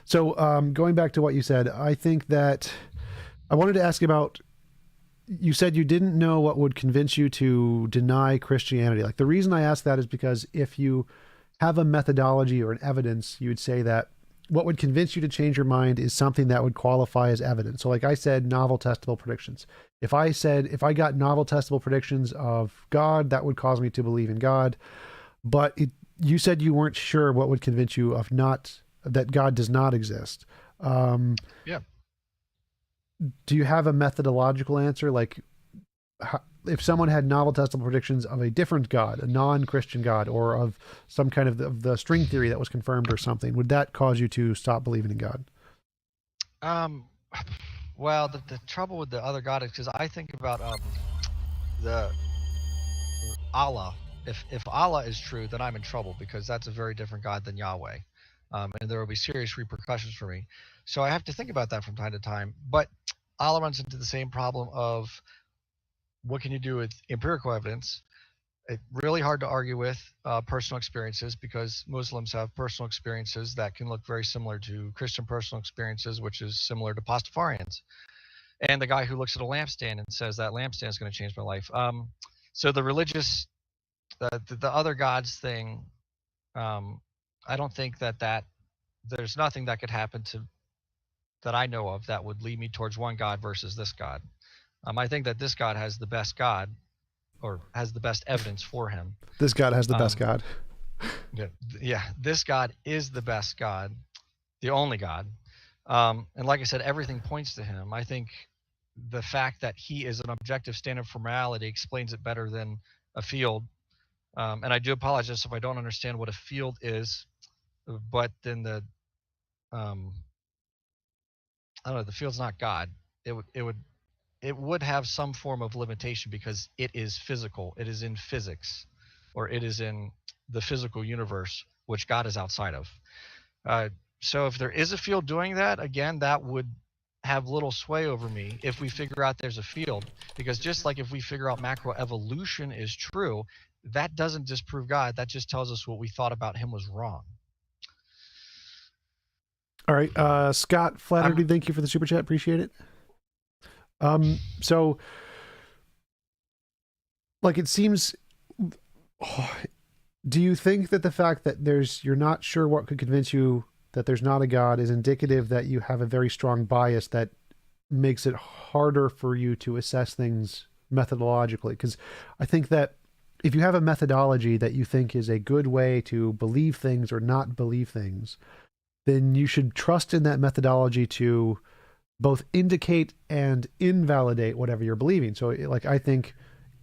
Speaker 1: So going back to what you said, I think that I wanted to ask you about, you said you didn't know what would convince you to deny Christianity. Like, the reason I ask that is because if you have a methodology or an evidence, you would say that what would convince you to change your mind is something that would qualify as evidence. So like I said, novel testable predictions. If I got novel testable predictions of God, that would cause me to believe in God. But you said you weren't sure what would convince you of that God does not exist.
Speaker 2: Yeah.
Speaker 1: Do you have a methodological answer? Like, if someone had novel testable predictions of a different God, a non-Christian God, or of some kind of the string theory that was confirmed or something, would that cause you to stop believing in God?
Speaker 2: Um, well, the trouble with the other God is because I think about the Allah. If Allah is true, then I'm in trouble because that's a very different God than Yahweh, and there will be serious repercussions for me. So I have to think about that from time to time. But Allah runs into the same problem of what can you do with empirical evidence? It's really hard to argue with personal experiences because Muslims have personal experiences that can look very similar to Christian personal experiences, which is similar to Pastafarians. And the guy who looks at a lampstand and says that lampstand is going to change my life. So the religious, the other gods thing, I don't think that there's nothing that could happen to that I know of that would lead me towards one God versus this God. I think that this God has the best God or has the best evidence for him.
Speaker 1: This God has the best
Speaker 2: Um,
Speaker 1: God.
Speaker 2: yeah, this God is the best God, the only God. And like I said, everything points to him. I think the fact that he is an objective standard for morality explains it better than a field. And I do apologize if I don't understand what a field is, but then um, I don't know, the field's not God. It would have some form of limitation because it is physical. It is in physics, or it is in the physical universe, which God is outside of. Uh, so if there is a field doing that, again, that would have little sway over me if we figure out there's a field. Because just like if we figure out macroevolution is true, that doesn't disprove God. That just tells us what we thought about him was wrong.
Speaker 1: All right, Scott Flatterty,
Speaker 2: I'm
Speaker 1: thank you for the super chat. Appreciate it. So, like, it seems. Do you think that the fact that you're not sure what could convince you that there's not a God is indicative that you have a very strong bias that makes it harder for you to assess things methodologically? Because I think that if you have a methodology that you think is a good way to believe things or not believe things, then you should trust in that methodology to both indicate and invalidate whatever you're believing. So, like, I think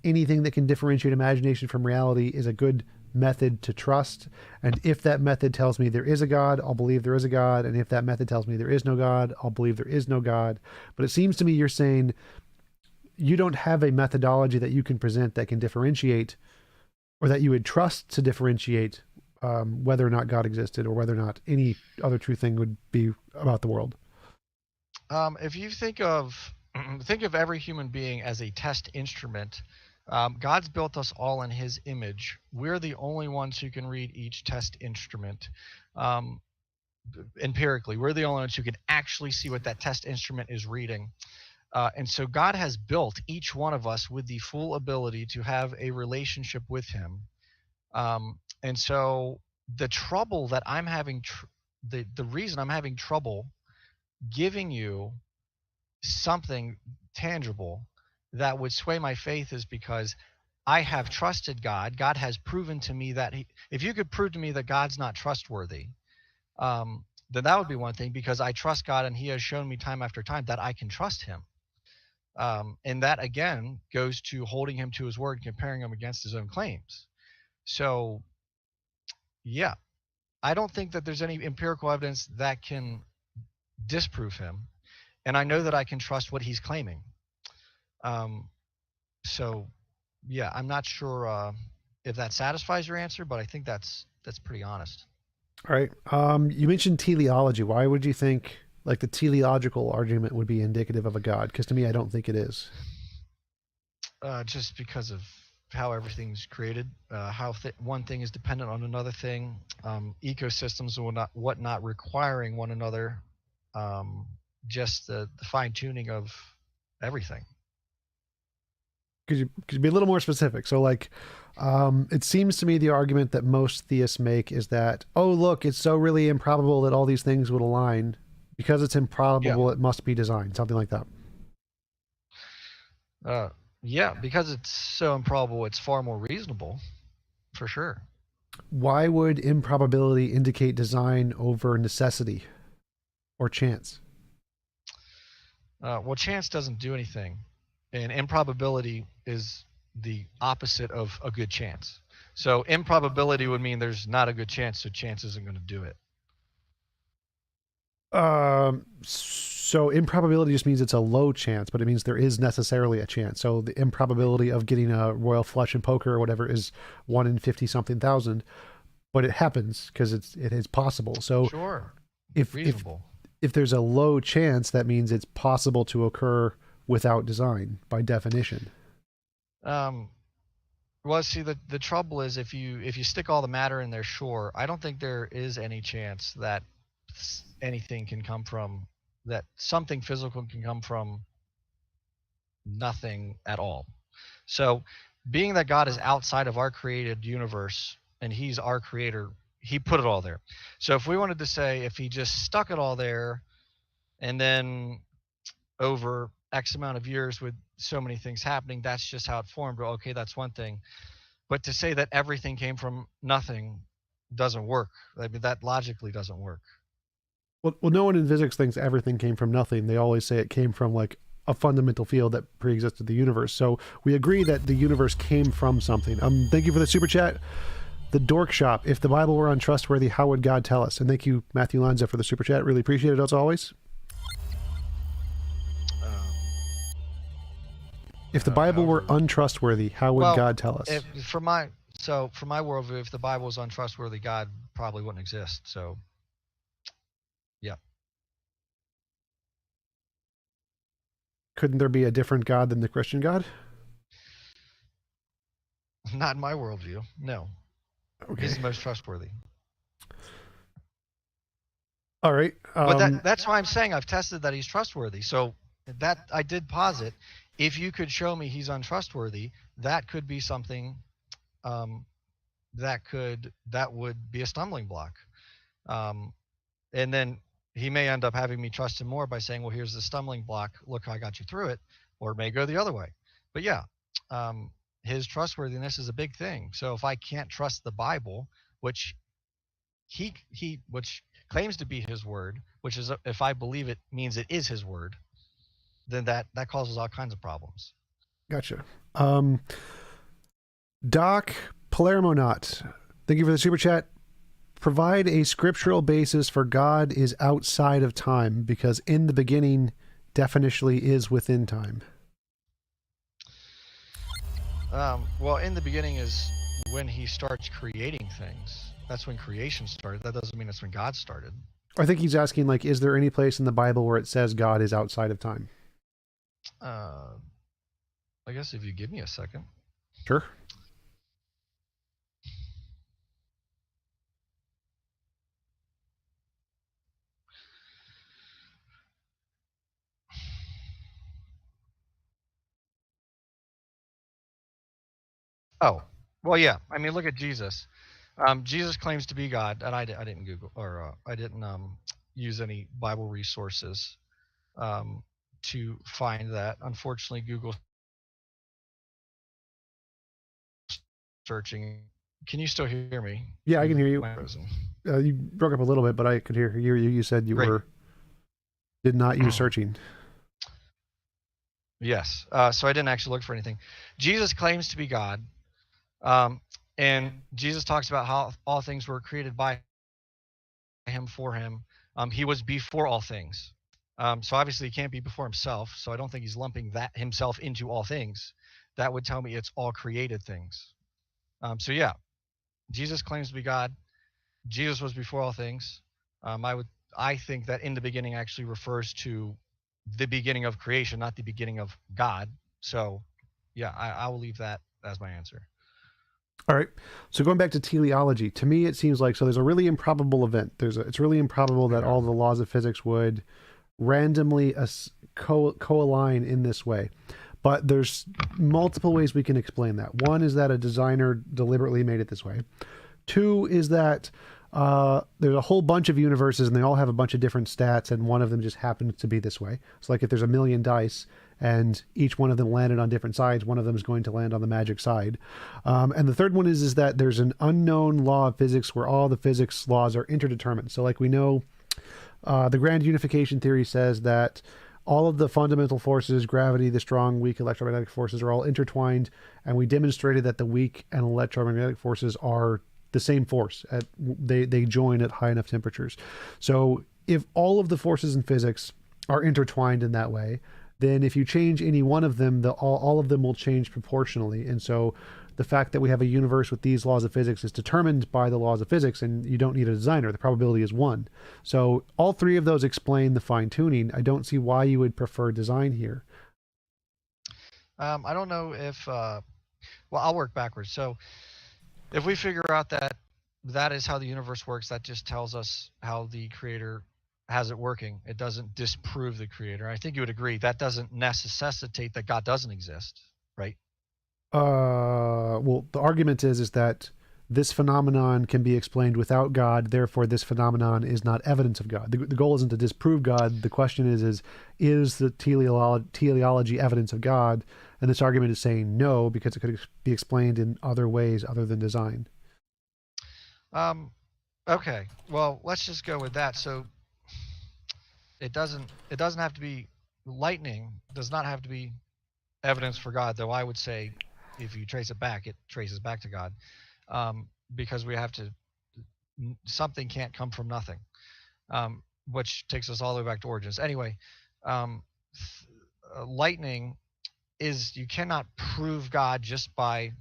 Speaker 1: anything that can differentiate imagination from reality is a good method to trust. And if that method tells me there is a God, I'll believe there is a God. And if that method tells me there is no God, I'll believe there is no God. But it seems to me you're saying you don't have a methodology that you can present that can differentiate, or that you would trust to differentiate whether or not God existed or whether or not any other true thing would be about the world.
Speaker 2: If you think of think of every human being as a test instrument, God's built us all in his image. We're the only ones who can read each test instrument um, empirically. We're the only ones who can actually see what that test instrument is reading. And so God has built each one of us with the full ability to have a relationship with him. And so the trouble that I'm having, the reason I'm having trouble giving you something tangible that would sway my faith is because I have trusted God. God has proven to me that if you could prove to me that God's not trustworthy, then that would be one thing, because I trust God and he has shown me time after time that I can trust him. And that again goes to holding him to his word, comparing him against his own claims. So yeah, I don't think that there's any empirical evidence that can disprove him. And I know that I can trust what he's claiming. Um, so yeah, I'm not sure if that satisfies your answer, but I think that's pretty honest.
Speaker 1: All right. You mentioned teleology. Why would you think like the teleological argument would be indicative of a God? Because to me, I don't think it is.
Speaker 2: Just because of how everything's created, how one thing is dependent on another thing, ecosystems and whatnot requiring one another, just the fine tuning of everything.
Speaker 1: Could you be a little more specific? So, like, it seems to me the argument that most theists make is that, oh, look, it's so really improbable that all these things would align. Because it's
Speaker 2: Yeah.
Speaker 1: improbable, it must be designed, something like that.
Speaker 2: Uh, yeah, because it's so improbable, it's far more reasonable, for sure.
Speaker 1: Why would improbability indicate design over necessity or chance?
Speaker 2: Well, chance doesn't do anything. And improbability is the opposite of a good chance. So improbability would mean there's not a good chance, so chance isn't going to do it.
Speaker 1: So improbability just means it's a low chance, but it means there is necessarily a chance. So the improbability of getting a royal flush in poker or whatever is 1 in 50 something thousand, but it happens because it is possible. So
Speaker 2: Sure,
Speaker 1: if
Speaker 2: reasonable.
Speaker 1: if there's a low chance, that means it's possible to occur without design by definition.
Speaker 2: Well, see, the trouble is if you stick all the matter in there, sure, I don't think there is any chance that anything can come from that something physical can come from nothing at all. So, being that God is outside of our created universe and He's our creator, He put it all there. So, if we wanted to say if He just stuck it all there, and then over X amount of years with so many things happening, that's just how it formed. Well, okay, that's one thing. But to say that everything came from nothing doesn't work. I mean, that logically doesn't work.
Speaker 1: Well, no one in physics thinks everything came from nothing. They always say it came from like a fundamental field that pre-existed the universe. So we agree that the universe came from something. Thank you for the super chat. The Dork Shop. If the Bible were untrustworthy, how would God tell us? And thank you, Matthew Lanza, for the super chat. Really appreciate it as always. If the Bible were untrustworthy, how would God tell us?
Speaker 2: For my worldview, if the Bible was untrustworthy, God probably wouldn't exist. So, yeah.
Speaker 1: Couldn't there be a different God than the Christian God?
Speaker 2: Not in my worldview. No.
Speaker 1: Okay.
Speaker 2: He's the most trustworthy.
Speaker 1: All right.
Speaker 2: But that's why I'm saying I've tested that he's trustworthy. So that I did posit. If you could show me he's untrustworthy, that could be something that would be a stumbling block. And then he may end up having me trust him more by saying, well, here's the stumbling block. Look how I got you through it. Or it may go the other way. But yeah, his trustworthiness is a big thing. So if I can't trust the Bible, which which claims to be his word, which is, if I believe it means it is his word, then that causes all kinds of problems.
Speaker 1: Gotcha. Doc Palermonaut, thank you for the super chat. Provide a scriptural basis for God is outside of time, because in the beginning definitionally is within time.
Speaker 2: Well, in the beginning is when he starts creating things. That's when creation started. That doesn't mean it's when God started.
Speaker 1: I think he's asking, like, is there any place in the Bible where it says God is outside of time?
Speaker 2: I guess if you give me a second.
Speaker 1: Sure.
Speaker 2: Oh, well, yeah. I mean, look at Jesus. Jesus claims to be God, and I didn't Google, or I didn't use any Bible resources to find that. Unfortunately, Google searching. Can you still hear me?
Speaker 1: Yeah, I can hear you. You broke up a little bit, but I could hear you. You said you did not use searching.
Speaker 2: Yes. So I didn't actually look for anything. Jesus claims to be God. And Jesus talks about how all things were created by him, for him. He was before all things. So obviously he can't be before himself. So I don't think he's lumping that himself into all things. That would tell me it's all created things. So yeah, Jesus claims to be God. Jesus was before all things. I think that in the beginning actually refers to the beginning of creation, not the beginning of God. So yeah, I will leave that as my answer.
Speaker 1: All right. So going back to teleology, to me, it seems like, so there's a really improbable event. It's really improbable that all the laws of physics would randomly co-align in this way. But there's multiple ways we can explain that. One is that a designer deliberately made it this way. Two is that there's a whole bunch of universes and they all have a bunch of different stats, and one of them just happens to be this way. So like if there's a million dice and each one of them landed on different sides, one of them is going to land on the magic side. And the third one is that there's an unknown law of physics where all the physics laws are interdetermined. So like we know, the grand unification theory says that all of the fundamental forces, gravity, the strong, weak electromagnetic forces, are all intertwined, and we demonstrated that the weak and electromagnetic forces are the same force. They join at high enough temperatures. So if all of the forces in physics are intertwined in that way, then if you change any one of them, all of them will change proportionally. And so the fact that we have a universe with these laws of physics is determined by the laws of physics, and you don't need a designer. The probability is 1. So all three of those explain the fine tuning. I don't see why you would prefer design here.
Speaker 2: I don't know if, well, I'll work backwards. So if we figure out that that is how the universe works, that just tells us how the creator has it working. It doesn't disprove the creator. I think you would agree that doesn't necessitate that God doesn't exist, right?
Speaker 1: Well, the argument is that this phenomenon can be explained without God. Therefore, this phenomenon is not evidence of God. The goal isn't to disprove God. The question is the teleology evidence of God? And this argument is saying no, because it could be explained in other ways other than design.
Speaker 2: Okay. Well, let's just go with that. So it doesn't have to be, lightning does not have to be evidence for God, though I would say if you trace it back, it traces back to God, because we have to, something can't come from nothing, which takes us all the way back to origins. Anyway, lightning is, you cannot prove God just by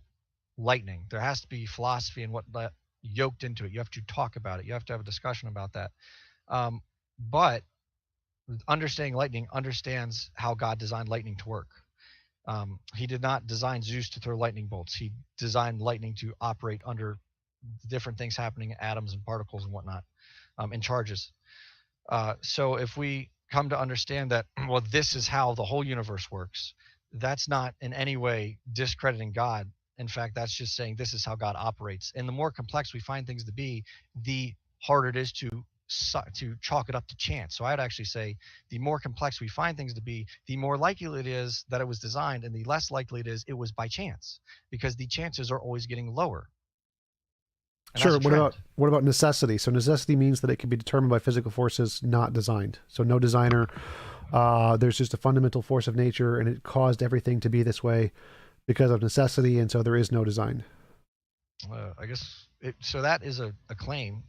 Speaker 2: lightning. There has to be philosophy and what yoked into it. You have to talk about it. You have to have a discussion about that. But understanding lightning understands how God designed lightning to work. He did not design Zeus to throw lightning bolts. He designed lightning to operate under different things happening, atoms and particles and whatnot, and charges. So if we come to understand that, well, this is how the whole universe works, that's not in any way discrediting God. In fact, that's just saying this is how God operates. And the more complex we find things to be, the harder it is to chalk it up to chance. So I'd actually say the more complex we find things to be, the more likely it is that it was designed, and the less likely it is it was by chance, because the chances are always getting lower. And
Speaker 1: sure. What about necessity? So necessity means that it can be determined by physical forces, not designed. So no designer. There's just a fundamental force of nature, and it caused everything to be this way because of necessity, and so there is no design.
Speaker 2: I guess so that is a claim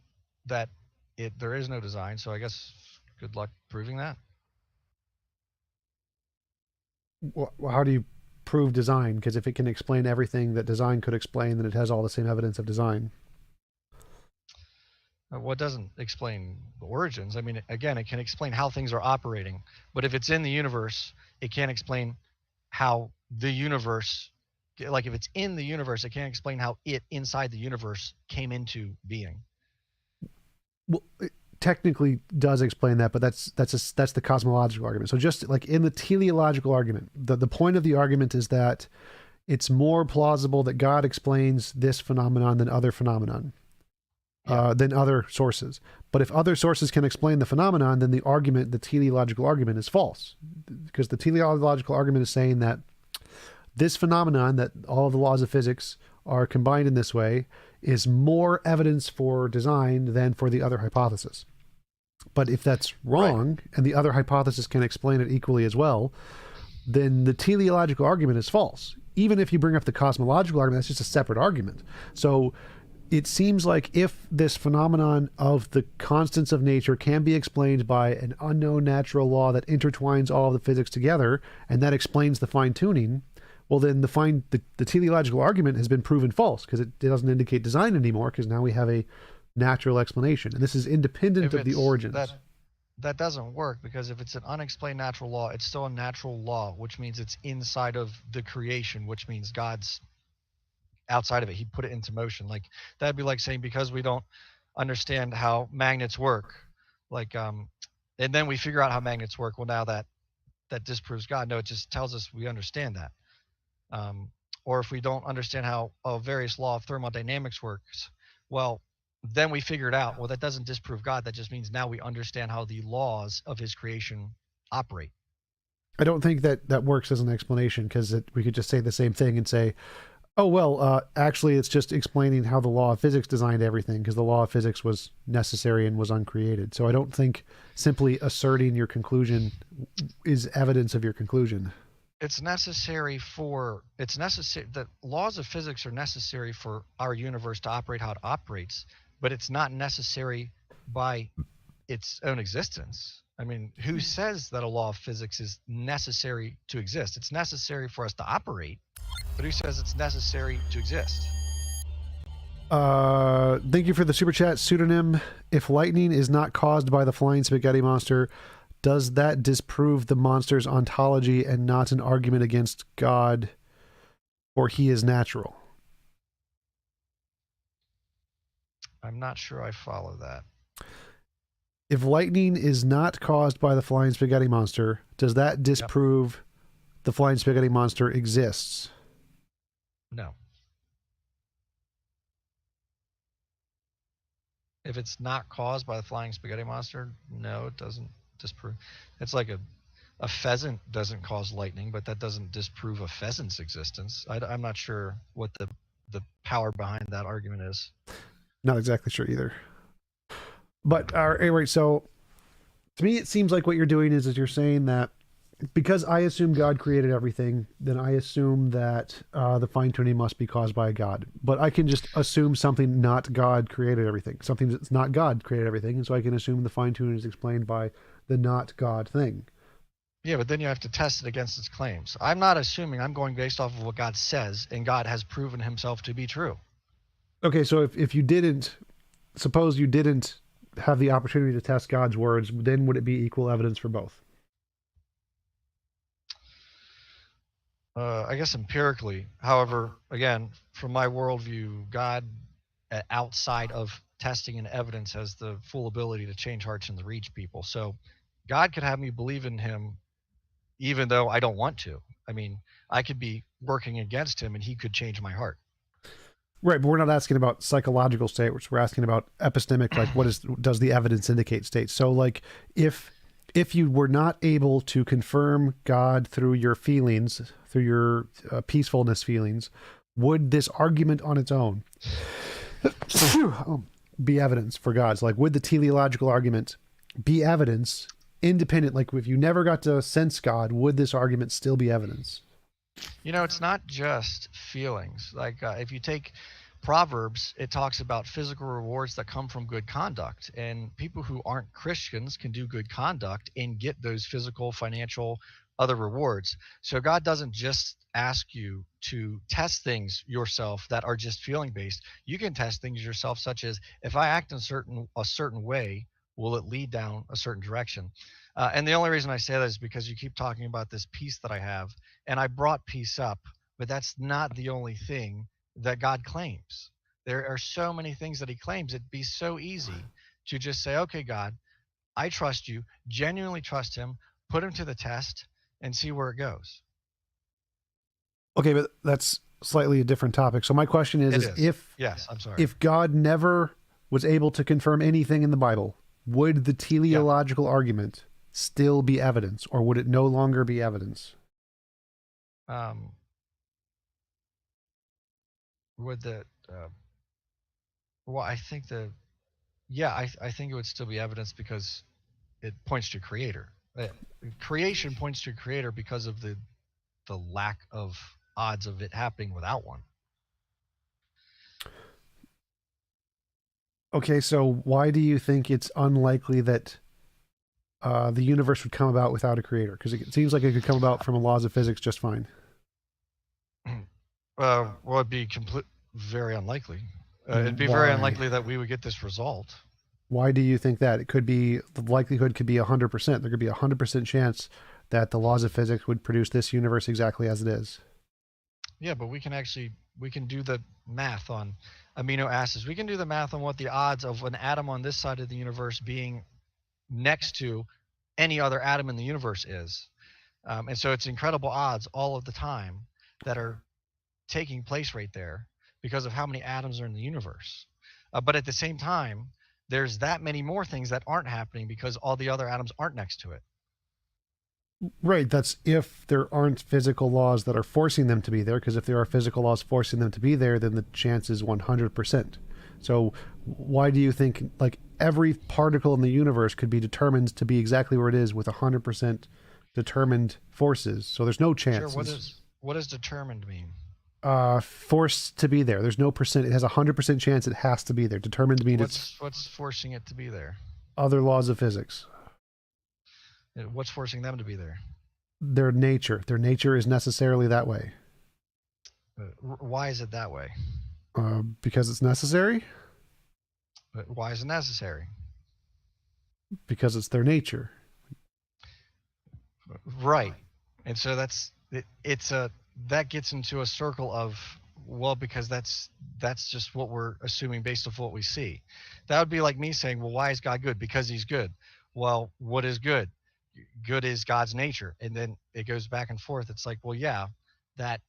Speaker 2: that there is no design. So I guess good luck proving that.
Speaker 1: Well, how do you prove design? Because if it can explain everything that design could explain, then it has all the same evidence of design.
Speaker 2: Well, it doesn't explain the origins. I mean, again, it can explain how things are operating, but if it's in the universe, it can't explain how the universe, like if it's in the universe, it can't explain how it inside the universe came into being.
Speaker 1: Well, it technically does explain that, but that's the cosmological argument. So just like in the teleological argument, the point of the argument is that it's more plausible that God explains this phenomenon than other phenomenon. Than other sources. But if other sources can explain the phenomenon, then the teleological argument is false. Because the teleological argument is saying that this phenomenon, that all of the laws of physics are combined in this way, is more evidence for design than for the other hypothesis. But if that's wrong, right, and the other hypothesis can explain it equally as well, then the teleological argument is false. Even if you bring up the cosmological argument, that's just a separate argument. So it seems like if this phenomenon of the constants of nature can be explained by an unknown natural law that intertwines all of the physics together, and that explains the fine-tuning, well, then the teleological argument has been proven false, because it doesn't indicate design anymore, because now we have a natural explanation. And this is independent of the origins.
Speaker 2: That doesn't work, because if it's an unexplained natural law, it's still a natural law, which means it's inside of the creation, which means God's outside of it. He put it into motion. Like that'd be like saying, because we don't understand how magnets work, like and then we figure out how magnets work, well, now that disproves God. No, it just tells us we understand that. Or if we don't understand how a various law of thermodynamics works, well, then we figure it out. Well, that doesn't disprove God. That just means now we understand how the laws of his creation operate.
Speaker 1: I don't think that works as an explanation, because we could just say the same thing and say, Oh, well, actually, it's just explaining how the law of physics designed everything, because the law of physics was necessary and was uncreated. So I don't think simply asserting your conclusion is evidence of your conclusion.
Speaker 2: It's necessary for, it's necessary, the laws of physics are necessary for our universe to operate how it operates, but it's not necessary by its own existence. I mean, who says that a law of physics is necessary to exist? It's necessary for us to operate, but who says it's necessary to exist?
Speaker 1: Thank you for the super chat pseudonym. If lightning is not caused by the flying spaghetti monster, does that disprove the monster's ontology and not an argument against God, or he is natural?
Speaker 2: I'm not sure I follow that.
Speaker 1: If lightning is not caused by the flying spaghetti monster, does that disprove the flying spaghetti monster exists?
Speaker 2: No. If it's not caused by the flying spaghetti monster, no, it doesn't disprove. It's like a pheasant doesn't cause lightning, but that doesn't disprove a pheasant's existence. I'm not sure what the power behind that argument is.
Speaker 1: Not exactly sure either. But anyway, so to me, it seems like what you're doing is you're saying that because I assume God created everything, then I assume that the fine tuning must be caused by a God. But I can just assume something not God created everything, something that's not God created everything, and so I can assume the fine tuning is explained by the not God thing.
Speaker 2: Yeah, but then you have to test it against its claims. I'm not assuming, I'm going based off of what God says, and God has proven himself to be true.
Speaker 1: Okay, so if you didn't, suppose you didn't have the opportunity to test God's words, then would it be equal evidence for both?
Speaker 2: I guess empirically. However, again, from my worldview, God, outside of testing and evidence, has the full ability to change hearts and to reach people. So God could have me believe in him even though I don't want to. I mean, I could be working against him and he could change my heart.
Speaker 1: Right, but we're not asking about psychological state, which we're asking about epistemic, like what is does the evidence indicate state. So like if you were not able to confirm God through your feelings, through your peacefulness feelings, would this argument on its own be evidence for God's? Like, would the teleological argument be evidence independent? Like, if you never got to sense God, would this argument still be evidence?
Speaker 2: You know, it's not just feelings. Like if you take Proverbs, it talks about physical rewards that come from good conduct. And people who aren't Christians can do good conduct and get those physical, financial, other rewards. So God doesn't just ask you to test things yourself that are just feeling based. You can test things yourself, such as if I act in a certain way, will it lead down a certain direction? And the only reason I say that is because you keep talking about this peace that I have, and I brought peace up, but that's not the only thing that God claims. There are so many things that he claims. It'd be so easy to just say, okay, God, I trust you, genuinely trust him, put him to the test, and see where it goes.
Speaker 1: Okay, but that's slightly a different topic. So my question is if
Speaker 2: Yes, I'm sorry.
Speaker 1: if God never was able to confirm anything in the Bible, would the teleological argument still be evidence, or would it no longer be evidence?
Speaker 2: Would the well, I think I think it would still be evidence because it points to creator. Creation points to creator because of the lack of odds of it happening without one.
Speaker 1: Okay, so why do you think it's unlikely that the universe would come about without a creator? Because it seems like it could come about from laws of physics just fine.
Speaker 2: Well, it'd be very unlikely. It'd be very unlikely that we would get this result.
Speaker 1: Why do you think that? It could be, the likelihood could be 100%. There could be 100% chance that the laws of physics would produce this universe exactly as it is.
Speaker 2: Yeah, but we can do the math on amino acids. We can do the math on what the odds of an atom on this side of the universe being next to any other atom in the universe is. And so it's incredible odds all of the time that are taking place right there because of how many atoms are in the universe. But at the same time, there's that many more things that aren't happening because all the other atoms aren't next to it.
Speaker 1: Right. That's if there aren't physical laws that are forcing them to be there. Because if there are physical laws forcing them to be there, then the chance is 100%. So why do you think like every particle in the universe could be determined to be exactly where it is with 100% determined forces? So there's no
Speaker 2: Sure.
Speaker 1: chances.
Speaker 2: What does determined mean?
Speaker 1: Forced to be there. There's no percent. It has 100% chance it has to be there. Determined means it's
Speaker 2: What's forcing it to be there?
Speaker 1: other laws of physics.
Speaker 2: What's forcing them to be there?
Speaker 1: Their nature. Their nature is necessarily that way.
Speaker 2: Why is it that way?
Speaker 1: Because it's necessary.
Speaker 2: Why is it necessary?
Speaker 1: Because it's their nature.
Speaker 2: Right. And so that gets into a circle of, well, because that's just what we're assuming based off what we see. That would be like me saying, well, why is God good? Because he's good. Well, what is good? Good is God's nature. And then it goes back and forth. It's like, well, yeah, that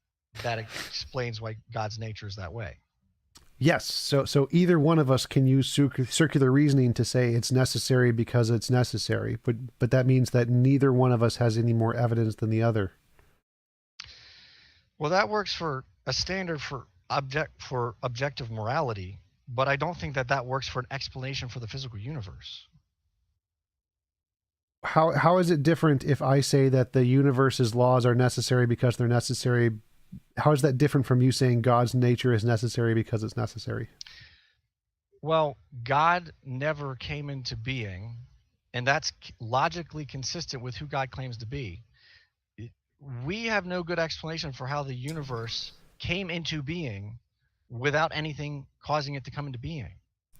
Speaker 2: explains why God's nature is that way.
Speaker 1: Yes. So either one of us can use circular reasoning to say it's necessary because it's necessary, but that means that neither one of us has any more evidence than the other.
Speaker 2: Well, that works for a standard for objective morality, but I don't think that works for an explanation for the physical universe.
Speaker 1: How is it different if I say that the universe's laws are necessary because they're necessary? How is that different from you saying God's nature is necessary because it's necessary?
Speaker 2: Well, God never came into being, and that's logically consistent with who God claims to be. We have no good explanation for how the universe came into being without anything causing it to come into being.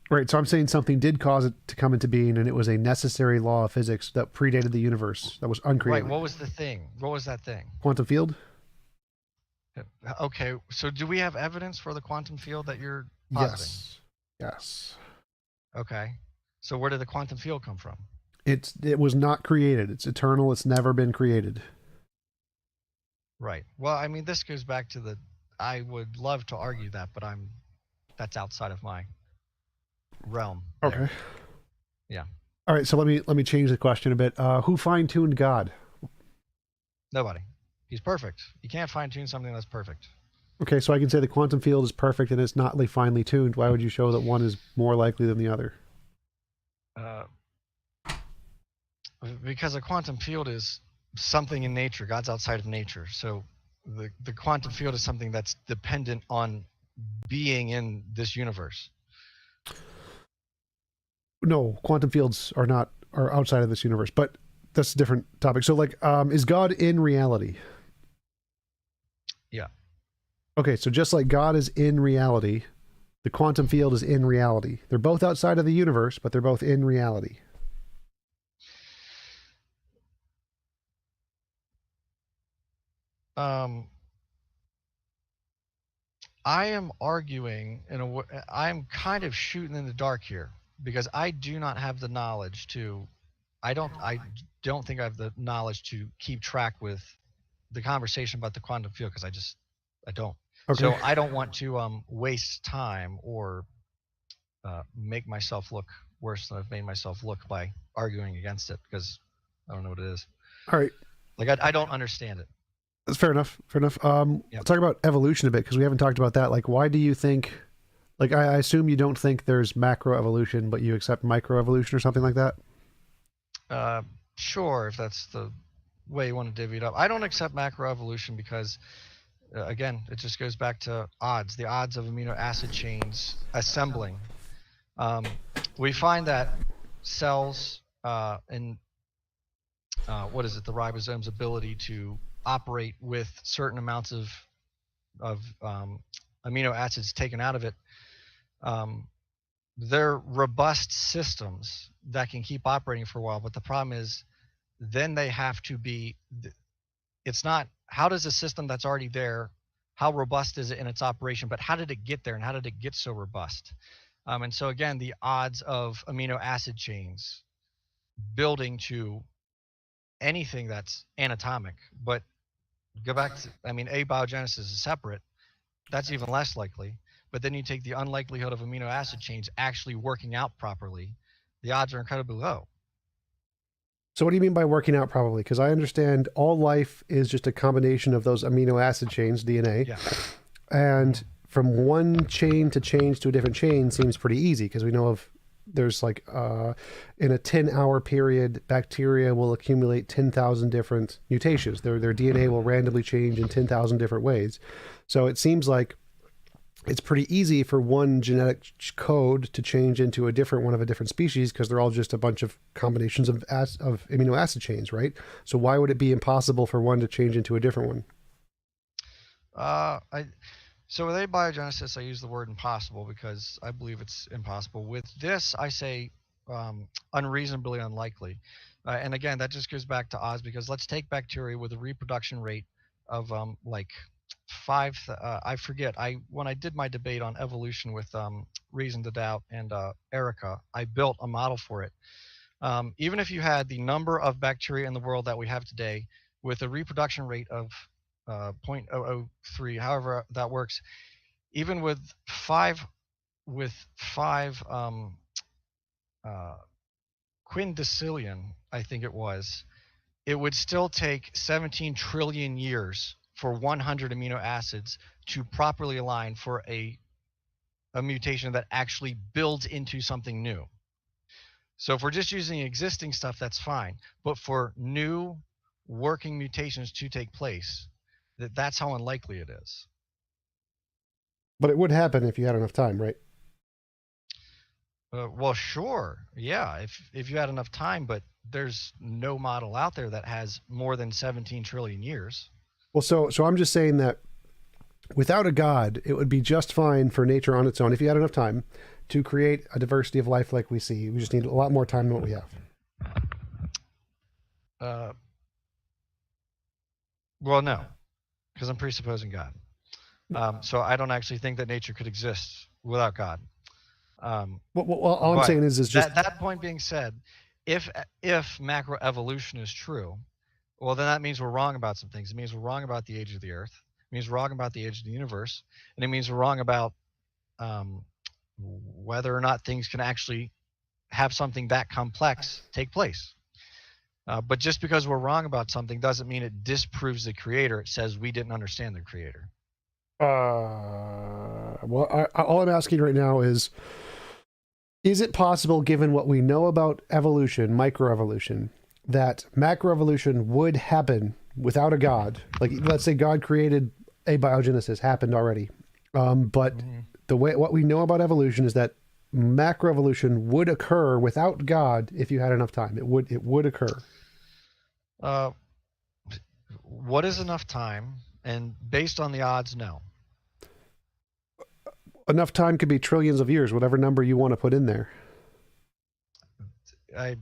Speaker 1: Right. So I'm saying something did cause it to come into being, and it was a necessary law of physics that predated the universe, that was uncreated.
Speaker 2: Right. What was the thing? What was that thing?
Speaker 1: Quantum field?
Speaker 2: Okay. So do we have evidence for the quantum field that you're positing?
Speaker 1: Yes. Yes.
Speaker 2: Okay. So where did the quantum field come from?
Speaker 1: It was not created. It's eternal. It's never been created.
Speaker 2: Right. Well, I mean, this goes back to I would love to argue that, but that's outside of my realm.
Speaker 1: Okay.
Speaker 2: There. Yeah.
Speaker 1: All right. So let me change the question a bit. Who fine-tuned God?
Speaker 2: Nobody. He's perfect. You can't fine-tune something that's perfect.
Speaker 1: Okay. So I can say the quantum field is perfect and it's not finely tuned. Why would you show that one is more likely than the other?
Speaker 2: Because a quantum field is something in nature. God's outside of nature. So the quantum field is something that's dependent on being in this universe.
Speaker 1: No, quantum fields are outside of this universe, but that's a different topic. So like, is God in reality?
Speaker 2: Yeah.
Speaker 1: Okay. So just like God is in reality, the quantum field is in reality. They're both outside of the universe, but they're both in reality.
Speaker 2: I am arguing I'm kind of shooting in the dark here because I do not have the knowledge I don't think I have the knowledge to keep track with the conversation about the quantum field because I don't.
Speaker 1: Okay.
Speaker 2: So I don't want to waste time or make myself look worse than I've made myself look by arguing against it because I don't know what it is.
Speaker 1: All right.
Speaker 2: Like I don't understand it.
Speaker 1: That's fair enough. Fair enough.
Speaker 2: Yep.
Speaker 1: Let's talk about evolution a bit because we haven't talked about that. Like, why do you think? Like, I assume you don't think there's macroevolution, but you accept microevolution or something like that.
Speaker 2: Sure, if that's the way you want to divvy it up. I don't accept macroevolution because, again, it just goes back to odds. The odds of amino acid chains assembling. We find that cells and the ribosome's ability to operate with certain amounts of amino acids taken out of it. They're robust systems that can keep operating for a while, but the problem is then they have to be, it's not, how does a system that's already there, how robust is it in its operation, but how did it get there and how did it get so robust? And so again, the odds of amino acid chains building to anything that's anatomic, but go back to, abiogenesis is separate, that's even less likely. But then you take the unlikelihood of amino acid chains actually working out properly, the odds are incredibly low.
Speaker 1: So what do you mean by working out probably? Because I understand all life is just a combination of those amino acid chains, DNA,
Speaker 2: Yeah.
Speaker 1: and
Speaker 2: Mhm.
Speaker 1: from one chain to change to a different chain seems pretty easy because we know of there's like in a 10-hour period, bacteria will accumulate 10,000 different mutations. Their DNA will randomly change in 10,000 different ways. So it seems like it's pretty easy for one genetic code to change into a different one of a different species because they're all just a bunch of combinations of amino acid chains, right? So why would it be impossible for one to change into a different one?
Speaker 2: I So with abiogenesis, I use the word impossible because I believe it's impossible. With this, I say unreasonably unlikely. And again, that just goes back to Oz because let's take bacteria with a reproduction rate of like I forget. When I did my debate on evolution with Reason to Doubt and Erica, I built a model for it. Even if you had the number of bacteria in the world that we have today with a reproduction rate of 0.003, however that works, even with five uh, quindecillion, I think it would still take 17 trillion years for 100 amino acids to properly align for a mutation that actually builds into something new. So if we're just using existing stuff, that's fine. But for new working mutations to take place, that's how unlikely it is.
Speaker 1: But it would happen if you had enough time, right?
Speaker 2: Well, sure, yeah, if you had enough time, but there's no model out there that has more than 17 trillion years.
Speaker 1: Well, so I'm just saying that without a god, it would be just fine for nature on its own if you had enough time to create a diversity of life like we see. We just need a lot more time than what we have.
Speaker 2: Uh, well, no, because I'm presupposing God. So I don't actually think that nature could exist without God. Um,
Speaker 1: Well, all I'm
Speaker 2: but
Speaker 1: saying is just
Speaker 2: that point being said, if macroevolution is true, well, then that means we're wrong about some things. It means we're wrong about the age of the Earth. It means we're wrong about the age of the universe, and it means we're wrong about um, whether or not things can actually have something that complex take place. But just because we're wrong about something doesn't mean it disproves the creator. It says we didn't understand the creator.
Speaker 1: all I'm asking right now is it possible, given what we know about evolution, microevolution, that macroevolution would happen without a god? Like, let's say God created abiogenesis, happened already. But
Speaker 2: Mm-hmm.
Speaker 1: the way what we know about evolution is that macroevolution would occur without God if you had enough time. It would occur.
Speaker 2: Uh, what is enough time? And based on the odds, no.
Speaker 1: Enough time could be trillions of years, whatever number you want to put in there.
Speaker 2: I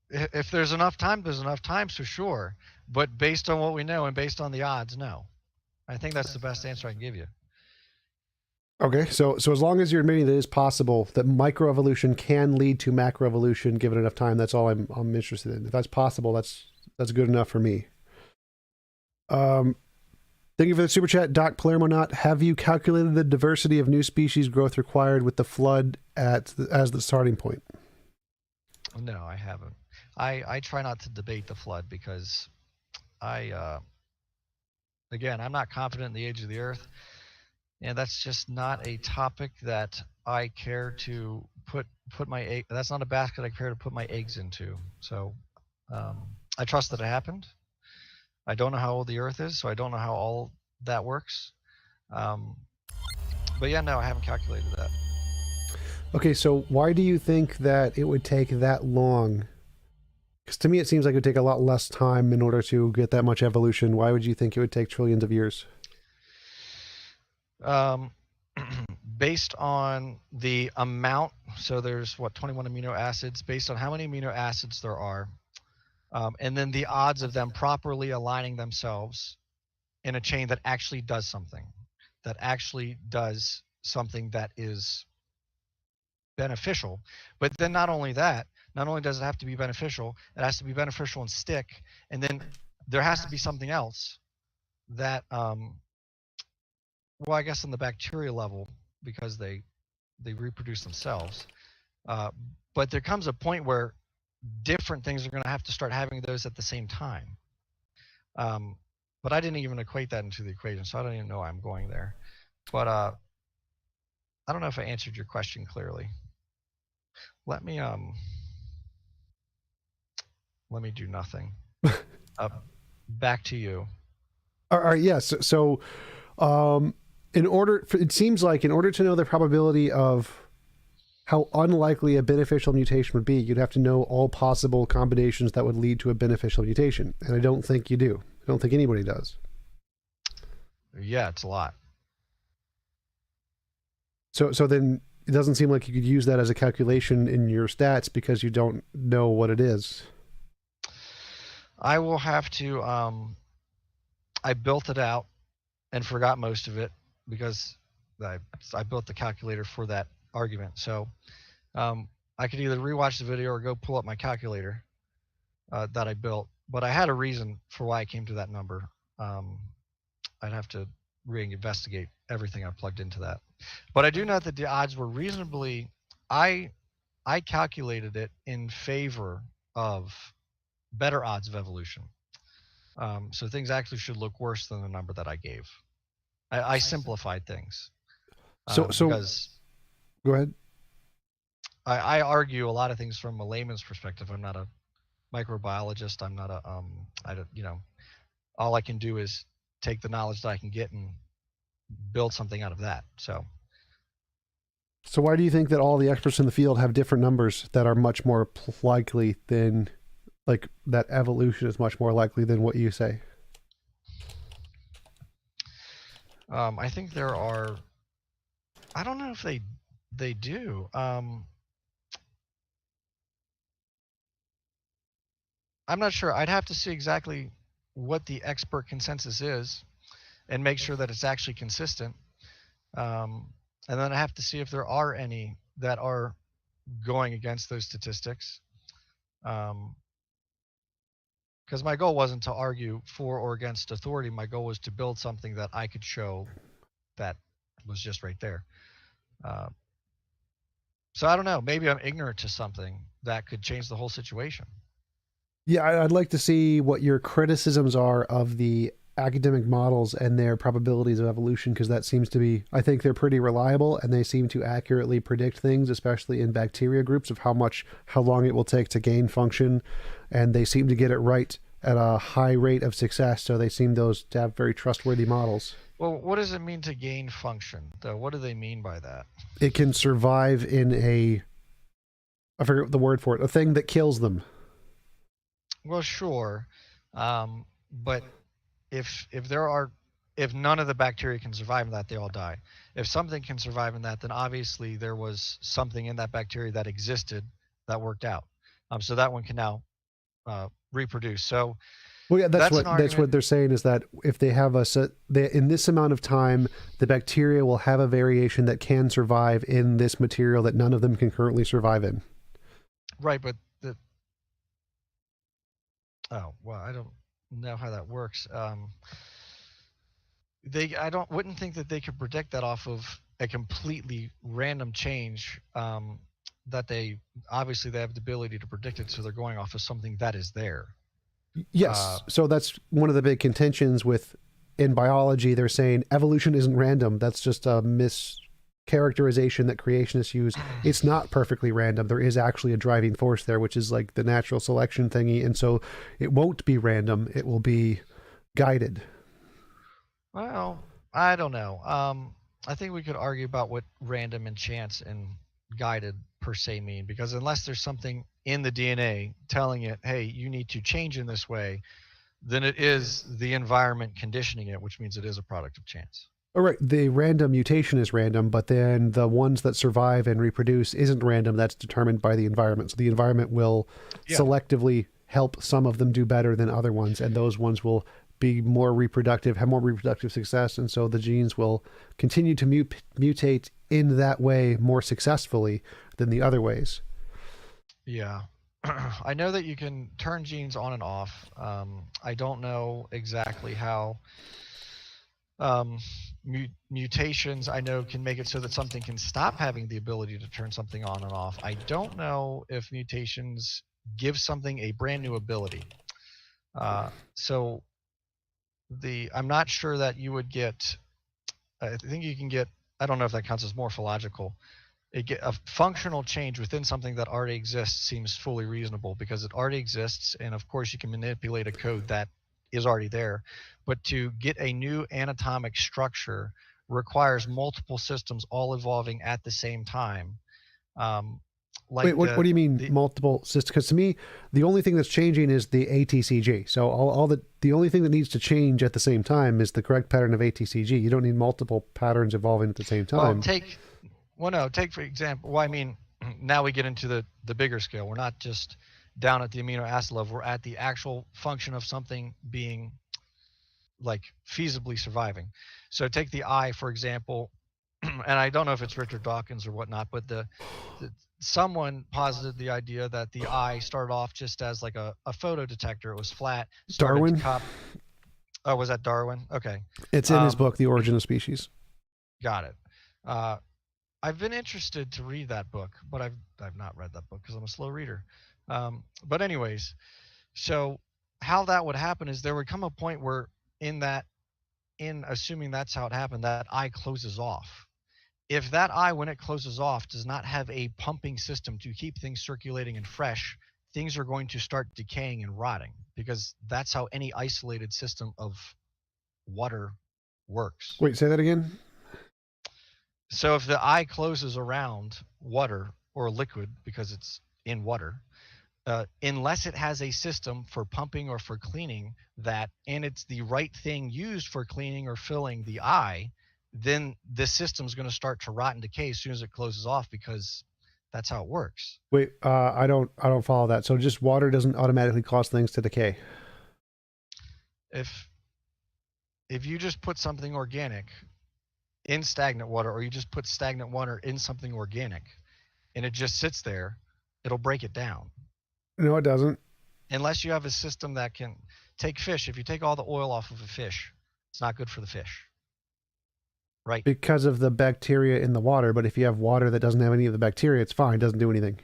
Speaker 2: If there's enough time, there's enough time, so sure. But based on what we know and based on the odds, no. I think that's the best answer I can give you.
Speaker 1: Okay, so as long as you're admitting that it is possible that microevolution can lead to macroevolution given enough time, that's all I'm interested in. If that's possible, that's good enough for me. Um, Thank you for the super chat, Doc Palermo. Have you calculated the diversity of new species growth required with the flood as the starting point?
Speaker 2: No, I haven't. I try not to debate the flood because again, I'm not confident in the age of the Earth, and that's just not a topic that I care to put my egg. That's not a basket I care to put my eggs into. So I trust that it happened. I don't know how old the Earth is, so I don't know how all that works. Um, but yeah, no, I haven't calculated that.
Speaker 1: Okay, so why do you think that it would take that long? Because to me, it seems like it would take a lot less time in order to get that much evolution. Why would you think it would take trillions of years?
Speaker 2: Um, based on the amount, so there's what 21 amino acids. Based on how many amino acids there are, and then the odds of them properly aligning themselves in a chain that actually does something, that is beneficial. But then not only that, not only does it have to be beneficial, it has to be beneficial and stick. And then there has to be something else that, well, I guess on the bacteria level, because they reproduce themselves. Uh, but there comes a point where different things are going to have to start having those at the same time. But I didn't even equate that into the equation, so I don't even know why I'm going there. But I don't know if I answered your question clearly. Let me do nothing. Back to you.
Speaker 1: All right, yes. So, it seems like in order to know the probability of how unlikely a beneficial mutation would be, you'd have to know all possible combinations that would lead to a beneficial mutation. And I don't think you do. I don't think anybody does.
Speaker 2: Yeah, it's a lot.
Speaker 1: So then it doesn't seem like you could use that as a calculation in your stats because you don't know what it is.
Speaker 2: I will have to I built it out and forgot most of it because I built the calculator for that argument. So I could either rewatch the video or go pull up my calculator that I built. But I had a reason for why I came to that number. I'd have to reinvestigate everything I plugged into that. But I do know that the odds were reasonably. I calculated it in favor of better odds of evolution. So things actually should look worse than the number that I gave. I simplified things. Because
Speaker 1: go ahead.
Speaker 2: I argue a lot of things from a layman's perspective. I'm not a microbiologist. I'm not a I don't, all I can do is take the knowledge that I can get and build something out of that. So
Speaker 1: why do you think that all the experts in the field have different numbers that are much more likely than, like, that evolution is much more likely than what you say?
Speaker 2: I think there are. I don't know if they do. I'm not sure. I'd have to see exactly what the expert consensus is and make sure that it's actually consistent. And then I have to see if there are any that are going against those statistics. Because my goal wasn't to argue for or against authority. My goal was to build something that I could show that was just right there. So I don't know. Maybe I'm ignorant to something that could change the whole situation.
Speaker 1: Yeah, I'd like to see what your criticisms are of the academic models and their probabilities of evolution, because that seems to be, I think they're pretty reliable and they seem to accurately predict things, especially in bacteria groups, of how long it will take to gain function, and they seem to get it right at a high rate of success. So they seem to have very trustworthy models.
Speaker 2: Well, what does it mean to gain function, though? What do they mean by that?
Speaker 1: It can survive in I forget the word for it, a thing that kills them.
Speaker 2: Well, sure, but if none of the bacteria can survive in that, they all die. If something can survive in that, then obviously there was something in that bacteria that existed that worked out. So that one can now reproduce. So
Speaker 1: well, yeah, that's what they're saying, is that if they have in this amount of time, the bacteria will have a variation that can survive in this material that none of them can currently survive in.
Speaker 2: Right, but I don't know how that works. Wouldn't think that they could predict that off of a completely random change. That they obviously they have the ability to predict it, so they're going off of something that is there.
Speaker 1: Yes, so that's one of the big contentions in biology. They're saying evolution isn't random. That's just a mischaracterization that creationists use. It's not perfectly random. There is actually a driving force there, which is like the natural selection thingy, and so it won't be random. It will be guided.
Speaker 2: Well, I don't know. I think we could argue about what random and chance and guided per se mean, because unless there's something in the DNA telling it, hey, you need to change in this way, then it is the environment conditioning it, which means it is a product of chance.
Speaker 1: All right, the random mutation is random, but then the ones that survive and reproduce isn't random. That's determined by the environment. So the environment will selectively help some of them do better than other ones, and those ones will be more reproductive, have more reproductive success, and so the genes will continue to mutate in that way more successfully than the other ways.
Speaker 2: Yeah. I know that you can turn genes on and off. I don't know exactly how mutations, I know, can make it so that something can stop having the ability to turn something on and off. I don't know if mutations give something a brand new ability. So I'm not sure that you would get. I think you can get. I don't know if that counts as morphological. A functional change within something that already exists seems fully reasonable because it already exists, and of course you can manipulate a code that is already there. But to get a new anatomic structure requires multiple systems all evolving at the same time.
Speaker 1: Wait, what do you mean multiple systems? Because to me, the only thing that's changing is the ATCG. So the only thing that needs to change at the same time is the correct pattern of ATCG. You don't need multiple patterns evolving at the same time.
Speaker 2: Take for example. Well, I mean, now we get into the bigger scale. We're not just down at the amino acid level. We're at the actual function of something being like feasibly surviving. So take the eye, for example, and I don't know if it's Richard Dawkins or whatnot, but someone posited the idea that the eye started off just as like a photo detector. It was flat.
Speaker 1: Darwin?
Speaker 2: Oh, was that Darwin? Okay.
Speaker 1: It's in his book, The Origin of Species.
Speaker 2: Got it. I've been interested to read that book, but I've not read that book because I'm a slow reader. But anyways, so how that would happen is there would come a point where in assuming that's how it happened, that eye closes off. If that eye, when it closes off, does not have a pumping system to keep things circulating and fresh, things are going to start decaying and rotting because that's how any isolated system of water works.
Speaker 1: Wait, say that again?
Speaker 2: So if the eye closes around water or liquid because it's in water, unless it has a system for pumping or for cleaning that, and it's the right thing used for cleaning or filling the eye, then this system's going to start to rot and decay as soon as it closes off because that's how it works.
Speaker 1: Wait, I don't follow that. So just water doesn't automatically cause things to decay.
Speaker 2: If you just put something organic in stagnant water, or you just put stagnant water in something organic, and it just sits there, it'll break it down.
Speaker 1: No, it doesn't.
Speaker 2: Unless you have a system that can take fish. If you take all the oil off of a fish, it's not good for the fish. Right.
Speaker 1: Because of the bacteria in the water, but if you have water that doesn't have any of the bacteria, it's fine, it doesn't do anything.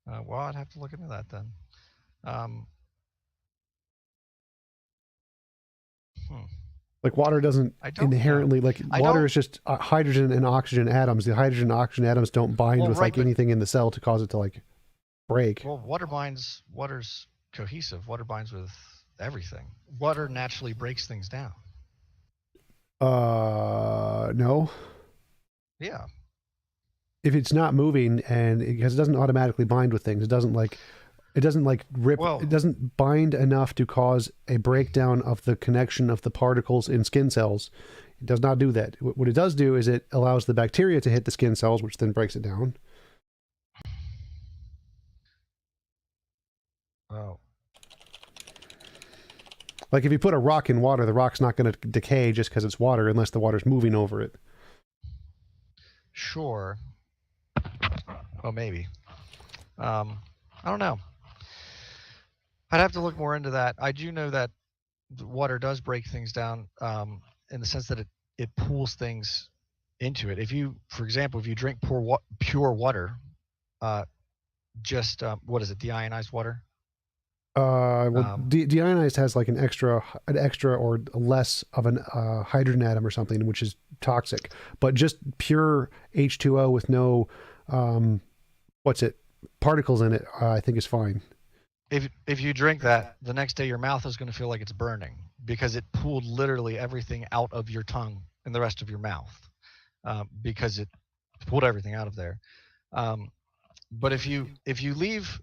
Speaker 2: Well, I'd have to look into that then.
Speaker 1: Like water doesn't inherently, like water is just hydrogen and oxygen atoms. The hydrogen and oxygen atoms don't bind with like anything in the cell to cause it to like break.
Speaker 2: Well, water's cohesive. Water binds with everything. Water naturally breaks things down.
Speaker 1: No.
Speaker 2: Yeah.
Speaker 1: If it's not moving because it doesn't automatically bind with things, it doesn't rip. Well, it doesn't bind enough to cause a breakdown of the connection of the particles in skin cells. It does not do that. What it does do is it allows the bacteria to hit the skin cells, which then breaks it down.
Speaker 2: Oh.
Speaker 1: Like if you put a rock in water, the rock's not going to decay just because it's water unless the water's moving over it.
Speaker 2: Sure. Oh, maybe. I don't know. I'd have to look more into that. I do know that water does break things down in the sense that it pulls things into it. If you, for example, if you drink pure water, just what is it, deionized water?
Speaker 1: Deionized has like an extra or less of an hydrogen atom or something, which is toxic. But just pure H2O with no particles in it, I think is fine.
Speaker 2: If you drink that, the next day your mouth is going to feel like it's burning because it pulled literally everything out of your tongue and the rest of your mouth because it pulled everything out of there. But if you leave,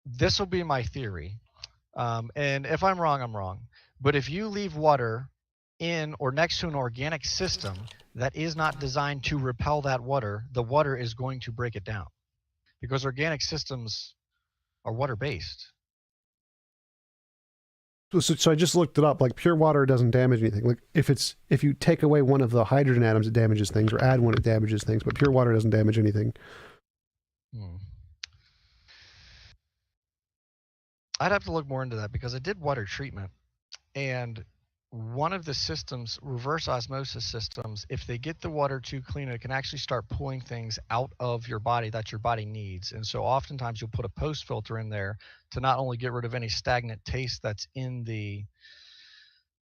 Speaker 2: this will be my theory, and if I'm wrong, I'm wrong. But if you leave water in or next to an organic system that is not designed to repel that water, the water is going to break it down because organic systems are water-based.
Speaker 1: So I just looked it up. Like pure water doesn't damage anything. Like if you take away one of the hydrogen atoms, it damages things, or add one, it damages things. But pure water doesn't damage anything.
Speaker 2: I'd have to look more into that because I did water treatment, and one of the systems, reverse osmosis systems, if they get the water too clean, it can actually start pulling things out of your body that your body needs. And so oftentimes you'll put a post filter in there to not only get rid of any stagnant taste that's in the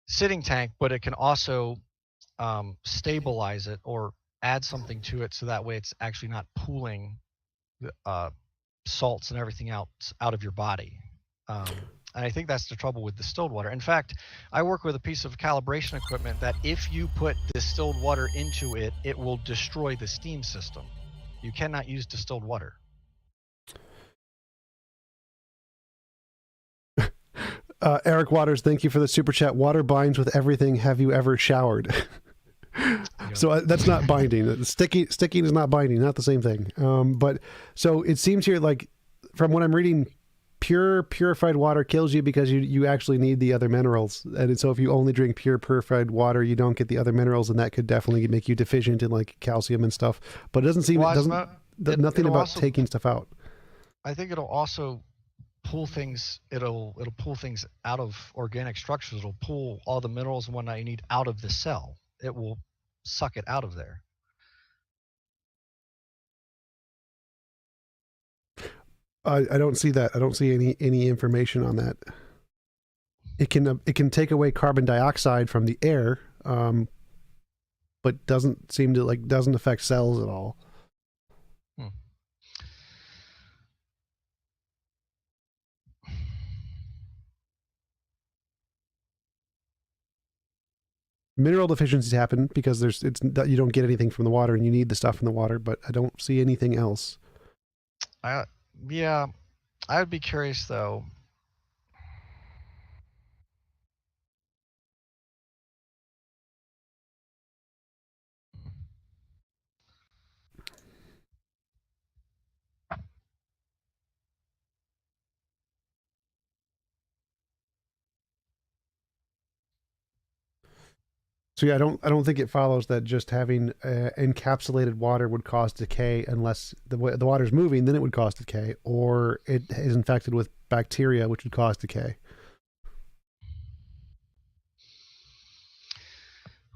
Speaker 2: sitting tank, but it can also stabilize it or add something to it so that way it's actually not pooling salts and everything else out of your body. And I think that's the trouble with distilled water. In fact, I work with a piece of calibration equipment that if you put distilled water into it, it will destroy the steam system. You cannot use distilled water.
Speaker 1: Eric Waters, thank you for the super chat. Water binds with everything. Have you ever showered? So that's not binding. Sticking is not binding. Not the same thing. But so it seems here, like from what I'm reading, purified water kills you because you actually need the other minerals. And so if you only drink pure purified water, you don't get the other minerals, and that could definitely make you deficient in like calcium and stuff. But it doesn't seem nothing about also, taking stuff out.
Speaker 2: I think it'll also pull things. It'll pull things out of organic structures. It'll pull all the minerals and whatnot you need out of the cell. It will suck it out of there.
Speaker 1: I don't see that. I don't see any information on that. It can take away carbon dioxide from the air, but doesn't seem to doesn't affect cells at all. Mineral deficiencies happen because you don't get anything from the water and you need the stuff from the water, but I don't see anything else.
Speaker 2: Yeah, I would be curious though.
Speaker 1: So yeah, I don't think it follows that just having encapsulated water would cause decay unless the water's moving, then it would cause decay, or it is infected with bacteria, which would cause decay.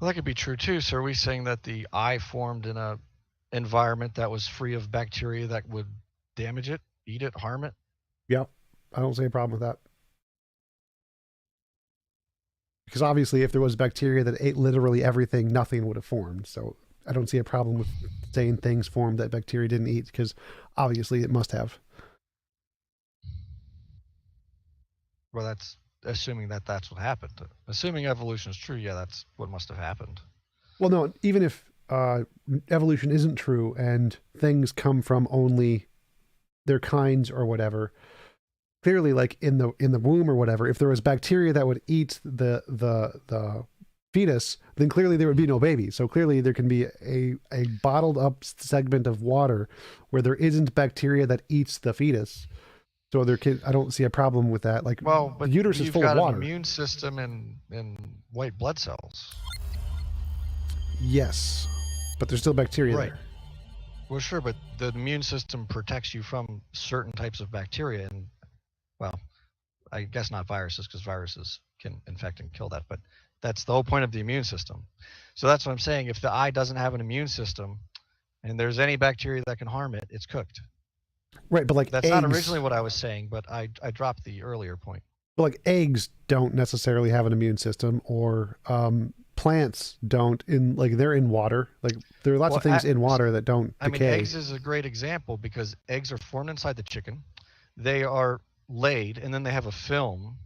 Speaker 2: Well, that could be true too. So are we saying that the eye formed in a environment that was free of bacteria that would damage it, eat it, harm it?
Speaker 1: Yeah, I don't see a problem with that. Because obviously if there was bacteria that ate literally everything, nothing would have formed. So I don't see a problem with saying things formed that bacteria didn't eat, because obviously it must have.
Speaker 2: Well, that's assuming that that's what happened. Assuming evolution is true, yeah, that's what must have happened.
Speaker 1: Well, no, even if evolution isn't true and things come from only their kinds or whatever, clearly, like in the womb or whatever, if there was bacteria that would eat the fetus, then clearly there would be no baby. So clearly there can be a bottled up segment of water where there isn't bacteria that eats the fetus. So I don't see a problem with that. Like,
Speaker 2: well, but
Speaker 1: the uterus is full of water.
Speaker 2: You've got an immune system and white blood cells.
Speaker 1: Yes, but there's still bacteria there.
Speaker 2: Well, sure, but the immune system protects you from certain types of bacteria, and well, I guess not viruses, because viruses can infect and kill that, but that's the whole point of the immune system. So that's what I'm saying. If the eye doesn't have an immune system and there's any bacteria that can harm it, it's cooked.
Speaker 1: Right, but like
Speaker 2: that's eggs, not originally what I was saying, but I dropped the earlier point.
Speaker 1: But like eggs don't necessarily have an immune system, or plants don't. They're in water. Like there are lots of things in water that don't decay.
Speaker 2: I mean, eggs is a great example because eggs are formed inside the chicken. They are laid, and then they have a film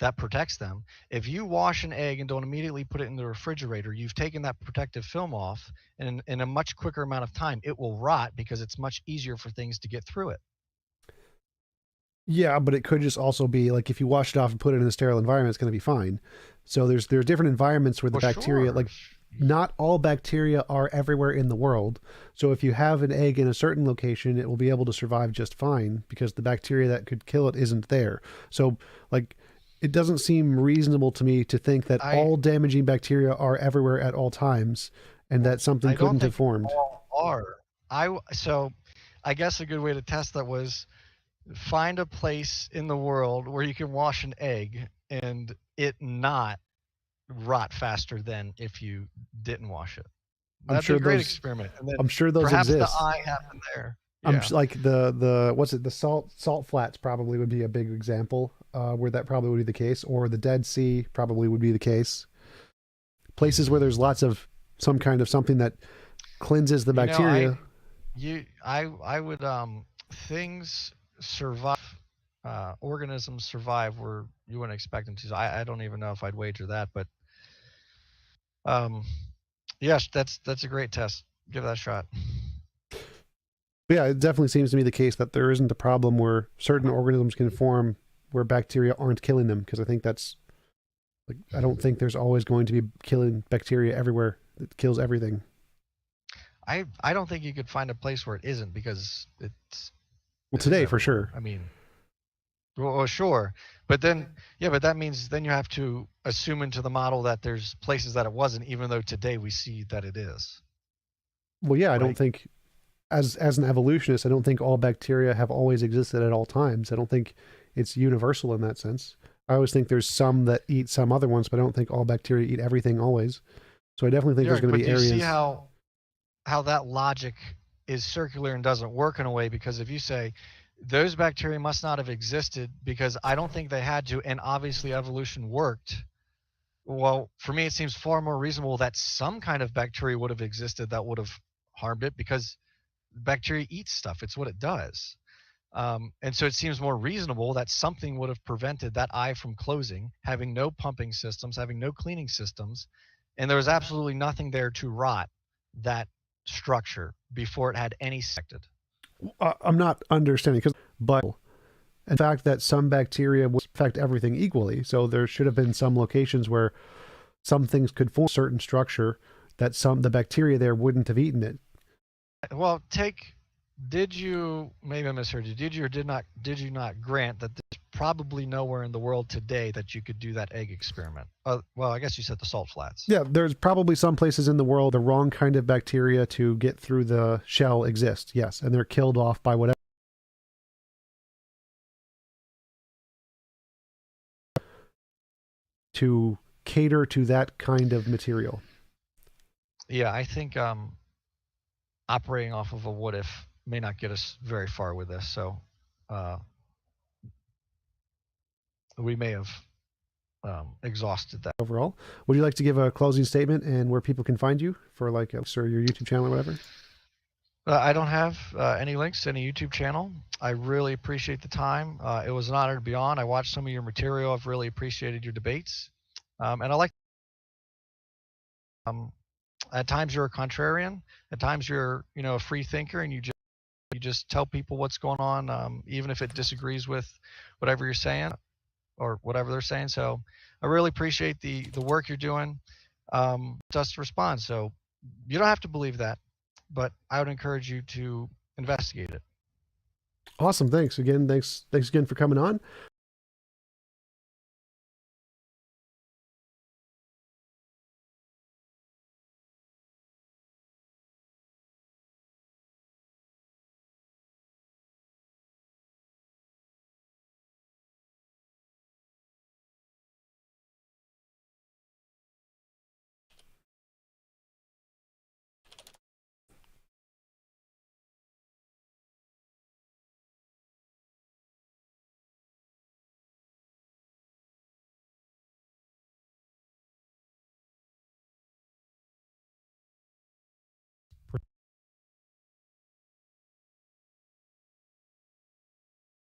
Speaker 2: that protects them. If you wash an egg and don't immediately put it in the refrigerator, you've taken that protective film off, and in a much quicker amount of time, it will rot because it's much easier for things to get through it.
Speaker 1: Yeah, but it could just also be like if you wash it off and put it in a sterile environment, it's going to be fine. So there's different environments where the bacteria, like not all bacteria are everywhere in the world. So if you have an egg in a certain location, it will be able to survive just fine because the bacteria that could kill it isn't there. So like it doesn't seem reasonable to me to think that all damaging bacteria are everywhere at all times and that something couldn't have formed.
Speaker 2: So I guess a good way to test that was find a place in the world where you can wash an egg and it not rot faster than if you didn't wash it.
Speaker 1: I'm
Speaker 2: That'd be
Speaker 1: sure
Speaker 2: a great
Speaker 1: those
Speaker 2: experiment. And then
Speaker 1: I'm sure those
Speaker 2: perhaps the
Speaker 1: exist.
Speaker 2: eye happened there. Yeah.
Speaker 1: Like the what's it, the salt flats probably would be a big example where that probably would be the case, or the Dead Sea probably would be the case. Places where there's lots of some kind of something that cleanses the
Speaker 2: You know,
Speaker 1: bacteria.
Speaker 2: I would things survive, organisms survive where you wouldn't expect them to. So I don't even know if I'd wager that, but um, yes, that's a great test. Give that a shot.
Speaker 1: But yeah, it definitely seems to me the case that there isn't a problem where certain organisms can form where bacteria aren't killing them, because I think that's like I don't think there's always going to be killing bacteria everywhere that kills everything.
Speaker 2: I don't think you could find a place where it isn't because
Speaker 1: Well,
Speaker 2: it is
Speaker 1: today for
Speaker 2: everywhere.
Speaker 1: sure.
Speaker 2: I mean, well, sure, but then yeah, but that means then you have to assume into the model that there's places that it wasn't, even though today we see that it is.
Speaker 1: Well, yeah, I don't
Speaker 2: Like,
Speaker 1: think as an evolutionist, I don't think all bacteria have always existed at all times. I don't think it's universal in that sense. I always think there's some that eat some other ones, but I don't think all bacteria eat everything always. So I definitely think
Speaker 2: yeah,
Speaker 1: there's going to
Speaker 2: but
Speaker 1: be
Speaker 2: do you see
Speaker 1: areas.
Speaker 2: how that logic is circular and doesn't work in a way? Because if you say those bacteria must not have existed because I don't think they had to, and obviously evolution worked. Well, for me, it seems far more reasonable that some kind of bacteria would have existed that would have harmed it because bacteria eats stuff. It's what it does. And so it seems more reasonable that something would have prevented that eye from closing, having no pumping systems, having no cleaning systems, and there was absolutely nothing there to rot that structure before it had any sected.
Speaker 1: I'm not understanding because, but in fact, that some bacteria will affect everything equally. So there should have been some locations where some things could form a certain structure that the bacteria there wouldn't have eaten it.
Speaker 2: Well, did you, maybe I misheard you, did you or did you not grant that there's probably nowhere in the world today that you could do that egg experiment? Well, I guess you said the salt flats.
Speaker 1: Yeah, there's probably some places in the world the wrong kind of bacteria to get through the shell exist. Yes, and they're killed off by whatever to cater to that kind of material.
Speaker 2: Yeah, I think operating off of a what if may not get us very far with this. So uh, we may have exhausted that.
Speaker 1: Overall, would you like to give a closing statement and where people can find you for like your YouTube channel or whatever?
Speaker 2: I don't have any links to any YouTube channel. I really appreciate the time. It was an honor to be on. I watched some of your material. I've really appreciated your debates. And I like, um, at times you're a contrarian. At times you're, a free thinker and you just tell people what's going on, even if it disagrees with whatever you're saying or whatever they're saying. So I really appreciate the work you're doing. Just to respond. So you don't have to believe that, but I would encourage you to investigate it.
Speaker 1: Awesome. Thanks again. Thanks again for coming on.